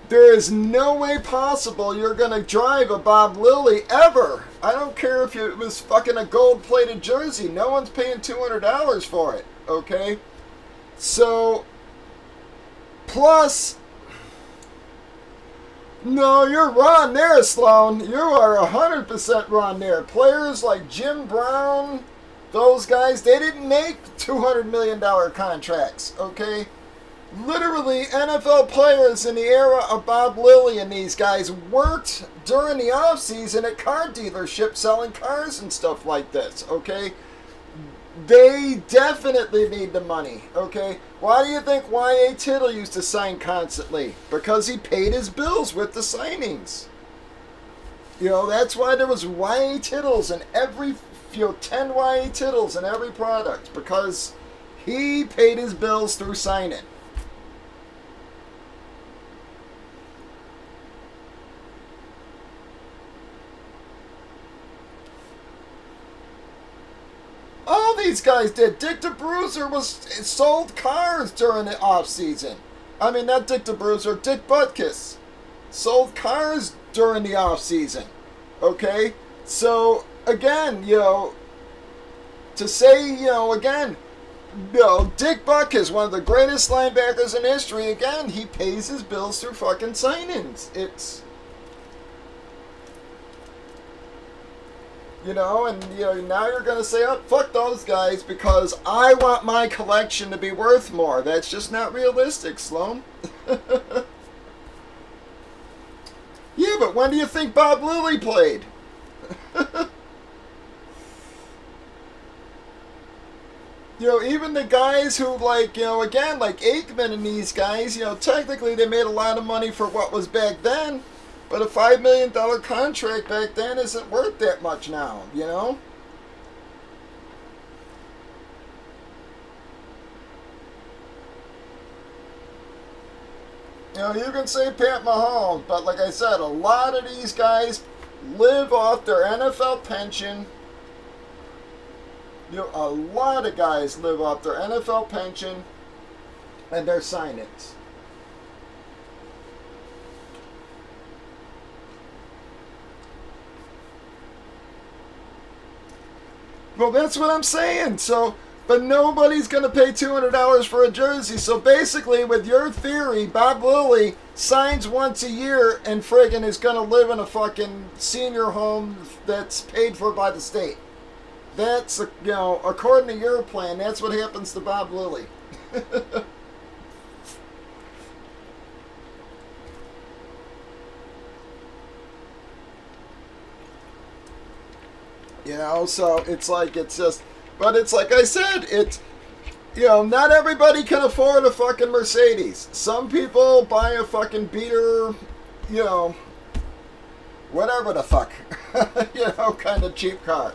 there is no way possible you're going to drive a Bob Lilly ever. I don't care if it was fucking a gold-plated jersey. No one's paying $200 for it, okay? So, plus, no, you're wrong there, Sloan. You are 100% wrong there. Players like Jim Brown, those guys, they didn't make $200 million contracts, okay? Literally, NFL players in the era of Bob Lilly and these guys worked during the offseason at car dealerships selling cars and stuff like this, okay? They definitely need the money, okay? Why do you think Y.A. Tittle used to sign constantly? Because he paid his bills with the signings. You know, that's why there was Y.A. Tittles in every, 10 Y.A. Tittles in every product. Because he paid his bills through signing. All these guys did. Dick DeBruiser sold cars during the off season. I mean, not Dick DeBruiser, Dick Butkus sold cars during the off season. Okay, so again, to say, again, Dick Butkus, one of the greatest linebackers in history. Again, he pays his bills through fucking signings. It's and now you're going to say, oh, fuck those guys because I want my collection to be worth more. That's just not realistic, Sloan. Yeah, but when do you think Bob Lilly played? Even the guys who, like Aikman and these guys, technically they made a lot of money for what was back then. But a $5 million contract back then isn't worth that much now, You can say Pat Mahomes, but like I said, a lot of these guys live off their NFL pension. A lot of guys live off their NFL pension and their signings. Well, that's what I'm saying. So, but nobody's going to pay $200 for a jersey. So basically, with your theory, Bob Lilly signs once a year and friggin' is going to live in a fucking senior home that's paid for by the state. That's, according to your plan, that's what happens to Bob Lilly. So it's like, but it's like I said, not everybody can afford a fucking Mercedes. Some people buy a fucking beater, whatever the fuck, kind of cheap car.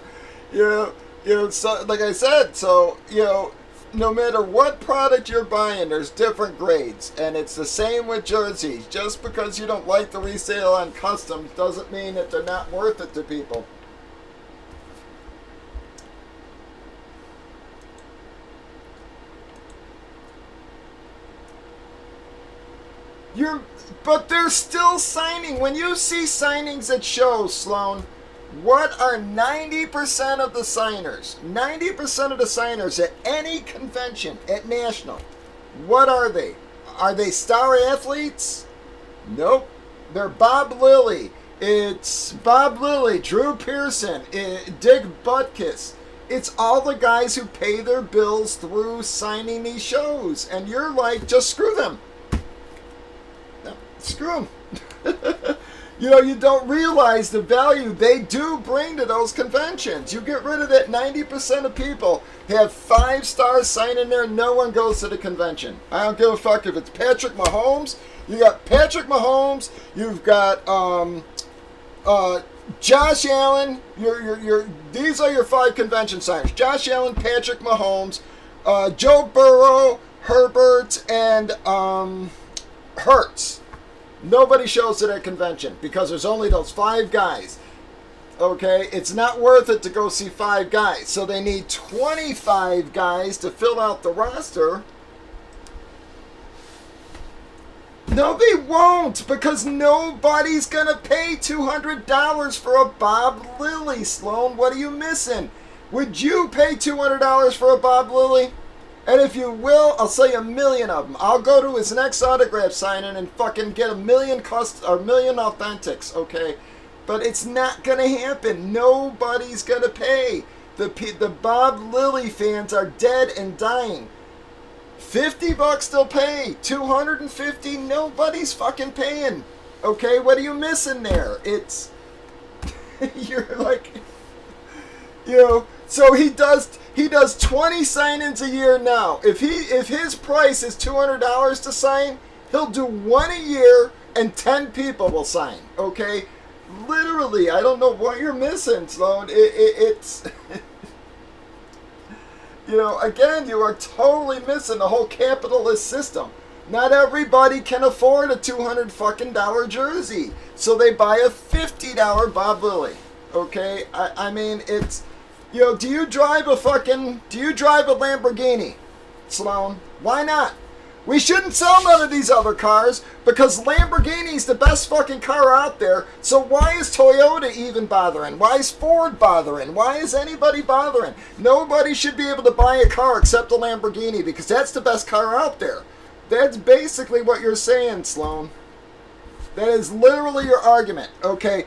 So like I said, so, no matter what product you're buying, there's different grades. And it's the same with jerseys. Just because you don't like the resale on customs doesn't mean that they're not worth it to people. But they're still signing. When you see signings at shows, Sloan, what are 90% of the signers? 90% of the signers at any convention, at National, what are they? Are they star athletes? Nope. They're Bob Lilly. It's Bob Lilly, Drew Pearson, Dick Butkus. It's all the guys who pay their bills through signing these shows. And you're like, just screw them. Screw them. You don't realize the value they do bring to those conventions. You get rid of that 90% of people have 5 stars signing there, no one goes to the convention. I don't give a fuck if it's Patrick Mahomes, You got Patrick Mahomes. You've got Josh Allen. These are your 5 convention signers. Josh Allen, Patrick Mahomes, Joe Burrow, Herbert, and Hurts. Nobody shows at that convention because there's only those 5 guys. Okay, it's not worth it to go see 5 guys. So they need 25 guys to fill out the roster. No, they won't, because nobody's going to pay $200 for a Bob Lilly, Sloan. What are you missing? Would you pay $200 for a Bob Lilly? And if you will, I'll sell you 1 million of them. I'll go to his next autograph signing and fucking get 1 million million authentics, okay? But it's not going to happen. Nobody's going to pay. The Bob Lilly fans are dead and dying. $50 they'll pay. $250, nobody's fucking paying. Okay, what are you missing there? It's you're like, you know. So he does 20 sign-ins a year now. If his price is $200 to sign, he'll do 1 a year, and 10 people will sign. Okay, literally, I don't know what you're missing, Sloan. It's. You know, again, you are totally missing the whole capitalist system. Not everybody can afford a $200 jersey, so they buy a $50 Bob Lilly. Okay, I mean, it's, you know, do you drive a Lamborghini, Sloan? Why not? We shouldn't sell none of these other cars because Lamborghini's the best fucking car out there. So why is Toyota even bothering? Why is Ford bothering? Why is anybody bothering? Nobody should be able to buy a car except a Lamborghini because that's the best car out there. That's basically what you're saying, Sloan. That is literally your argument. Okay,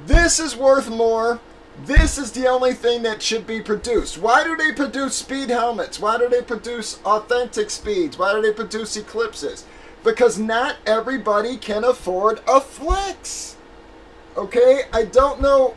this is worth more. This is the only thing that should be produced. Why do they produce speed helmets? Why do they produce authentic speeds? Why do they produce eclipses? Because not everybody can afford a flex. Okay? I don't know.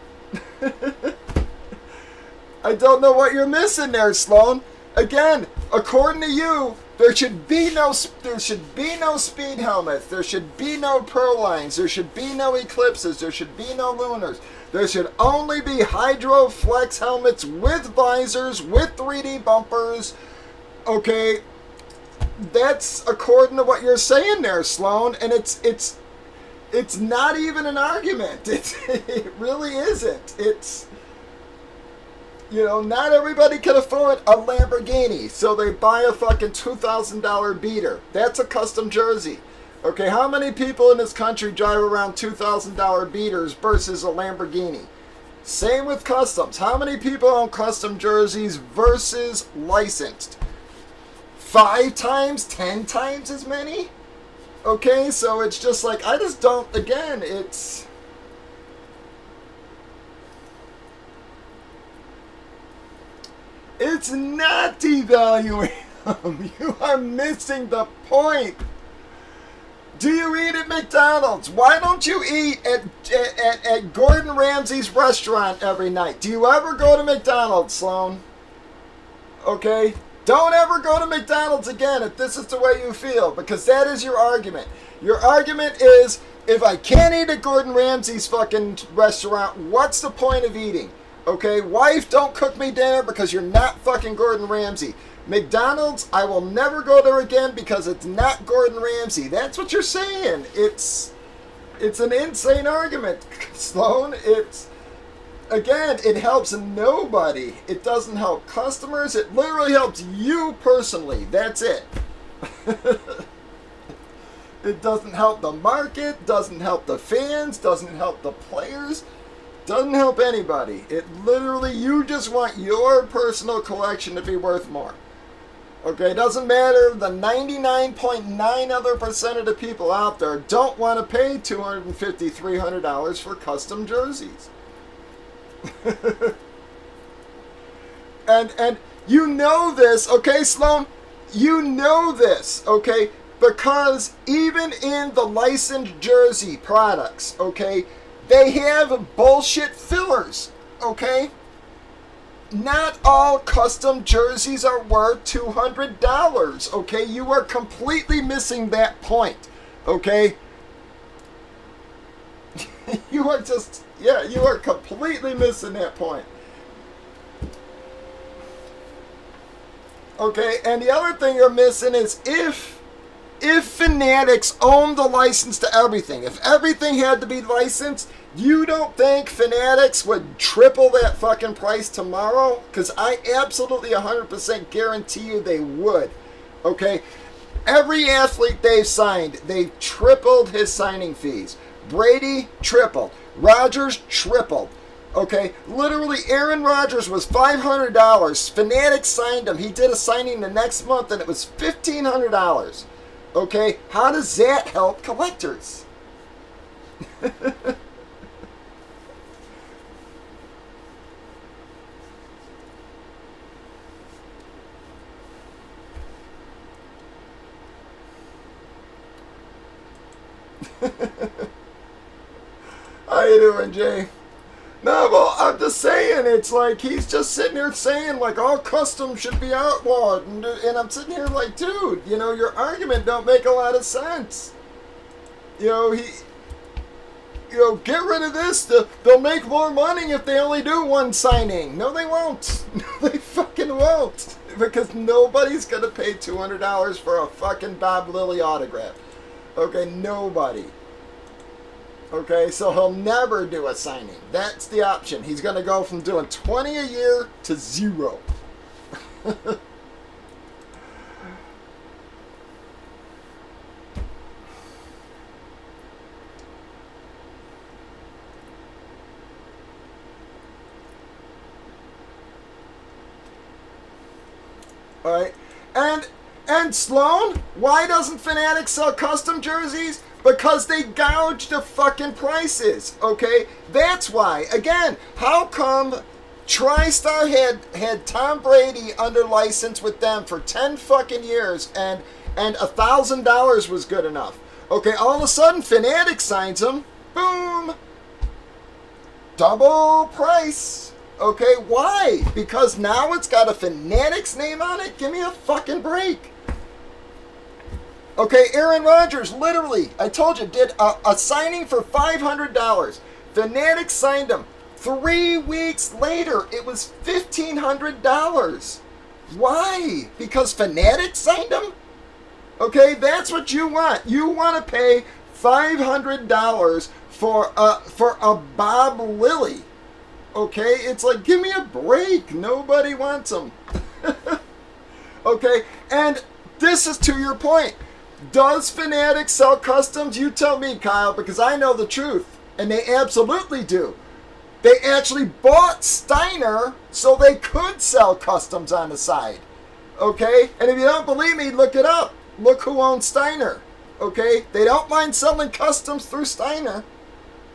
I don't know what you're missing there, Sloan. Again, according to you, there should be no speed helmets. There should be no pro lines. There should be no eclipses. There should be no lunars. There should only be Hydro Flex helmets with visors, with 3D bumpers. Okay, that's according to what you're saying there, Sloan, and it's not even an argument. It really isn't. It's, you know, not everybody can afford a Lamborghini, so they buy a fucking $2,000 beater. That's a custom jersey. Okay, how many people in this country drive around $2,000 beaters versus a Lamborghini? Same with customs. How many people own custom jerseys versus licensed? 5 times, 10 times as many? Okay, so it's just like, I just don't, again, it's not devaluing them. You are missing the point. Do you eat at McDonald's? Why don't you eat at Gordon Ramsay's restaurant every night? Do you ever go to McDonald's, Sloan? Okay? Don't ever go to McDonald's again if this is the way you feel, because that is your argument. Your argument is, if I can't eat at Gordon Ramsay's fucking restaurant, what's the point of eating? Okay? Wife, don't cook me dinner because you're not fucking Gordon Ramsay. McDonald's, I will never go there again because it's not Gordon Ramsay. That's what you're saying. It's an insane argument, Sloan. It's, again, it helps nobody. It doesn't help customers. It literally helps you personally. That's it. It doesn't help the market, doesn't help the fans, doesn't help the players, doesn't help anybody. It literally, you just want your personal collection to be worth more. Okay, it doesn't matter. The 99.9 other percent of the people out there don't want to pay $250, $300 for custom jerseys. and you know this, okay, Sloan? You know this, okay? Because even in the licensed jersey products, okay, they have bullshit fillers, okay? Not all custom jerseys are worth $200, okay? You are completely missing that point, Okay? You are just, yeah, you are completely missing that point. Okay, and the other thing you're missing is if Fanatics owned the license to everything, if everything had to be licensed, you don't think Fanatics would triple that fucking price tomorrow? Because I absolutely 100% guarantee you they would. Okay? Every athlete they've signed, they've tripled his signing fees. Brady, tripled. Rodgers, tripled. Okay? Literally, Aaron Rodgers was $500. Fanatics signed him. He did a signing the next month, and it was $1,500. Okay? How does that help collectors? How you doing, Jay? No, well, I'm just saying, it's like he's just sitting here saying, like, all customs should be outlawed. And I'm sitting here like, dude, you know, your argument don't make a lot of sense. You know, get rid of this. They'll make more money if they only do one signing. No, they won't. No, they fucking won't. Because nobody's going to pay $200 for a fucking Bob Lilly autograph. Okay, nobody. Okay, so he'll never do a signing. That's the option. He's going to go from doing 20 a year to 0. All right, and Sloan, why doesn't Fanatics sell custom jerseys? Because they gouged the fucking prices, okay? That's why. Again, how come TriStar had Tom Brady under license with them for 10 fucking years and $1,000 was good enough? Okay, all of a sudden Fanatics signs him, boom, double price. Okay, why? Because now it's got a Fanatics name on it? Give me a fucking break. Okay, Aaron Rodgers, literally, I told you, did a signing for $500. Fanatics signed him. 3 weeks later, it was $1,500. Why? Because Fanatics signed him? Okay, that's what you want. You want to pay $500 for a Bob Lilly. Okay, it's like, give me a break. Nobody wants them. Okay, and this is to your point. Does Fanatics sell customs? You tell me, Kyle, because I know the truth. And they absolutely do. They actually bought Steiner so they could sell customs on the side. Okay? And if you don't believe me, look it up. Look who owns Steiner. Okay? They don't mind selling customs through Steiner.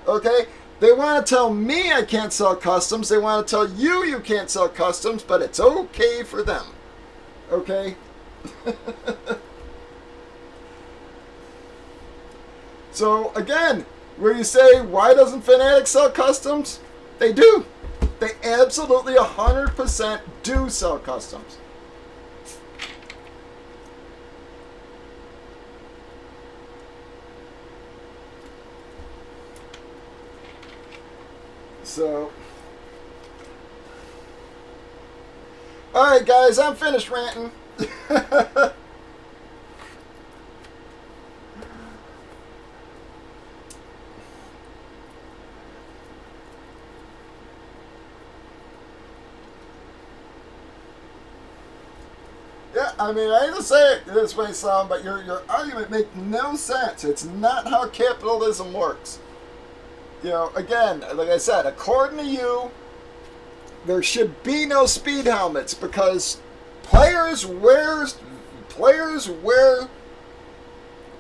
Okay? They want to tell me I can't sell customs. They want to tell you you can't sell customs, but it's okay for them. Okay? So, again, where you say, why doesn't Fanatics sell customs? They do. They absolutely 100% do sell customs. So, alright guys, I'm finished ranting. Yeah, I mean, I hate to say it this way, Sam, but your argument makes no sense. It's not how capitalism works. You know, again, like I said, according to you, there should be no speed helmets because players wear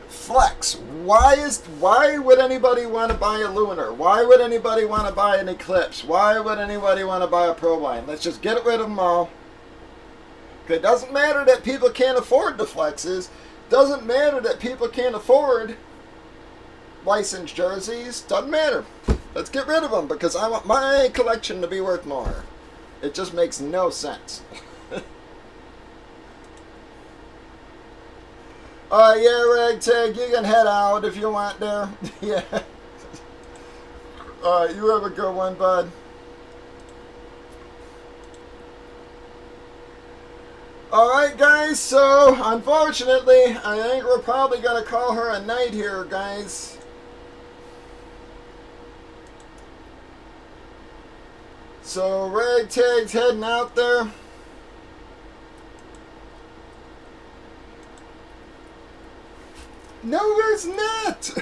flex. Why would anybody want to buy a Lunar? Why would anybody want to buy an Eclipse? Why would anybody want to buy a Pro Line? Let's just get rid of them all. It doesn't matter that people can't afford the flexes. Doesn't matter that people can't afford licensed jerseys. Doesn't matter. Let's get rid of them because I want my collection to be worth more. It just makes no sense. Yeah, Ragtag, you can head out if you want there. Yeah. You have a good one, bud. Alright, guys, so unfortunately, I think we're probably going to call her a night here, guys. So, Ragtag's heading out there. No, there's not!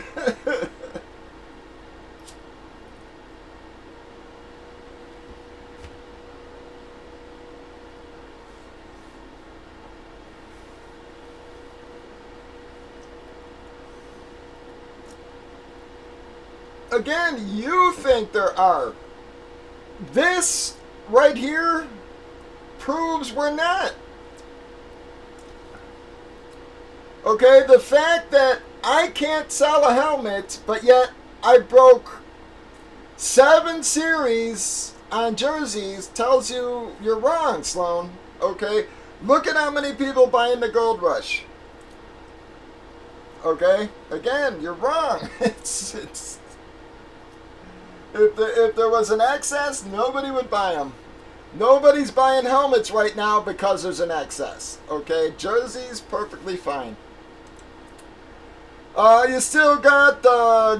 Again, you think there are. This right here proves we're not. Okay, the fact that I can't sell a helmet, but yet I broke 7 series on jerseys tells you you're wrong, Sloan. Okay, look at how many people buying the Gold Rush. Okay, again, you're wrong. It's if there was an excess, nobody would buy them. Nobody's buying helmets right now because there's an excess. Okay, jerseys perfectly fine. You still got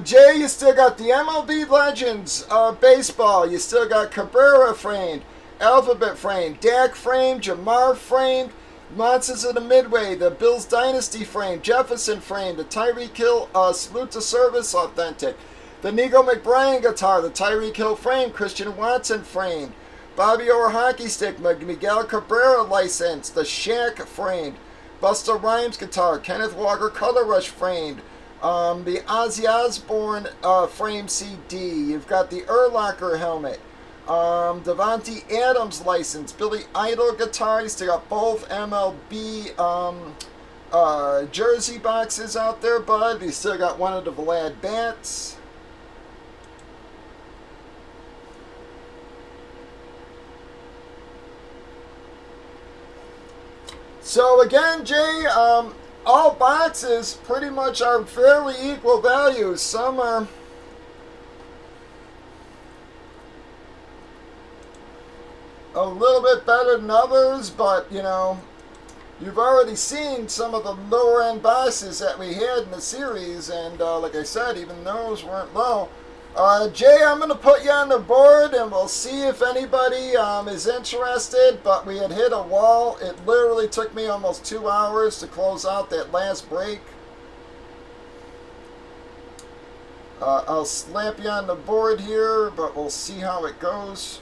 Jay. You still got the MLB Legends baseball. You still got Cabrera framed, Alphabet framed, Dak framed, Jamar framed, Monsters of the Midway, the Bills Dynasty frame, Jefferson frame, the Tyreek Hill Salute to Service authentic, the Nico McBrien guitar, the Tyreek Hill frame, Christian Watson framed, Bobby Orr hockey stick, Miguel Cabrera license, the Shaq framed, Busta Rhymes guitar, Kenneth Walker Color Rush framed, the Ozzy Osbourne frame CD. You've got the Urlacher helmet, Devontae Adams license, Billy Idol guitar. You still got both MLB jersey boxes out there, bud. You still got one of the Vlad bats. So again, Jay, all boxes pretty much are fairly equal values. Some are a little bit better than others, but you know, you've already seen some of the lower end boxes that we had in the series, and like I said, even those weren't low. Jay, I'm going to put you on the board, and we'll see if anybody is interested, but we had hit a wall. It literally took me almost 2 hours to close out that last break. I'll slap you on the board here, but we'll see how it goes.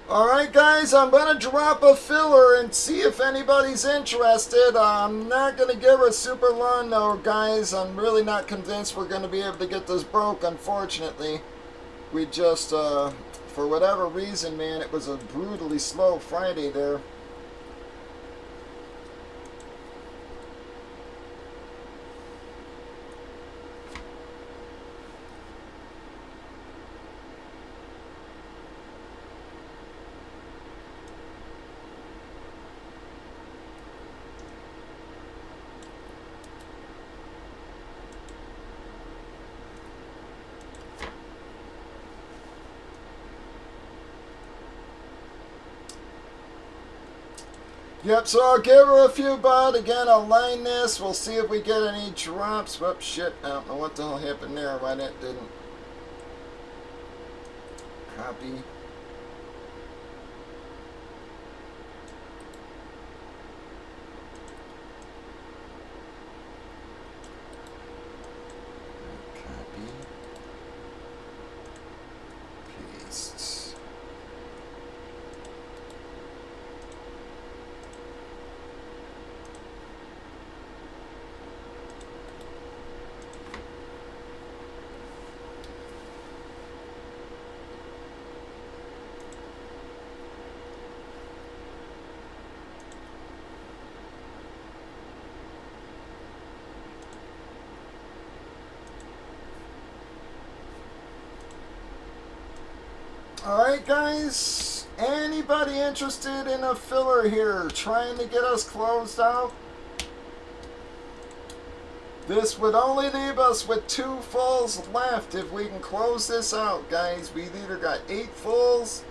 Alright guys, I'm going to drop a filler and see if anybody's interested. I'm not going to give a super long though, guys. I'm really not convinced we're going to be able to get this broke, unfortunately. We just, for whatever reason, man, it was a brutally slow Friday there. Yep, so I'll give her a few, bud. Again, I'll line this. We'll see if we get any drops. Whoops, shit. I don't know what the hell happened there. Why that didn't. Copy. Copy. Paste. Alright, guys. Anybody interested in a filler here trying to get us closed out? This would only leave us with 2 fulls left if we can close this out, guys. We've either got 8 fulls,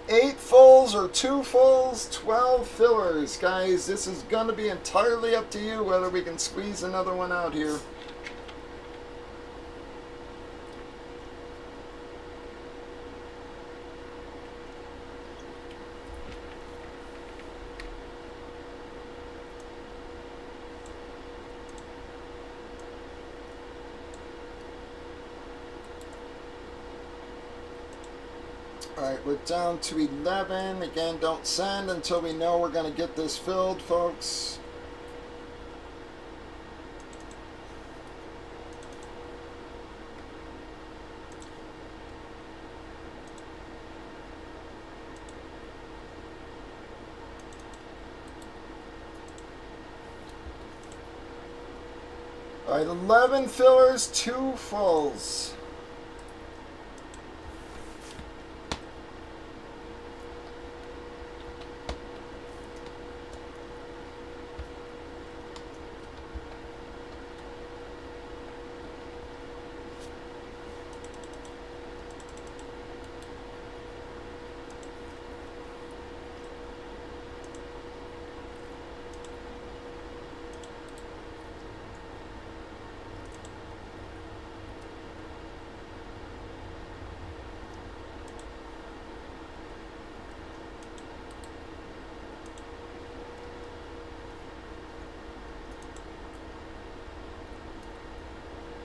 8 fulls or 2 fulls, 12 fillers, guys. This is going to be entirely up to you whether we can squeeze another one out here. Alright, we're down to 11. Again, don't send until we know we're going to get this filled, folks. Alright, 11 fillers, 2 fulls.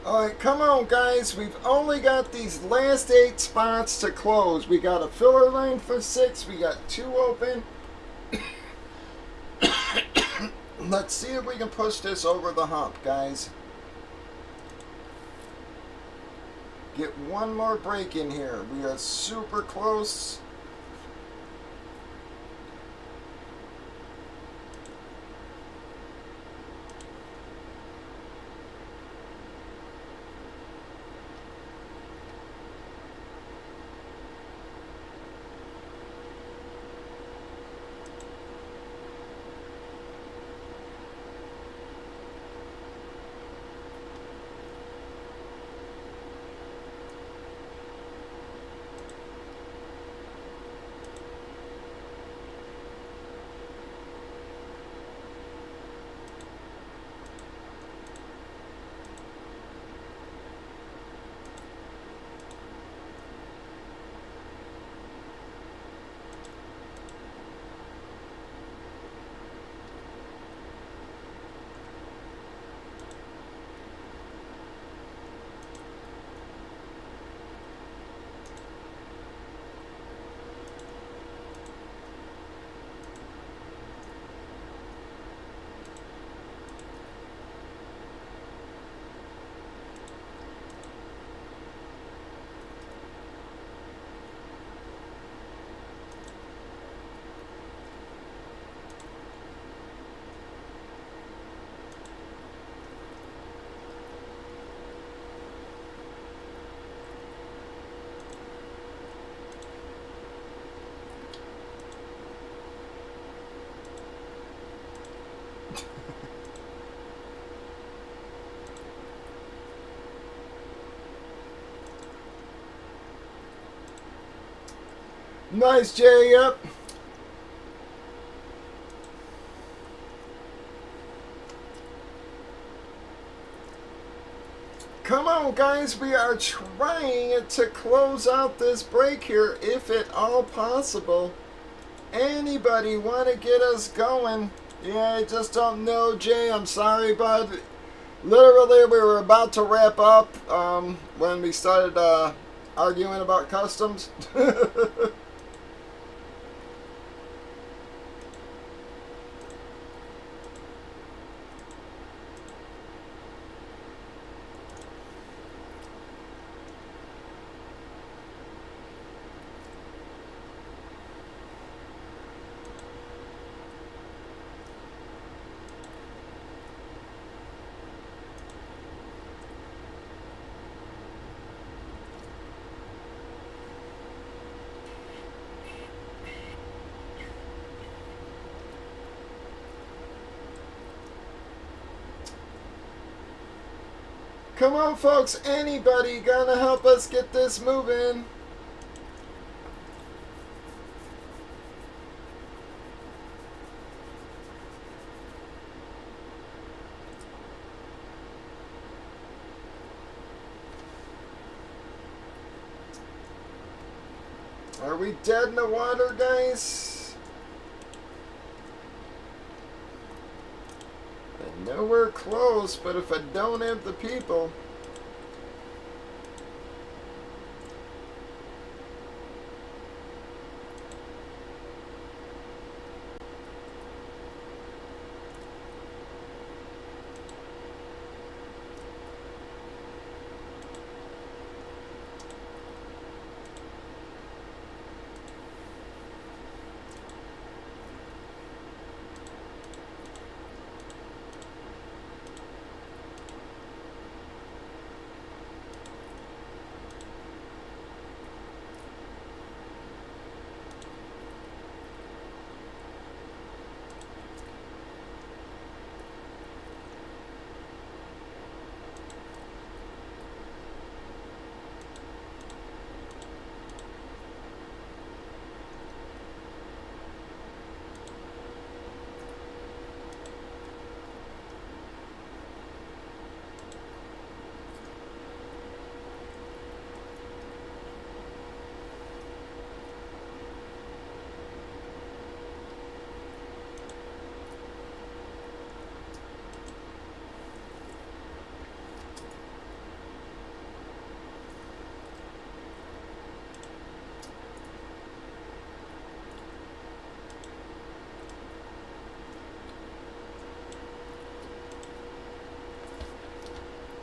Alright, come on, guys. We've only got these last 8 spots to close. We got a filler line for 6. We got 2 open. Let's see if we can push this over the hump, guys. Get one more break in here. We are super close. Nice, Jay, yep. Come on, guys. We are trying to close out this break here, if at all possible. Anybody want to get us going? Yeah, I just don't know, Jay. I'm sorry, bud. Literally, we were about to wrap up when we started arguing about customs. Come on, folks. Anybody gonna help us get this moving? Are we dead in the water, guys? I know we're close, but if I don't have the people...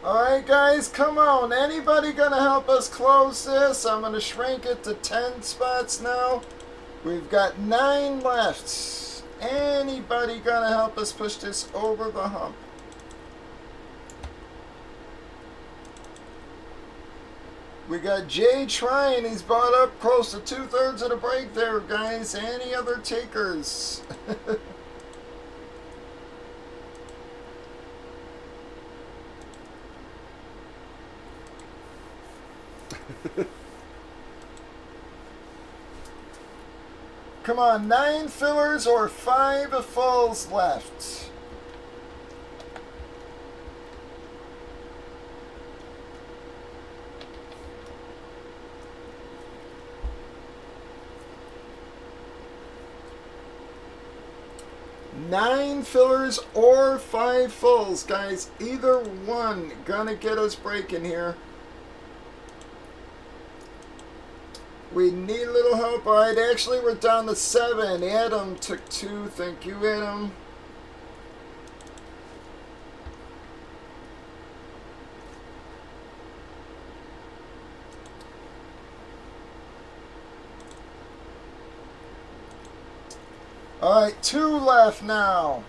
Alright guys, come on. Anybody gonna help us close this? I'm gonna shrink it to 10 spots now. We've got 9 left. Anybody gonna help us push this over the hump? We got Jay trying. He's bought up close to 2/3 of the break there, guys. Any other takers? Come on, 9 fillers or 5 fulls left. Nine fillers or 5 fulls, guys. Either one gonna get us breaking here. We need a little help. Alright, actually we're down to 7. Adam took 2. Thank you, Adam. Alright, 2 left now.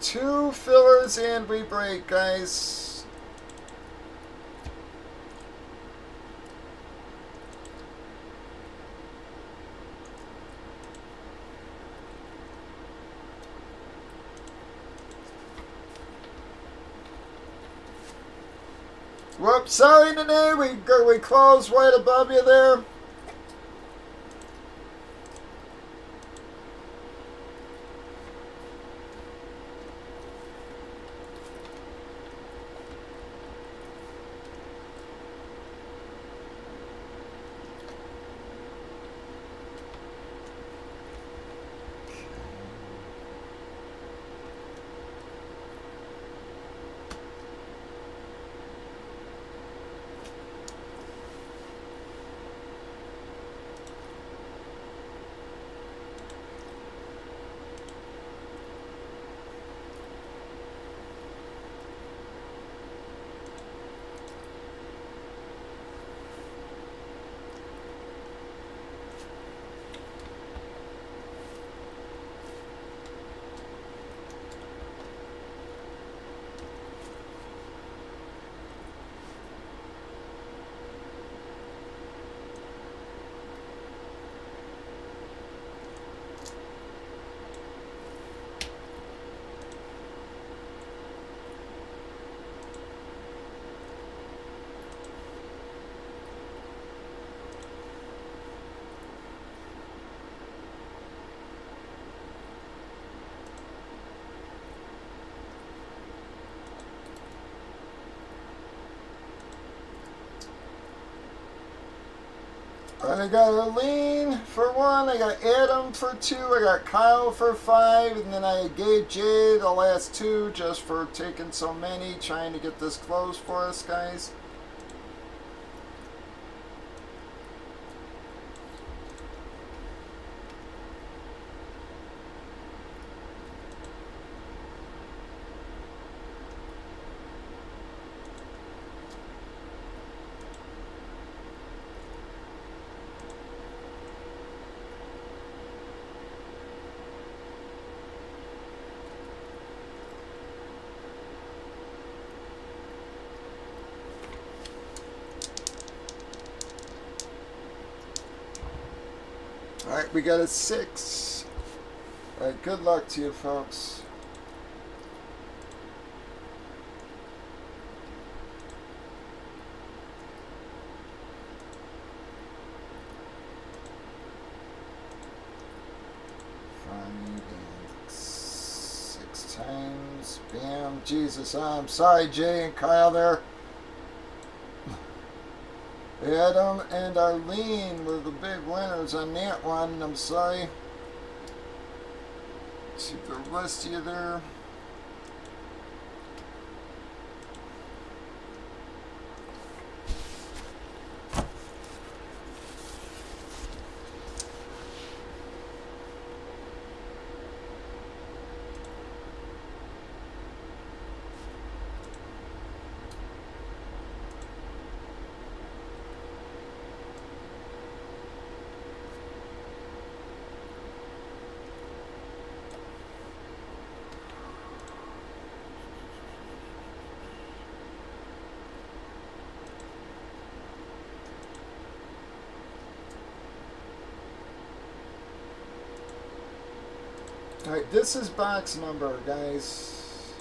2 fillers and we break, guys. Whoops, sorry today, we closed right above you there. I got Arlene for 1, I got Adam for 2, I got Kyle for 5, and then I gave Jay the last 2 just for taking so many, trying to get this closed for us, guys. Alright, we got a 6. Alright, good luck to you folks. Five and 6 times. Bam. Jesus, I'm sorry, Jay and Kyle there. Adam and Arlene were the big winners on that one. I'm sorry to the rest of you there. Alright, this is box number, guys.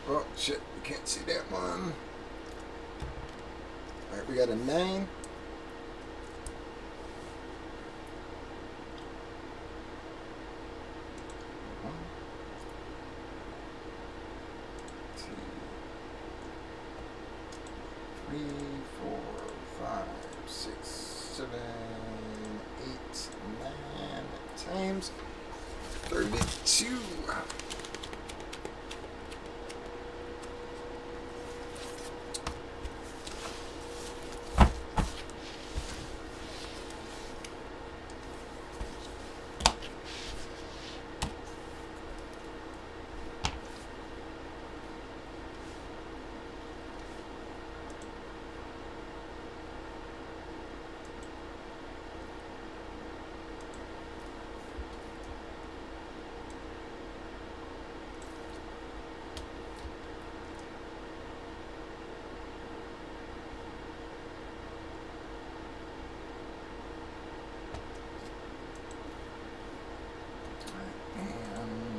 Oh, shit, you can't see that one. Alright, we got a 9. 1, 2, 3, 4, 5, 6, 7, 8, 9 times 32.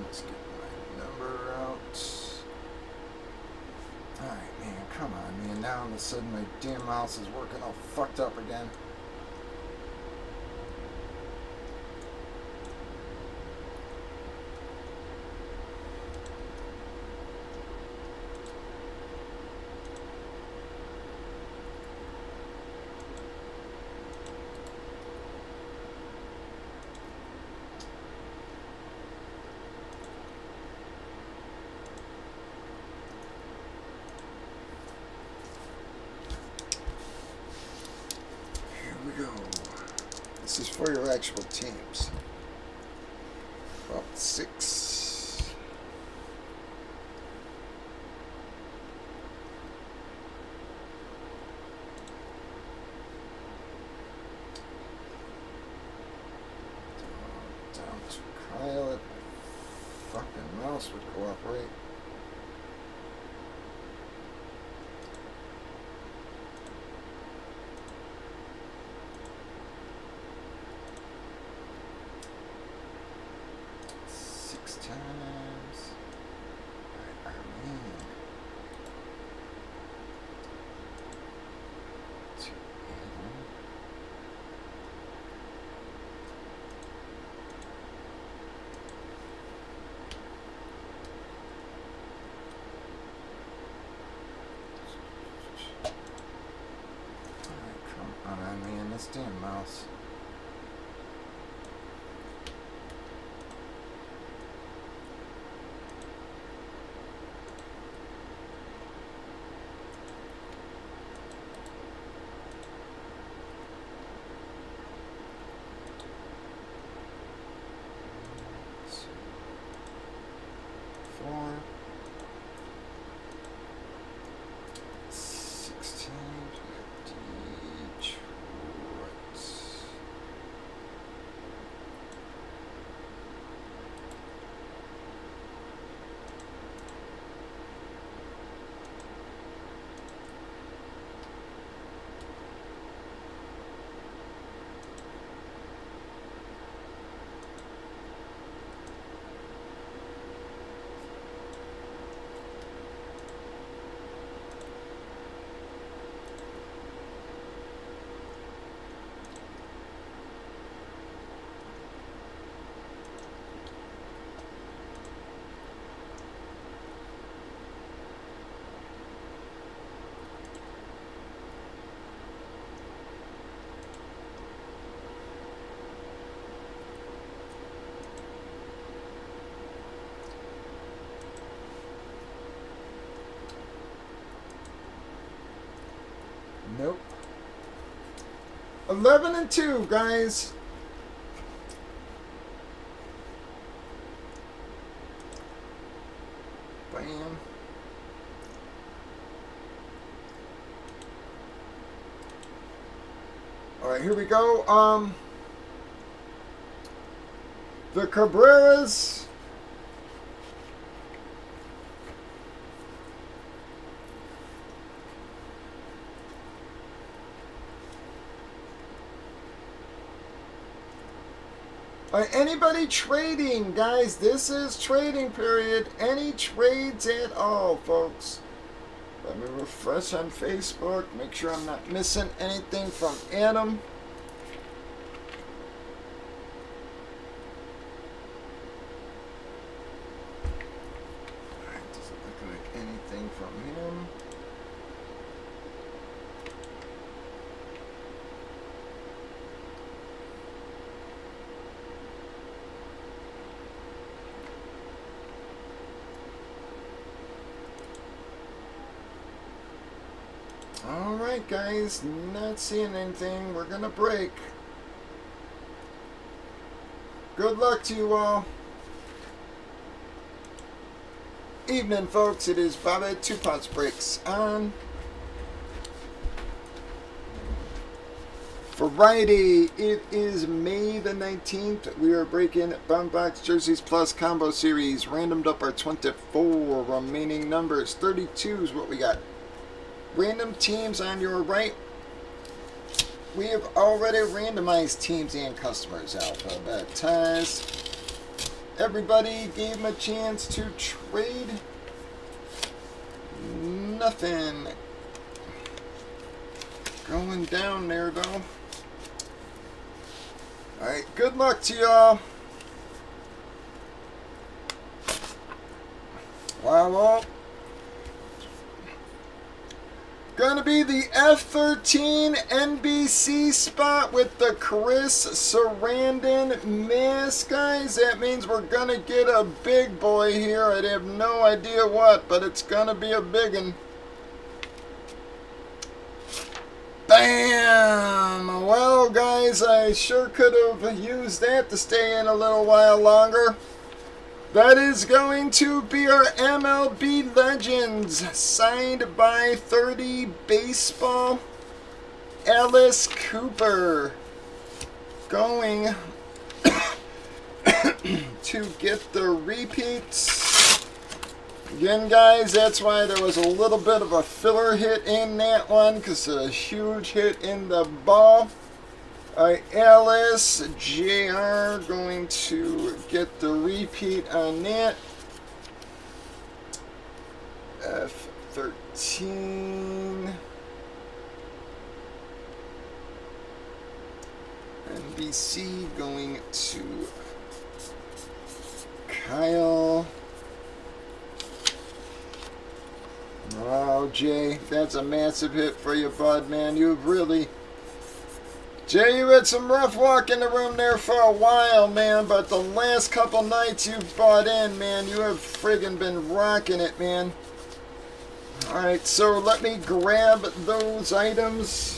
Let's get my number out. Alright, man, come on, man. Now all of a sudden my damn mouse is working all fucked up again. Here we go. This is for your actual teams. Well, 6. Down to Kyle. If my fucking mouse would cooperate. Times. Alright, Arlene. 2, 8. 11-2, guys. Bam. All right, here we go. The Cabreras. Anybody trading, guys? This is trading period. Any trades at all, folks? Let me refresh on Facebook. Make sure I'm not missing anything from Adam. Alright, doesn't look like anything from him. Alright, guys, not seeing anything. We're gonna break. Good luck to you all. Evening, folks. It is Bobby 2 Pots Breaks on Friday. It is May the 19th. We are breaking Bound Box Jerseys Plus Combo Series. Randomed up our 24 remaining numbers. 32 is what we got. Random teams on your right. We have already randomized teams and customers alphabet ties. Everybody gave them a chance to trade. Nothing going down there though. Alright, good luck to y'all. Wow. Gonna be the F13 NBC spot with the Chris Sarandon mask, guys. That means we're gonna get a big boy here. I have no idea what, but it's gonna be a big one. Bam! Well, guys, I sure could have used that to stay in a little while longer. That is going to be our MLB Legends, signed by 30 Baseball, Alice Cooper. Going to get the repeats. Again, guys, that's why there was a little bit of a filler hit in that one, because a huge hit in the ball. Alright, Alice, JR going to get the repeat on that. F13. NBC going to Kyle. Wow, Jay, that's a massive hit for you, bud, man. You've really... Jay, you had some rough walk in the room there for a while, man, but the last couple nights you've bought in, man, you have friggin' been rocking it, man. Alright, so let me grab those items.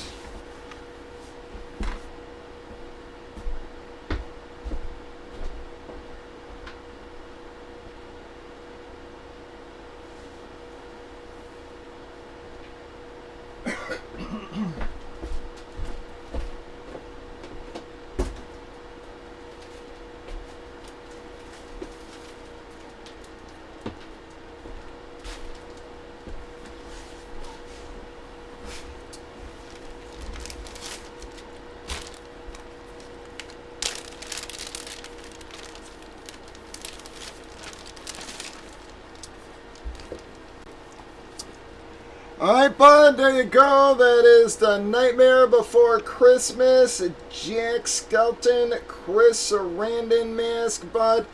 Alright, bud, there you go. That is the Nightmare Before Christmas Jack Skelton Chris Sarandon mask, bud.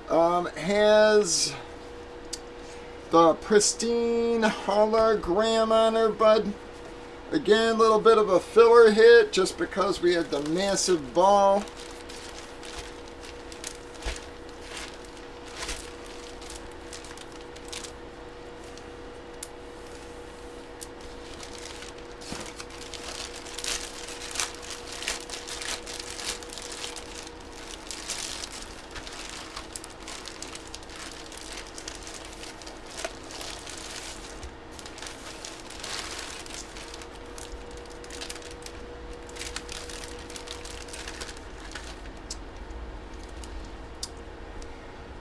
Has the pristine hologram on her, bud. Again, a little bit of a filler hit just because we had the massive ball.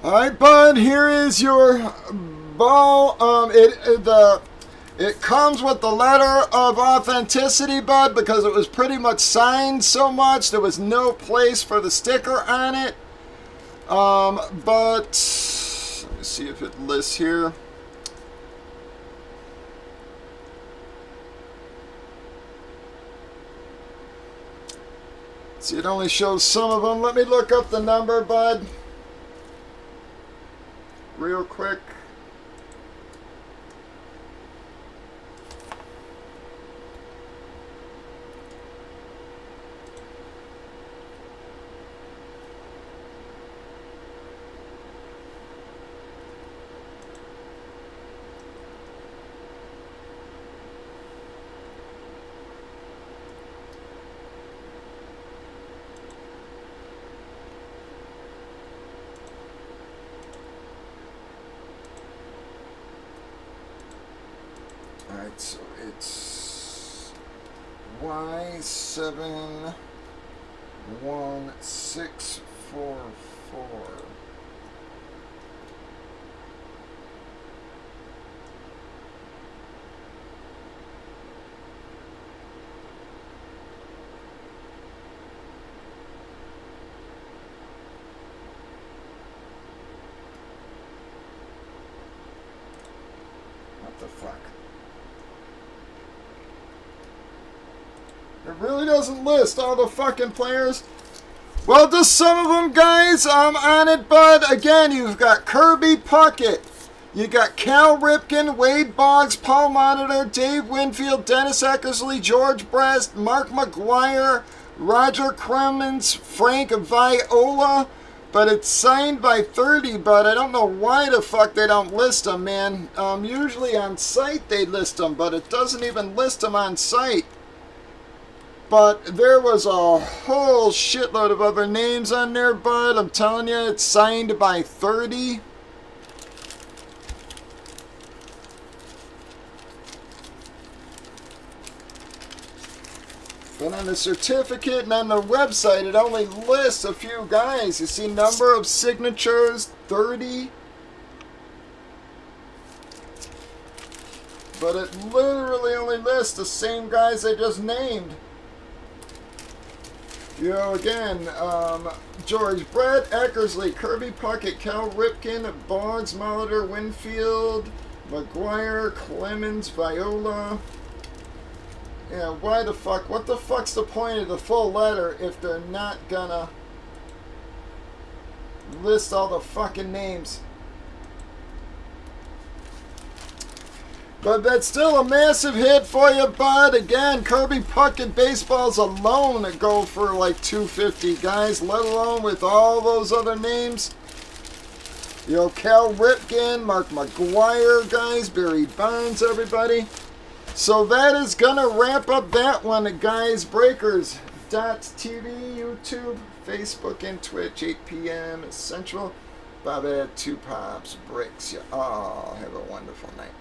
All right, bud. Here is your ball. It comes with the letter of authenticity, bud, because it was pretty much signed so much. There was no place for the sticker on it. But let me see if it lists here. See, it only shows some of them. Let me look up the number, bud, real quick. Alright, so it's Y71644. What the fuck? It really doesn't list all the fucking players. Well, just some of them, guys. I'm on it, bud. Again, you've got Kirby Puckett. You got Cal Ripken, Wade Boggs, Paul Molitor, Dave Winfield, Dennis Eckersley, George Brest, Mark McGuire, Roger Clemens, Frank Viola. But it's signed by 30, but I don't know why the fuck they don't list them, man. Usually on site they list them, but it doesn't even list them on site. But there was a whole shitload of other names on there, bud. I'm telling you, it's signed by 30. But on the certificate and on the website, it only lists a few guys. You see number of signatures, 30. But it literally only lists the same guys I just named. You know, again, George Brett, Eckersley, Kirby Puckett, Cal Ripken, Boggs, Molitor, Winfield, McGuire, Clemens, Viola. Yeah, why the fuck? What the fuck's the point of the full letter if they're not gonna list all the fucking names? But that's still a massive hit for you, bud. Again, Kirby Puckett baseballs alone that go for like $250, guys, let alone with all those other names. You know, Cal Ripken, Mark McGuire, guys, Barry Bonds, everybody. So that is going to wrap up that one, guys. Breakers.tv, YouTube, Facebook, and Twitch, 8 p.m. Central. Bobette, Two Pops, Bricks. You all have a wonderful night.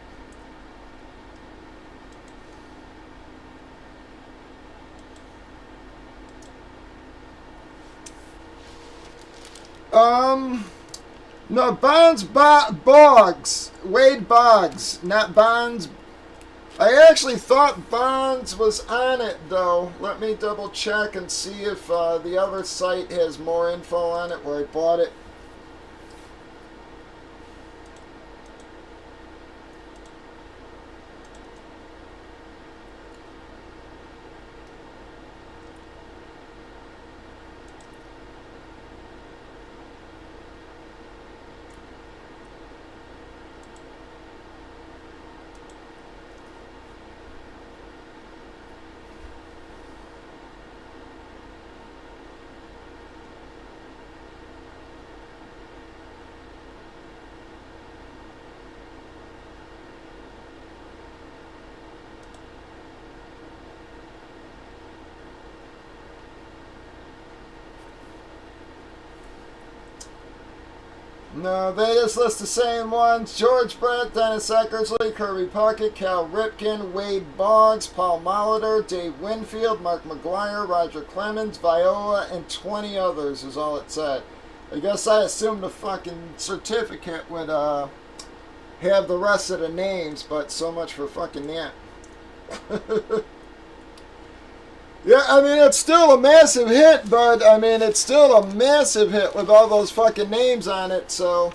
No, Boggs. Wade Boggs, not Bonds. I actually thought Bonds was on it, though. Let me double check and see if the other site has more info on it where I bought it. No, they just list the same ones. George Brett, Dennis Eckersley, Kirby Puckett, Cal Ripken, Wade Boggs, Paul Molitor, Dave Winfield, Mark McGuire, Roger Clemens, Viola, and 20 others is all it said. I guess I assumed the fucking certificate would have the rest of the names, but so much for fucking that. Yeah, I mean, it's still a massive hit, but I mean, it's still a massive hit with all those fucking names on it, so.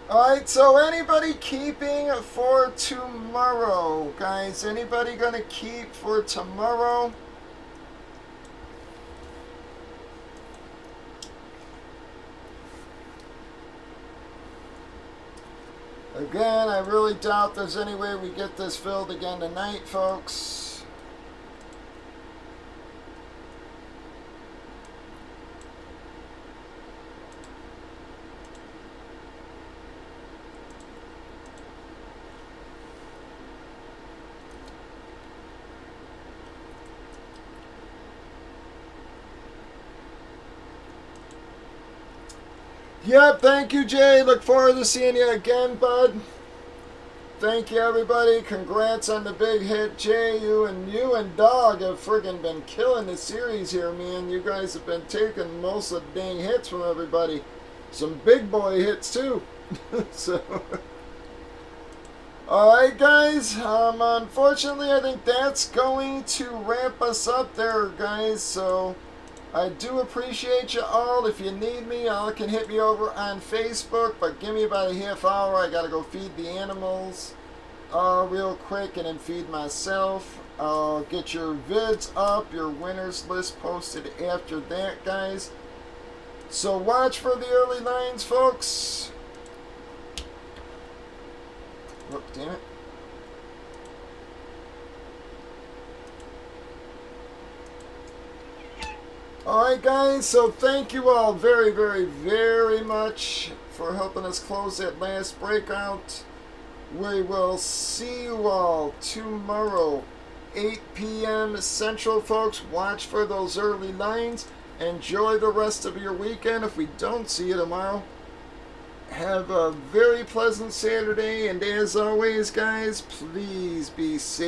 Alright, so anybody keeping for tomorrow? Guys, anybody gonna keep for tomorrow? Again, I really doubt there's any way we get this filled again tonight, folks. Yep, thank you, Jay. Look forward to seeing you again, bud. Thank you, everybody. Congrats on the big hit, Jay. You and Dog have friggin' been killing the series here, man. You guys have been taking most of the dang hits from everybody. Some big boy hits, too. So, alright, guys. Unfortunately, I think that's going to wrap us up there, guys. So, I do appreciate you all. If you need me, y'all can hit me over on Facebook, but give me about a half hour. I gotta go feed the animals real quick and then feed myself. I'll get your vids up, your winners list posted after that, guys. So watch for the early lines, folks. Oh, damn it. Alright, guys, so thank you all very, very, very much for helping us close that last breakout. We will see you all tomorrow, 8 p.m. Central, folks. Watch for those early lines. Enjoy the rest of your weekend. If we don't see you tomorrow, have a very pleasant Saturday. And as always, guys, please be safe.